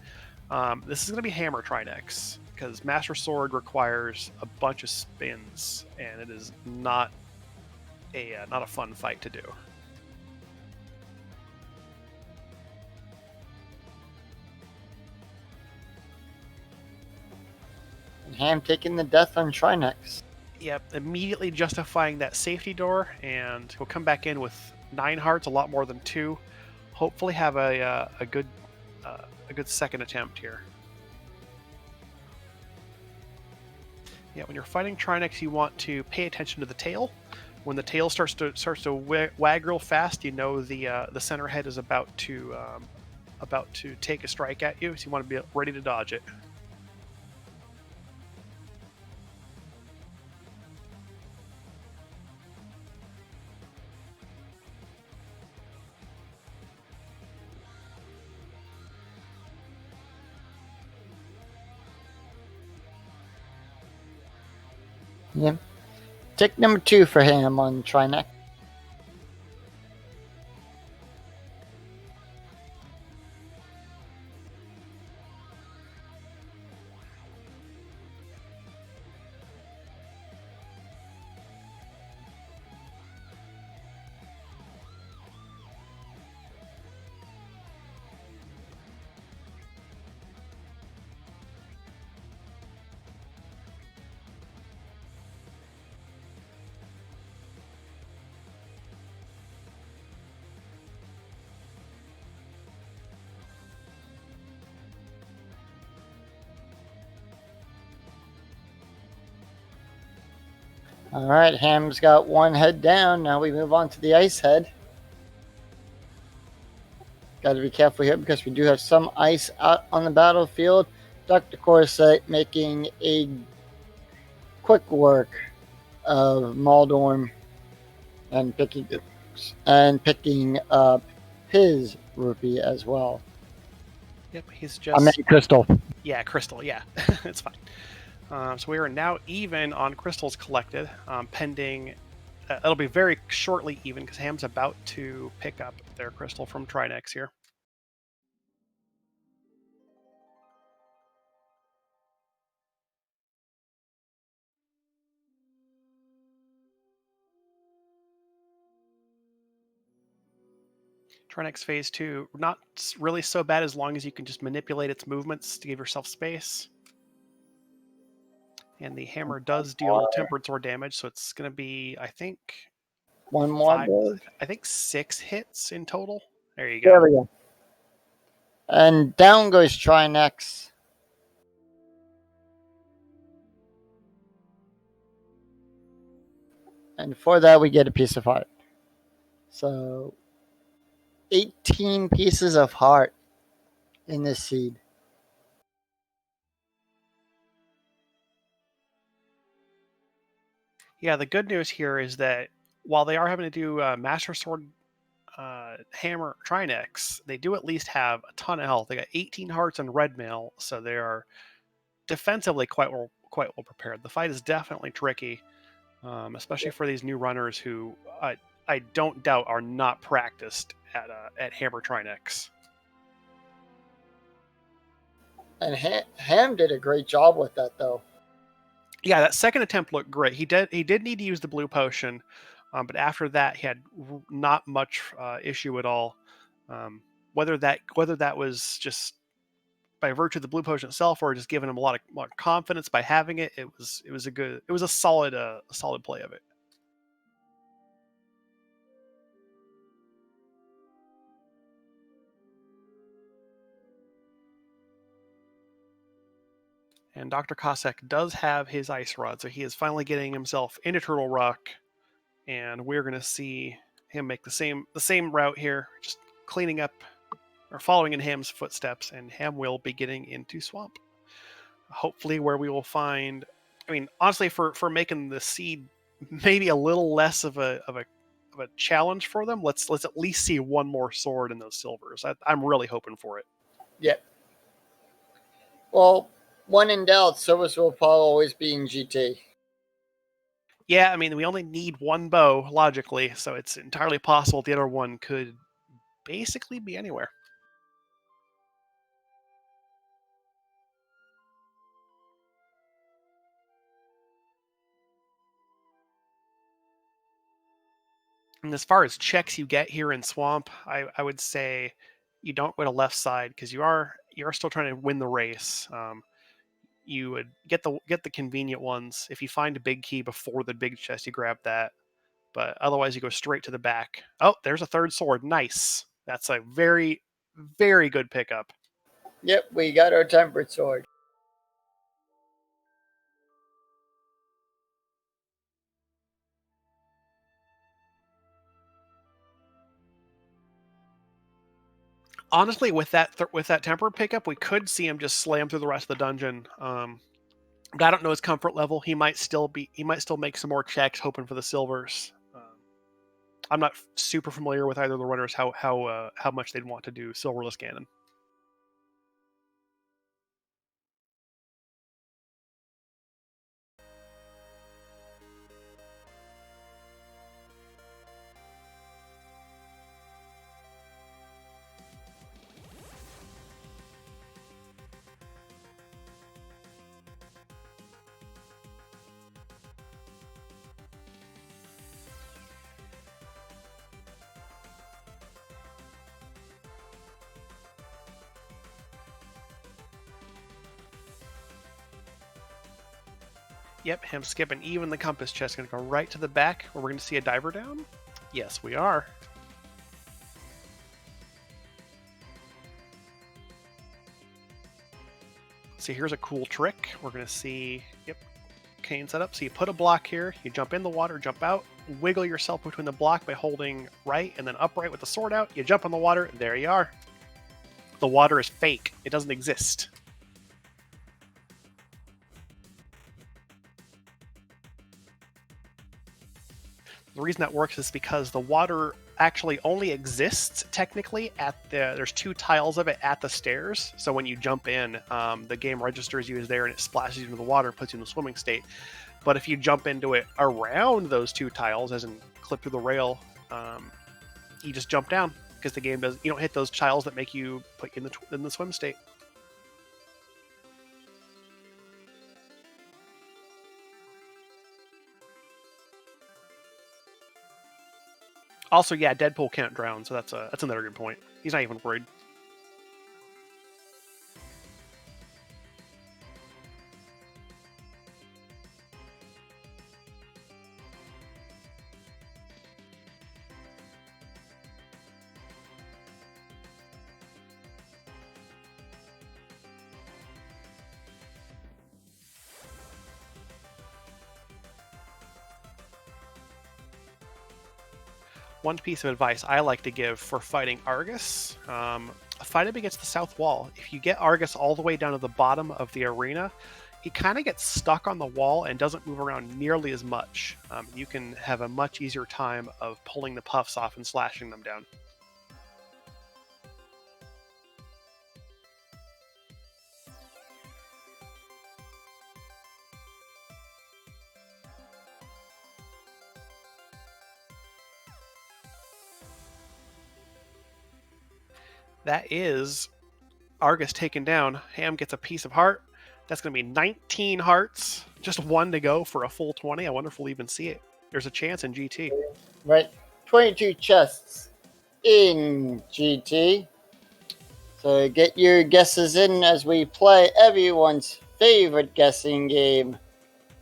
[SPEAKER 1] This is gonna be Hammer Trinex because Master Sword requires a bunch of spins, and it is not a fun fight to do.
[SPEAKER 2] And Ham taking the death on Trinex.
[SPEAKER 1] Yep, immediately justifying that safety door, and he'll come back in with 9 hearts, a lot more than 2. Hopefully, have a good second attempt here. Yeah, when you're fighting Trinex, you want to pay attention to the tail. When the tail starts to wag real fast, you know the center head is about to take a strike at you, so you want to be ready to dodge it.
[SPEAKER 2] Yeah. Tick number 2 for Ham on Trinex. All right, Ham's got one head down. Now we move on to the ice head. Got to be careful here because we do have some ice out on the battlefield. Dr. Corsack making a quick work of Maldorm and picking up his rupee as well.
[SPEAKER 1] Yep, he's
[SPEAKER 2] I meant
[SPEAKER 1] just
[SPEAKER 2] crystal.
[SPEAKER 1] yeah, crystal. Yeah, it's fine. So we are now even on crystals collected, pending. It'll be very shortly even because Ham's about to pick up their crystal from Trinex here. Trinex Phase 2, not really so bad as long as you can just manipulate its movements to give yourself space. And the hammer does deal tempered sword damage, so it's going to be, I think,
[SPEAKER 2] One more.
[SPEAKER 1] 6 hits in total. There you
[SPEAKER 2] There
[SPEAKER 1] go.
[SPEAKER 2] we go. And down goes Trinex. And for that, we get a piece of heart. So 18 pieces of heart in this seed.
[SPEAKER 1] Yeah, the good news here is that while they are having to do Master Sword Hammer Trinex, they do at least have a ton of health. They got 18 hearts and red mail, so they are defensively quite well prepared. The fight is definitely tricky, especially for these new runners who I don't doubt are not practiced at Hammer Trinex.
[SPEAKER 2] And Ham did a great job with that, though.
[SPEAKER 1] Yeah, that second attempt looked great. He did need to use the blue potion, but after that, he had not much issue at all. Whether that was just by virtue of the blue potion itself, or just giving him a lot of confidence by having it, it was a solid play of it. And Dr. Cossack does have his ice rod, so he is finally getting himself into Turtle Rock, and we're going to see him make the same route here, just cleaning up or following in Ham's footsteps, and Ham will be getting into Swamp. Hopefully, where we will find. I mean, honestly, for making the seed maybe a little less of a challenge for them, let's at least see one more sword in those silvers. I'm really hoping for it.
[SPEAKER 2] Yep. Well, when in doubt, service will probably always be in GT.
[SPEAKER 1] Yeah, I mean, we only need one bow, logically, so it's entirely possible the other one could basically be anywhere. And as far as checks you get here in Swamp, I would say you don't go to left side because you are still trying to win the race. You would get the convenient ones. If you find a big key before the big chest, you grab that. But otherwise, you go straight to the back. Oh, there's a third sword. Nice. That's a very, very good pickup.
[SPEAKER 2] Yep, we got our tempered sword.
[SPEAKER 1] Honestly, with that temper pickup, we could see him just slam through the rest of the dungeon. But I don't know his comfort level. He might still make some more checks, hoping for the silvers. I'm not super familiar with either of the runners how much they'd want to do silverless Ganon. Yep, him skipping even the compass chest. Going to go right to the back where we're going to see a diver down. Yes, we are. So here's a cool trick. We're going to see, yep, cane setup. So you put a block here, you jump in the water, jump out, wiggle yourself between the block by holding right and then upright with the sword out. You jump in the water, there you are. The water is fake. It doesn't exist. The reason that works is because the water actually only exists technically there's 2 tiles of it at the stairs. So when you jump in, the game registers you as there and it splashes you into the water, puts you in the swimming state. But if you jump into it around those 2 tiles, as in clip through the rail, you just jump down because the game does. You don't hit those tiles that make you put you in the swim state. Also, yeah, Deadpool can't drown, so that's another good point. He's not even worried. One piece of advice I like to give for fighting Argus, fight him against the south wall. If you get Argus all the way down to the bottom of the arena, he kind of gets stuck on the wall and doesn't move around nearly as much. You can have a much easier time of pulling the puffs off and slashing them down. That is Argus taken down. Ham gets a piece of heart. That's going to be 19 hearts. Just 1 to go for a full 20. I wonder if we'll even see it. There's a chance in GT.
[SPEAKER 2] Right. 22 chests in GT. So get your guesses in as we play everyone's favorite guessing game,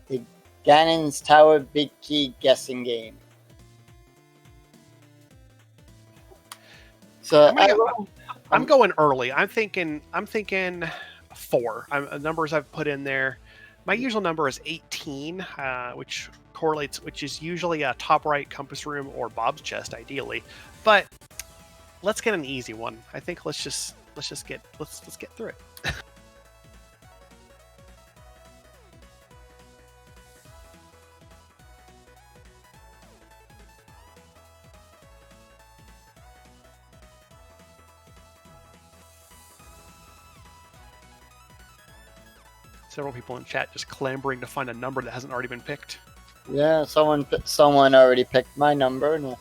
[SPEAKER 2] the Ganon's Tower Big Key guessing game. So
[SPEAKER 1] I'm going early. I'm thinking 4. Numbers I've put in there. My usual number is 18, which is usually a top right compass room or Bob's chest, ideally. But let's get an easy one. I think let's get through it. Several people in chat just clambering to find a number that hasn't already been picked.
[SPEAKER 2] Yeah, someone already picked my number. And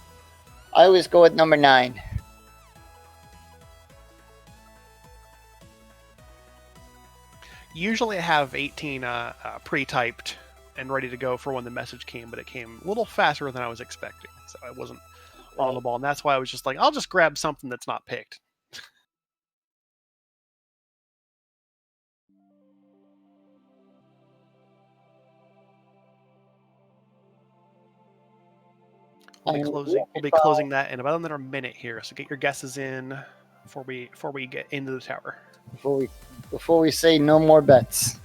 [SPEAKER 2] I always go with number 9.
[SPEAKER 1] Usually I have 18 pre-typed and ready to go for when the message came, but it came a little faster than I was expecting, so I wasn't on the ball, and that's why I was just like, I'll just grab something that's not picked. We'll be closing that in about another minute here, so get your guesses in before we get into the tower.
[SPEAKER 2] Before we say no more bets.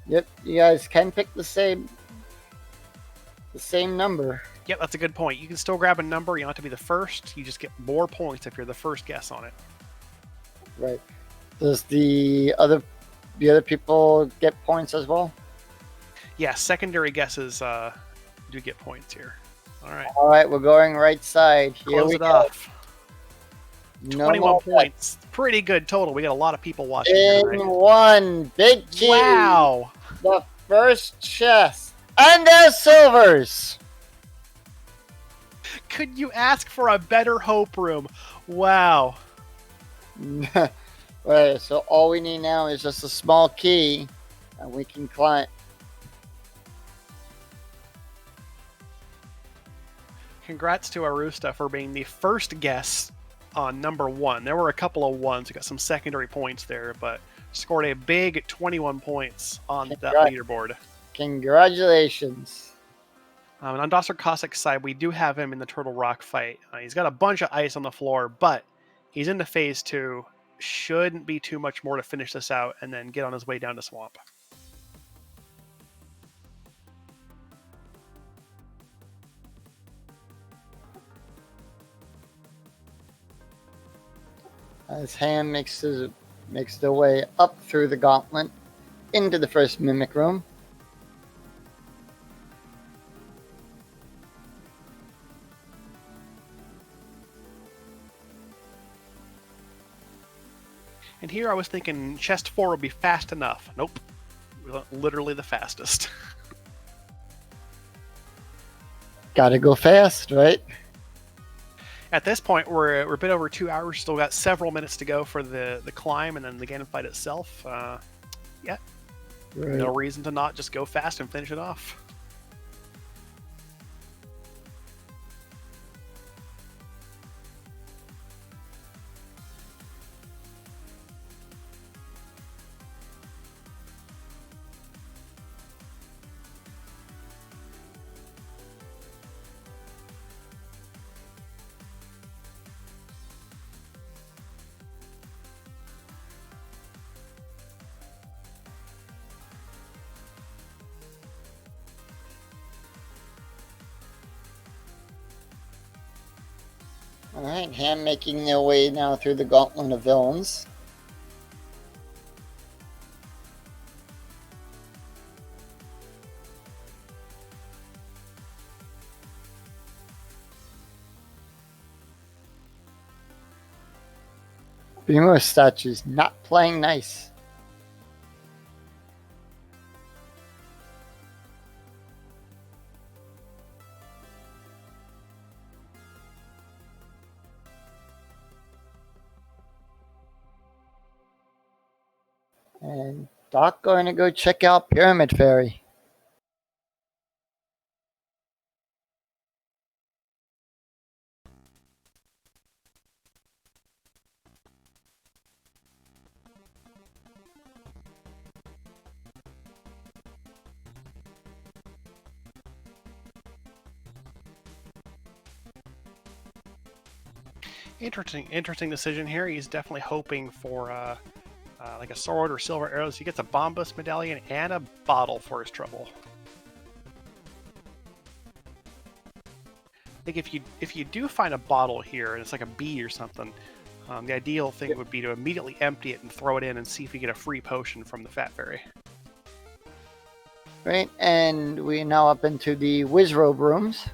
[SPEAKER 2] Yep, you guys can pick the same number.
[SPEAKER 1] Yep, that's a good point. You can still grab a number. You don't have to be the first. You just get more points if you're the first guess on it.
[SPEAKER 2] Right. Does the other people get points as well?
[SPEAKER 1] Yeah, secondary guesses do get points here.
[SPEAKER 2] All right, we're going right side. Here
[SPEAKER 1] Close
[SPEAKER 2] we
[SPEAKER 1] it
[SPEAKER 2] go.
[SPEAKER 1] off.
[SPEAKER 2] No
[SPEAKER 1] 21 points. Pretty good total. We got a lot of people watching
[SPEAKER 2] in
[SPEAKER 1] tonight.
[SPEAKER 2] one big key.
[SPEAKER 1] Wow.
[SPEAKER 2] The first chest. And there's silvers.
[SPEAKER 1] Could you ask for a better hope room? Wow.
[SPEAKER 2] Right, so all we need now is just a small key, and we can climb.
[SPEAKER 1] Congrats to Arusta for being the first guess on number 1. There were a couple of ones. We got some secondary points there, but scored a big 21 points on that leaderboard.
[SPEAKER 2] Congratulations.
[SPEAKER 1] And on Dr. Cossack's side, we do have him in the Turtle Rock fight. He's got a bunch of ice on the floor, but he's into phase 2. Shouldn't be too much more to finish this out and then get on his way down to Swamp.
[SPEAKER 2] As Ham makes their way up through the gauntlet into the first mimic room.
[SPEAKER 1] And here I was thinking chest 4 would be fast enough. Nope. Literally the fastest.
[SPEAKER 2] Gotta go fast, right?
[SPEAKER 1] At this point, we're a bit over 2 hours. Still got several minutes to go for the climb and then the Ganon fight itself. Yeah. Right. No reason to not just go fast and finish it off.
[SPEAKER 2] Alright, Ham making their way now through the gauntlet of villains. Beamer statues not playing nice. And Doc going to go check out Pyramid Fairy.
[SPEAKER 1] Interesting decision here. He's definitely hoping for like a sword or silver arrows. He gets a Bombus medallion and a bottle for his trouble. I think if you do find a bottle here and it's like a bee or something, the ideal thing would be to immediately empty it and throw it in and see if you get a free potion from the Fat Fairy.
[SPEAKER 2] Right, and we're now up into the Wizrobe rooms.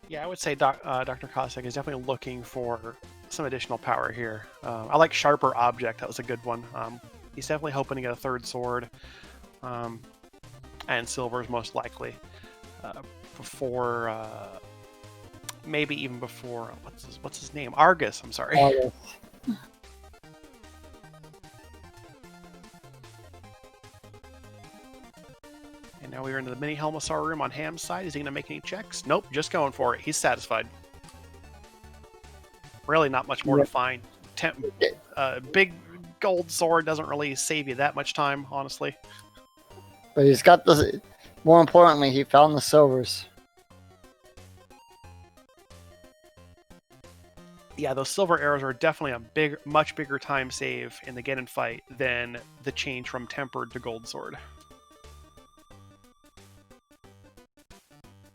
[SPEAKER 1] Yeah, I would say Dr. Cossack is definitely looking for some additional power here. I like Sharper Object. That was a good one. He's definitely hoping to get a third sword. And silver is most likely. Before... maybe even before... What's his name? Argus, I'm sorry.
[SPEAKER 2] Argus.
[SPEAKER 1] now we're into the mini Helmasaur room on Ham's side. Is he going to make any checks? Nope, just going for it. He's satisfied. Really not much more to find. Big gold sword doesn't really save you that much time, honestly.
[SPEAKER 2] But he's got the... More importantly, he found the silvers.
[SPEAKER 1] Yeah, those silver arrows are definitely a much bigger time save in the Ganon fight than the change from tempered to gold sword.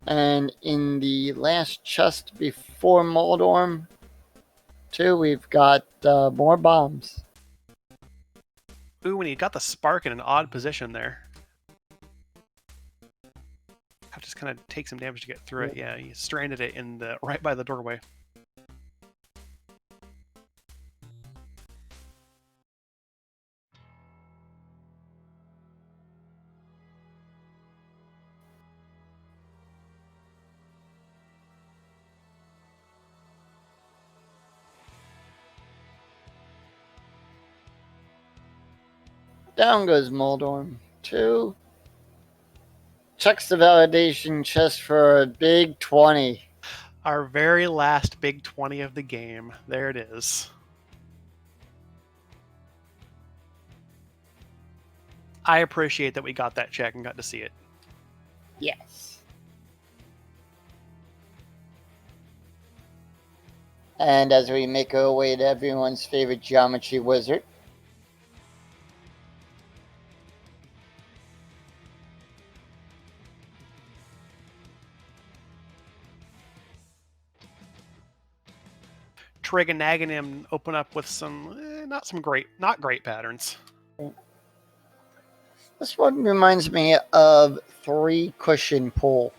[SPEAKER 2] And in the last chest before Moldorm 2, we've got more bombs.
[SPEAKER 1] Ooh, and he got the spark in an odd position there. Have to just kind of take some damage to get through it. Yeah, he stranded it in the right by the doorway.
[SPEAKER 2] Down goes Moldorm 2. Checks the validation chest for a big 20.
[SPEAKER 1] Our very last big 20 of the game. There it is. I appreciate that we got that check and got to see it.
[SPEAKER 2] Yes. And as we make our way to everyone's favorite geometry wizard,
[SPEAKER 1] Trigonagging him open up with some not great patterns.
[SPEAKER 2] This one reminds me of 3 cushion pull.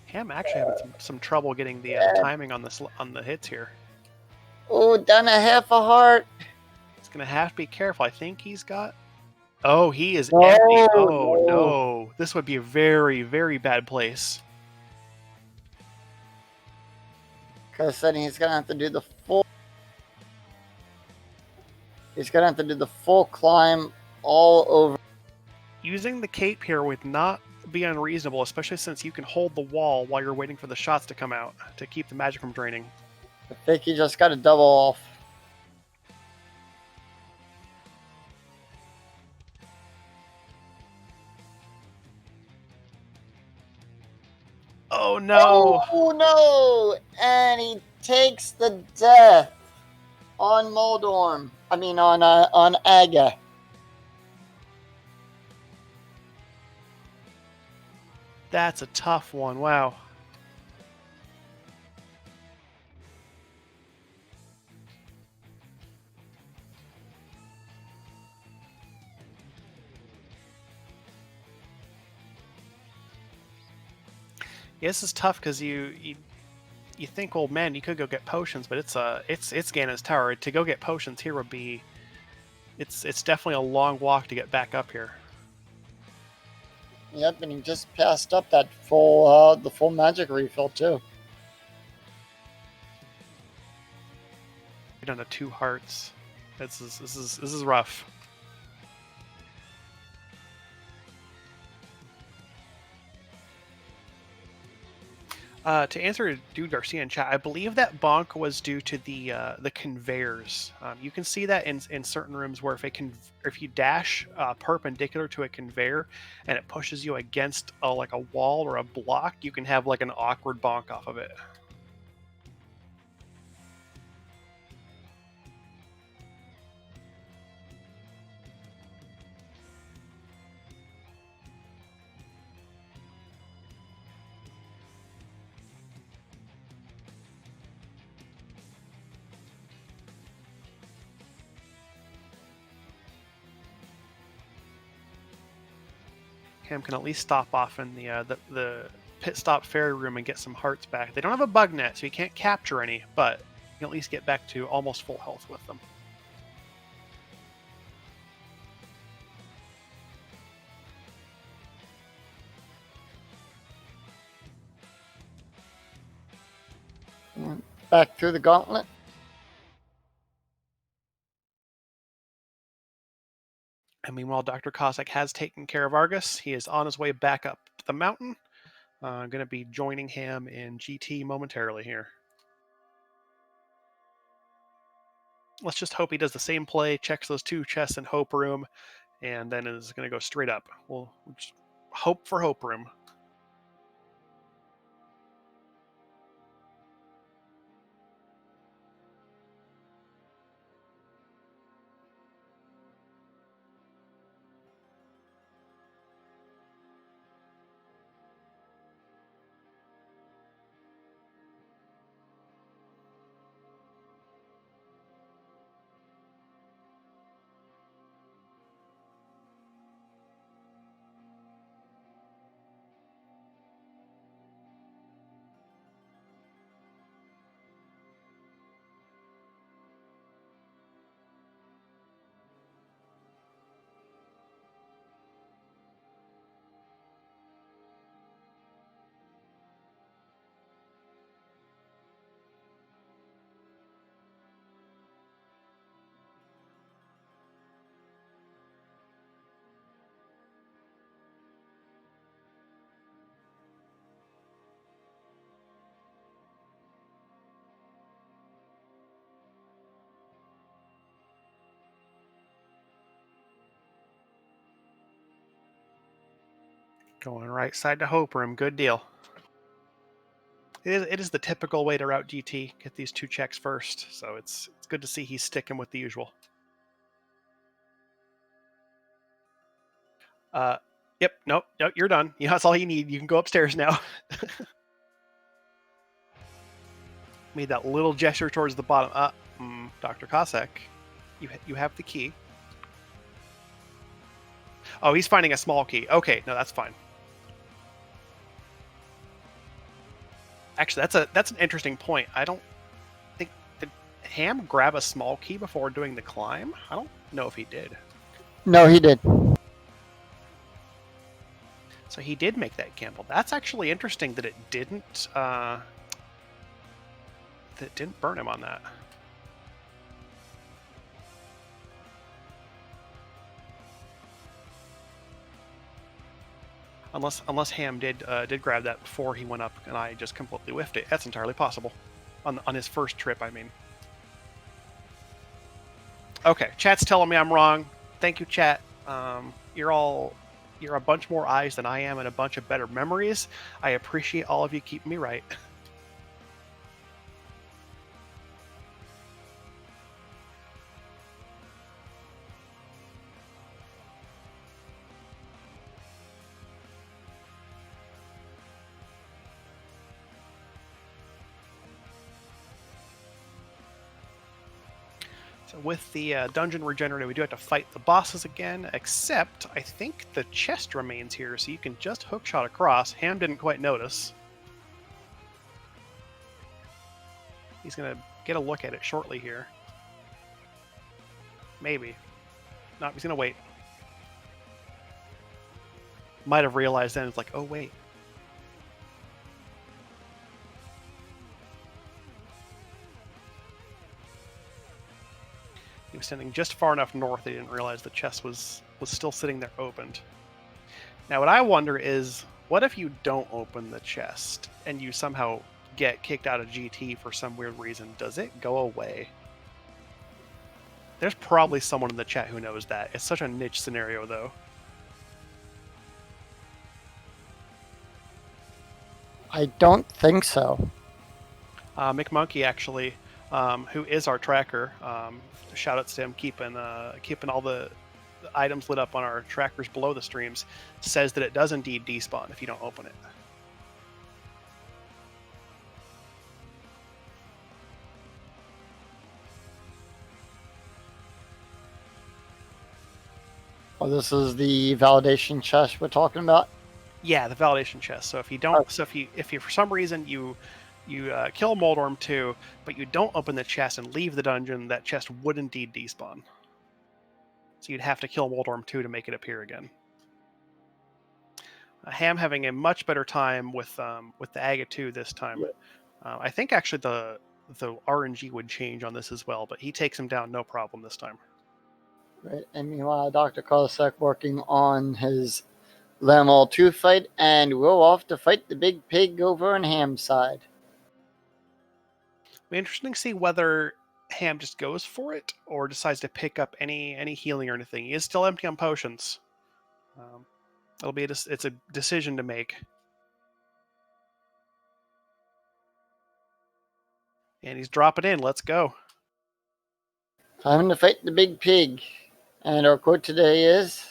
[SPEAKER 1] Ham actually having some trouble getting the timing on the hits here.
[SPEAKER 2] Oh, down a half a heart.
[SPEAKER 1] He's gonna have to be careful. I think he's got. Oh, he is empty. Oh no, this would be a very, very bad place.
[SPEAKER 2] Because then he's gonna have to do the full. He's gonna have to do the full climb all over.
[SPEAKER 1] Using the cape here would not be unreasonable, especially since you can hold the wall while you're waiting for the shots to come out to keep the magic from draining.
[SPEAKER 2] I think he just got to double off.
[SPEAKER 1] Oh no!
[SPEAKER 2] Oh no! And he takes the death on Moldorm. I mean on Aga.
[SPEAKER 1] That's a tough one. Wow. Yeah, this is tough because you think, well, man, you could go get potions, but it's Ganon's tower. To go get potions here would be, it's definitely a long walk to get back up here.
[SPEAKER 2] Yep, and he just passed up that full the full magic refill too.
[SPEAKER 1] Down to 2 hearts. This is rough. To answer Dude Garcia in chat, I believe that bonk was due to the conveyors. You can see that in certain rooms where if you dash perpendicular to a conveyor and it pushes you against like a wall or a block, you can have like an awkward bonk off of it. Cam can at least stop off in the pit stop fairy room and get some hearts back. They don't have a bug net, so you can't capture any, but you can at least get back to almost full health with them.
[SPEAKER 2] Back through the gauntlet.
[SPEAKER 1] And meanwhile, Dr. Cossack has taken care of Argus. He is on his way back up the mountain. Going to be joining him in GT momentarily here. Let's just hope he does the same play, checks those 2 chests in Hope Room, and then is going to go straight up. We'll just hope for Hope Room. Going right side to Hope Room. Good deal. It is the typical way to route GT. Get these 2 checks first. So it's good to see he's sticking with the usual. Yep. Nope. You're done. That's all you need. You can go upstairs now. Made that little gesture towards the bottom. Dr. Cossack, you have the key. Oh, he's finding a small key. Okay, no, that's fine. Actually, that's an interesting point. I don't think did Ham grab a small key before doing the climb. I don't know if he did.
[SPEAKER 2] No, he did.
[SPEAKER 1] So he did make that gamble. That's actually interesting that it didn't burn him on that. Unless Ham did grab that before he went up, and I just completely whiffed it. That's entirely possible. On his first trip, I mean. Okay, chat's telling me I'm wrong. Thank you, chat. You're a bunch more eyes than I am, and a bunch of better memories. I appreciate all of you keeping me right. So with the dungeon regenerated, we do have to fight the bosses again, except I think the chest remains here, so you can just hookshot across. Ham didn't quite notice. He's going to get a look at it shortly here. Maybe. No, he's going to wait. Might have realized then, it's like, oh, wait. He was standing just far enough north that he didn't realize the chest was still sitting there opened. Now, what I wonder is, what if you don't open the chest and you somehow get kicked out of GT for some weird reason? Does it go away? There's probably someone in the chat who knows that. It's such a niche scenario, though.
[SPEAKER 2] I don't think so.
[SPEAKER 1] McMonkey, actually, who is our tracker, shout outs to him keeping all the items lit up on our trackers below the streams, says that it does indeed despawn if you don't open it.
[SPEAKER 2] Oh, this is the validation chest we're talking about?
[SPEAKER 1] Yeah, the validation chest. So if you don't, so if you for some reason you kill Moldorm 2, but you don't open the chest and leave the dungeon, that chest would indeed despawn. So you'd have to kill Moldorm 2 to make it appear again. Ham having a much better time with the Aga 2 this time. I think actually the RNG would change on this as well, but he takes him down no problem this time.
[SPEAKER 2] Right. And meanwhile, Dr. Cossack working on his Lemuel 2 fight, and we're off to fight the big pig over on Ham's side.
[SPEAKER 1] It'll be interesting to see whether Ham just goes for it or decides to pick up any healing or anything. He is still empty on potions. It's a decision to make. And he's dropping in. Let's go.
[SPEAKER 2] Time to fight the big pig. And our quote today is...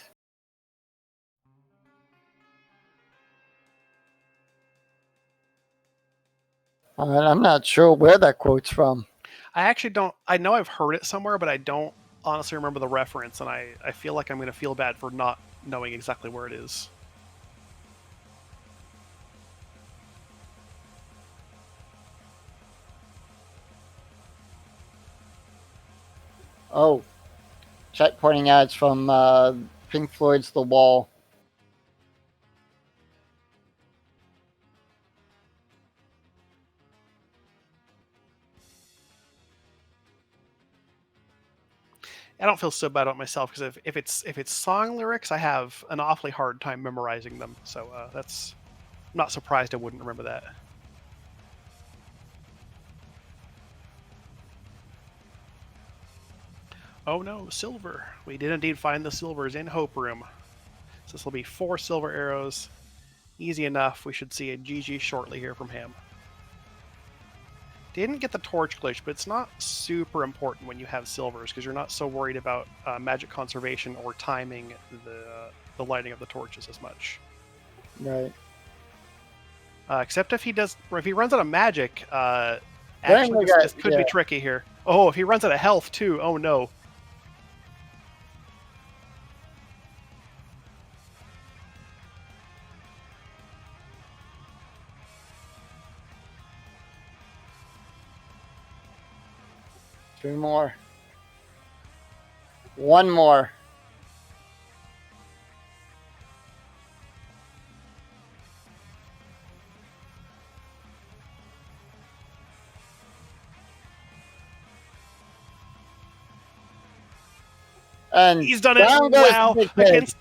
[SPEAKER 2] I'm not sure where that quote's from.
[SPEAKER 1] I actually don't. I know I've heard it somewhere, but I don't honestly remember the reference, and I feel like I'm going to feel bad for not knowing exactly where it is.
[SPEAKER 2] Oh, chat pointing out it's from Pink Floyd's The Wall.
[SPEAKER 1] I don't feel so bad about myself because if it's song lyrics, I have an awfully hard time memorizing them. So that's I'm not surprised I wouldn't remember that. Oh no, silver! We did indeed find the silvers in Hope Room. So this will be 4 silver arrows. Easy enough. We should see a GG shortly here from Ham. Didn't get the torch glitch, but it's not super important when you have silvers because you're not so worried about magic conservation or timing the lighting of the torches as much.
[SPEAKER 2] Right.
[SPEAKER 1] Except if he runs out of magic, actually this could be tricky here. Oh, if he runs out of health too. Oh no.
[SPEAKER 2] Two more. One more. And
[SPEAKER 1] he's done it. Wow. Against,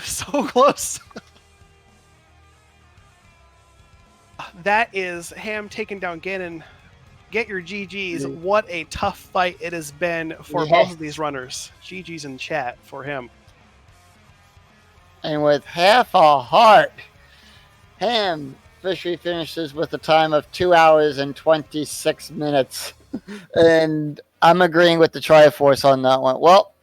[SPEAKER 1] so close. That is Ham taking down Ganon. Get your GGs. What a tough fight it has been for both of these runners. GGs in chat for him.
[SPEAKER 2] And with half a heart, Ham officially finishes with a time of 2 hours and 26 minutes. And I'm agreeing with the Triforce on that one. Well,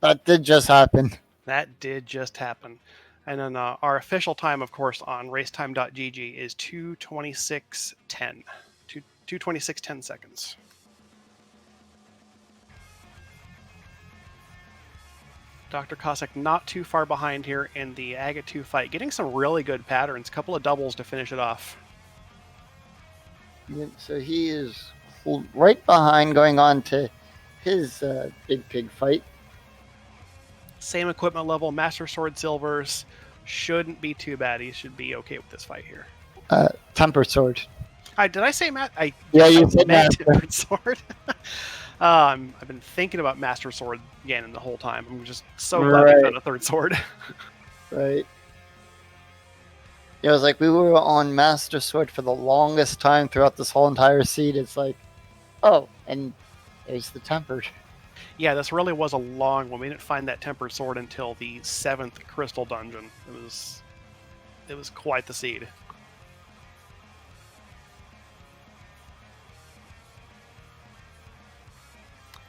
[SPEAKER 2] that did just happen.
[SPEAKER 1] That did just happen. And then our official time, of course, on racetime.gg is 2:26:10. 2:26:10 seconds. Dr. Cossack not too far behind here in the Agate 2 fight, getting some really good patterns. A couple of doubles to finish it off.
[SPEAKER 2] Yep, so he is right behind going on to his big pig fight.
[SPEAKER 1] Same equipment level, Master Sword Silvers. Shouldn't be too bad. He should be okay with this fight here.
[SPEAKER 2] Temper Sword.
[SPEAKER 1] Did I say Matt?
[SPEAKER 2] Yeah, you said
[SPEAKER 1] Temper Sword. I've been thinking about Master Sword Ganon the whole time. I'm just so glad we found a third sword.
[SPEAKER 2] Right. It was like we were on Master Sword for the longest time throughout this whole entire seed. It's like, oh, and there's the Tempered.
[SPEAKER 1] Yeah, this really was a long one. We didn't find that Tempered Sword until the 7th Crystal Dungeon. It was quite the seed.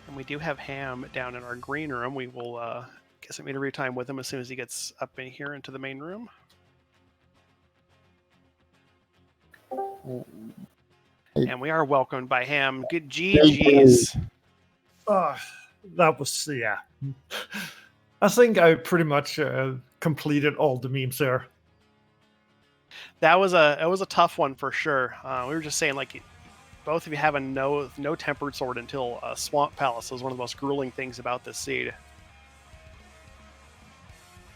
[SPEAKER 1] And we do have Ham down in our green room. We will get some interview time with him as soon as he gets up in here into the main room. And we are welcomed by Ham. Good GGs.
[SPEAKER 3] That was, yeah. I think I pretty much completed all the memes there.
[SPEAKER 1] That was a tough one for sure. We were just saying, like, both of you having no Tempered Sword until Swamp Palace was one of the most grueling things about this seed.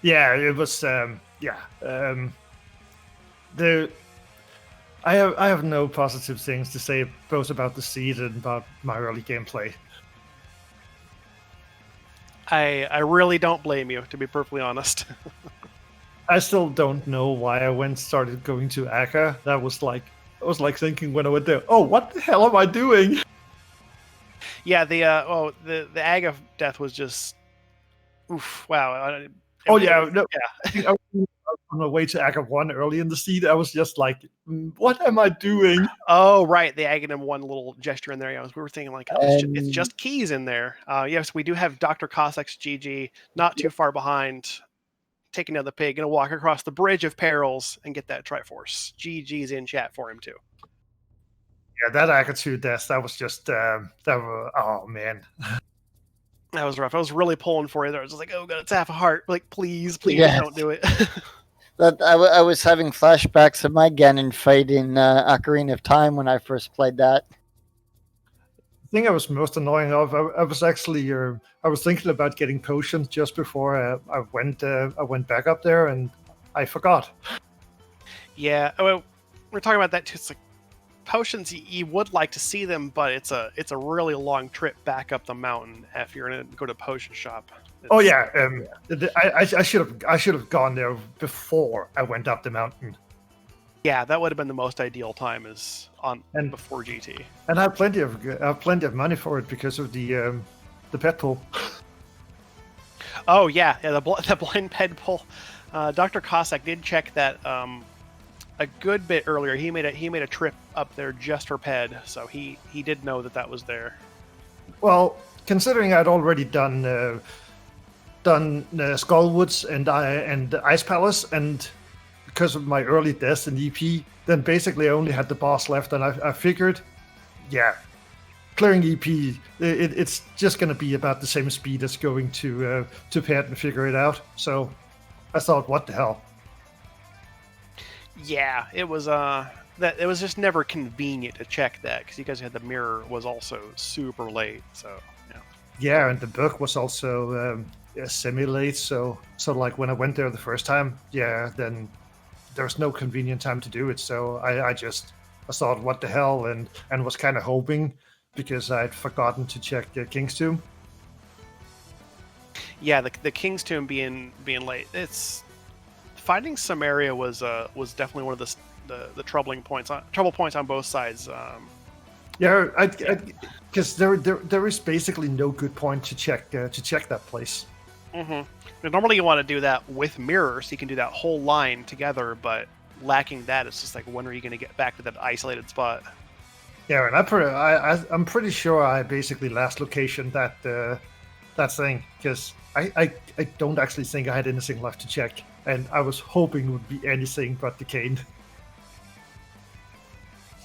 [SPEAKER 3] Yeah, it was. I have no positive things to say both about the seed and about my early gameplay.
[SPEAKER 1] I really don't blame you, to be perfectly honest.
[SPEAKER 3] I still don't know why I started going to Akka. That was like, I was like thinking when I went there, oh, what the hell am I doing?
[SPEAKER 1] Yeah, the Aga death was just, oof, wow.
[SPEAKER 3] No,
[SPEAKER 1] Yeah.
[SPEAKER 3] I think I was on my way to Akka 1 early in the seed. I was just like, what am I doing?
[SPEAKER 1] Oh, right, the Aghanim one little gesture in there. Yeah, we were thinking like, oh, it's
[SPEAKER 2] And
[SPEAKER 1] just keys in there. Yes, we do have Dr. Cossack's GG not too far behind, taking down the pig, gonna walk across the bridge of perils and get that Triforce. GG's in chat for him too.
[SPEAKER 3] Yeah, that Akka 2 death, that was just, oh man.
[SPEAKER 1] That was rough. I was really pulling for you there. I was just like, oh god, it's half a heart. Like, please
[SPEAKER 2] Yes.
[SPEAKER 1] don't do it.
[SPEAKER 2] that I was having flashbacks of my Ganon fight in Ocarina of Time when I first played that.
[SPEAKER 3] The thing I was most annoying of, I was actually, I was thinking about getting potions just before I went back up there, and I forgot.
[SPEAKER 1] Yeah, well, we're talking about that too. It's like potions, you would like to see them, but it's a really long trip back up the mountain if you're gonna go to potion shop.
[SPEAKER 3] Oh yeah, I should have gone there before I went up the mountain.
[SPEAKER 1] Yeah, that would have been the most ideal time is before GT.
[SPEAKER 3] And I have plenty of money for it because of the pet pool.
[SPEAKER 1] Oh yeah, the blind pet pool. Dr. Cossack did check that a good bit earlier. He made a trip up there just for Ped, so he did know that was there.
[SPEAKER 3] Well, considering I'd already done Skullwoods and Ice Palace, and because of my early deaths in EP, then basically I only had the boss left, and I figured, yeah, clearing EP, it's just going to be about the same speed as going to Ped and figure it out. So I thought, what the hell?
[SPEAKER 1] Yeah, it was it was just never convenient to check that because you guys had the mirror was also super late. So yeah.
[SPEAKER 3] Yeah, and the book was also semi-late. So like when I went there the first time, yeah, then there was no convenient time to do it. So I thought, what the hell, and was kind of hoping because I'd forgotten to check King's Tomb.
[SPEAKER 1] Yeah, the King's Tomb being late. It's finding Samaria was definitely one of the trouble points on both sides.
[SPEAKER 3] Yeah, because there is basically no good point to check that place.
[SPEAKER 1] Mm-hmm. Normally you want to do that with mirrors, so you can do that whole line together, but lacking that, it's just like, when are you going to get back to that isolated spot?
[SPEAKER 3] Yeah, and I'm pretty sure I basically last location that thing because I don't actually think I had anything left to check. And I was hoping it would be anything but the cane.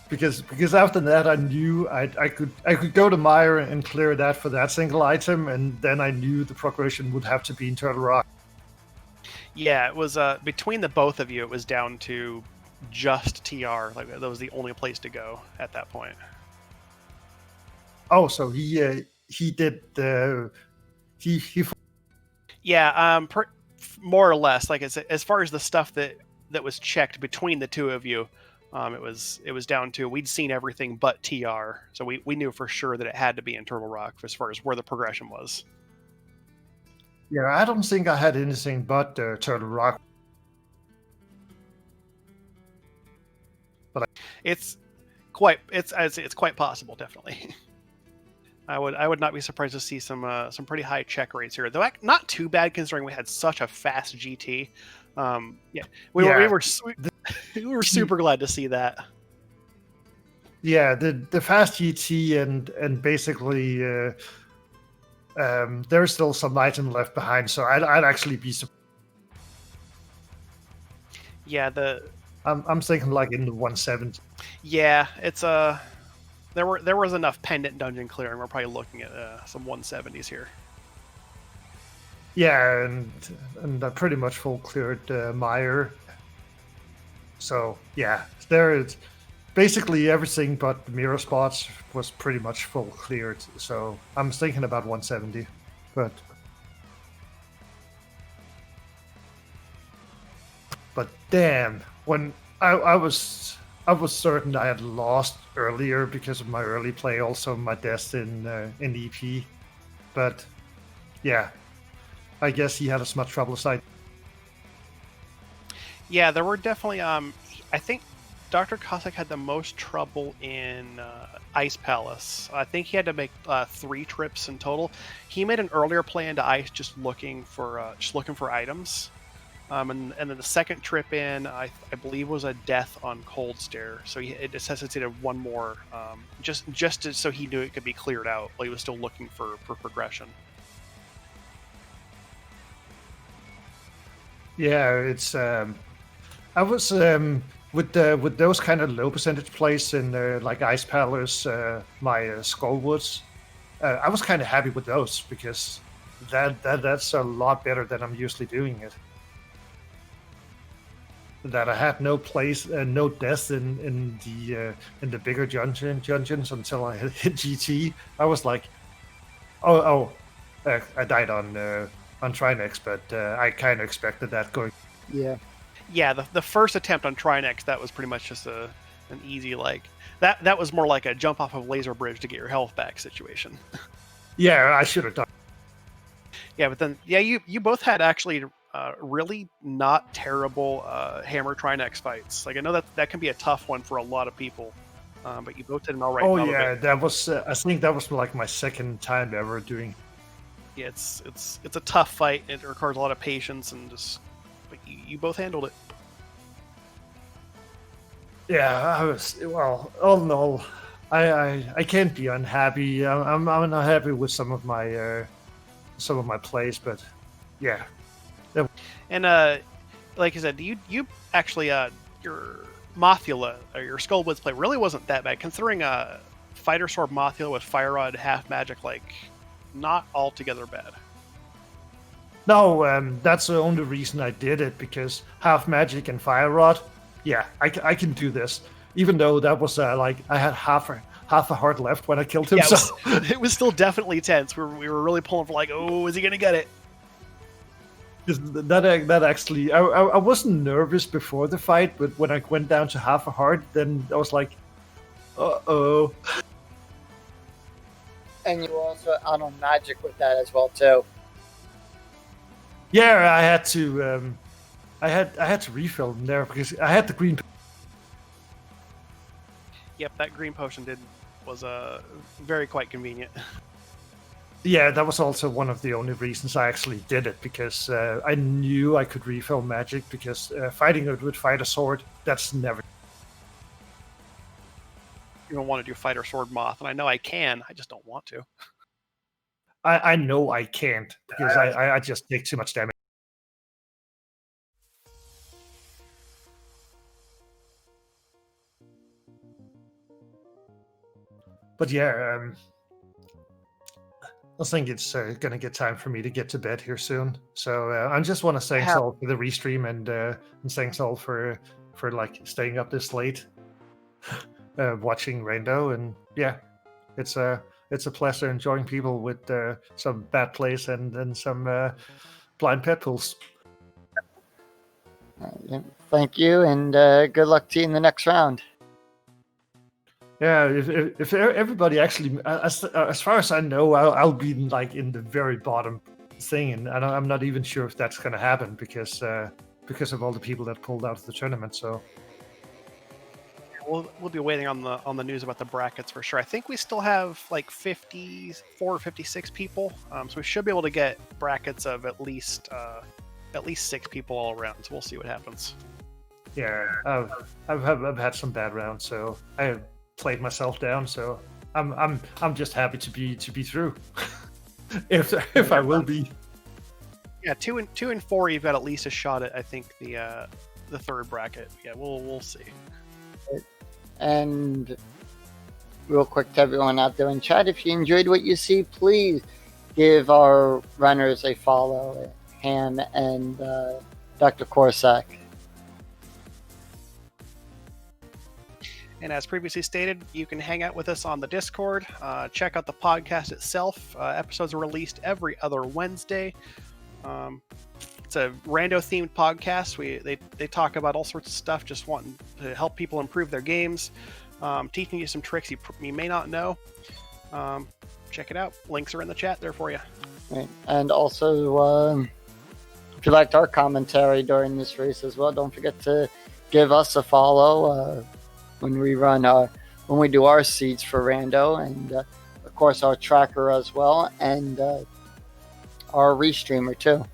[SPEAKER 3] Because after that I knew I could go to Mire and clear that for that single item, and then I knew the progression would have to be in Turtle Rock.
[SPEAKER 1] Yeah, it was between the both of you, it was down to just TR. Like that was the only place to go at that point.
[SPEAKER 3] Oh, so he did he.
[SPEAKER 1] Yeah, more or less. Like as far as the stuff that was checked between the two of you, it was down to we'd seen everything but TR, so we knew for sure that it had to be in Turtle Rock as far as where the progression was.
[SPEAKER 3] Yeah, I don't think I had anything but Turtle Rock. But
[SPEAKER 1] it's quite possible, definitely. I would not be surprised to see some pretty high check rates here, though not too bad considering we had such a fast GT. We were super glad to see that.
[SPEAKER 3] Yeah, the fast GT and basically there's still some item left behind, so I'd actually be surprised.
[SPEAKER 1] Yeah,
[SPEAKER 3] I'm thinking like in the 170.
[SPEAKER 1] Yeah, it's there was enough pendant dungeon clearing. We're probably looking at some 170s here.
[SPEAKER 3] Yeah, and I pretty much full cleared Mire. So yeah, there is basically everything but the mirror spots was pretty much full cleared. So I'm thinking about 170, but damn, when I was certain I had lost earlier because of my early play, also my deaths in EP. But yeah, I guess he had as much trouble as I.
[SPEAKER 1] Yeah, there were definitely. I think Dr. Cossack had the most trouble in Ice Palace. I think he had to make 3 trips in total. He made an earlier play into Ice, just looking for items. And then the second trip in, I believe, was a death on Cold Stare. So it necessitated one more, so he knew it could be cleared out while he was still looking for progression.
[SPEAKER 3] Yeah, it's. I was with those kind of low percentage plays in like Ice Palace, my Skullwoods. I was kind of happy with those because that's a lot better than I'm usually doing it. That I had no place, no deaths in the bigger dungeons until I hit GT. I was like, I died on Trinex, but I kind of expected that going.
[SPEAKER 1] Yeah, the first attempt on Trinex, that was pretty much just an easy, like that was more like a jump off of laser bridge to get your health back situation.
[SPEAKER 3] Yeah, I should have done.
[SPEAKER 1] Yeah, but then you both had actually really not terrible hammer Trinex fights. Like I know that can be a tough one for a lot of people, but you both did an all right.
[SPEAKER 3] Oh yeah, that was I think that was like my second time ever doing.
[SPEAKER 1] Yeah, it's a tough fight. It requires a lot of patience and just. But you both handled it.
[SPEAKER 3] Yeah, I was. Well, all in all, I can't be unhappy. I'm not happy with some of my plays, but yeah.
[SPEAKER 1] And like I said, you actually your Mothula or your Skullwoods play really wasn't that bad considering Fighter Sword Mothula with Fire Rod half magic, like not altogether bad.
[SPEAKER 3] No, that's the only reason I did it, because half magic and fire rod. Yeah, I can do this. Even though that was like I had half a heart left when I killed him.
[SPEAKER 1] Yeah, it was still definitely tense. We were really pulling for like, oh, is he gonna get it?
[SPEAKER 3] That actually, I wasn't nervous before the fight, but when I went down to half a heart, then I was like, uh-oh.
[SPEAKER 2] And you were also out on magic with that as well too.
[SPEAKER 3] Yeah, I had to. I had to refill them there because I had the green.
[SPEAKER 1] Yep, that green potion was very quite convenient.
[SPEAKER 3] Yeah, that was also one of the only reasons I actually did it, because I knew I could refill magic, because fighting it with Fighter Sword, that's never.
[SPEAKER 1] You don't want to do Fighter Sword Moth, and I know I can. I just don't want to.
[SPEAKER 3] I know I can't, because I just take too much damage. But yeah, I think it's going to get time for me to get to bed here soon. So I just want to thank all for the restream, and thanks all for like staying up this late, watching Rando, and yeah, it's a pleasure enjoying people with some bad plays and some blind pet pulls.
[SPEAKER 2] Thank you, and good luck to you in the next round.
[SPEAKER 3] Yeah, if everybody actually, as far as I know, I'll be like in the very bottom thing, and I'm not even sure if that's going to happen because of all the people that pulled out of the tournament. So
[SPEAKER 1] we'll be waiting on the news about the brackets for sure. I think we still have like 54 or 56 people, so we should be able to get brackets of at least 6 people all around. So we'll see what happens.
[SPEAKER 3] Yeah, I've had some bad rounds, so I have played myself down. So I'm just happy to be through. if I will be.
[SPEAKER 1] Yeah, 2 and 4, you've got at least a shot at, I think, the third bracket. Yeah, we'll see.
[SPEAKER 2] And real quick to everyone out there in chat, if you enjoyed what you see, please give our runners a follow, Ham and Dr. Cossack.
[SPEAKER 1] And as previously stated, you can hang out with us on the Discord. Check out the podcast itself. Episodes are released every other Wednesday. It's a rando-themed podcast. They talk about all sorts of stuff, just wanting to help people improve their games, teaching you some tricks you may not know. Check it out. Links are in the chat there for you.
[SPEAKER 2] Right. And also, if you liked our commentary during this race as well, don't forget to give us a follow when we do our seeds for Rando, and of course our tracker as well, and our Restreamer too.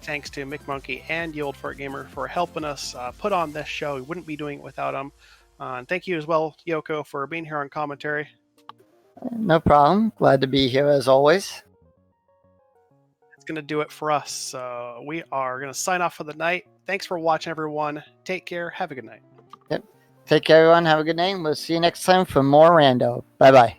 [SPEAKER 1] Thanks to McMonkey and YeOldFartGamer for helping us put on this show. We wouldn't be doing it without them. And thank you as well, Yoko, for being here on commentary.
[SPEAKER 2] No problem. Glad to be here as always.
[SPEAKER 1] It's going to do it for us. We are going to sign off for the night. Thanks for watching, everyone. Take care. Have a good night.
[SPEAKER 2] Yep. Take care, everyone. Have a good night. We'll see you next time for more Rando. Bye-bye.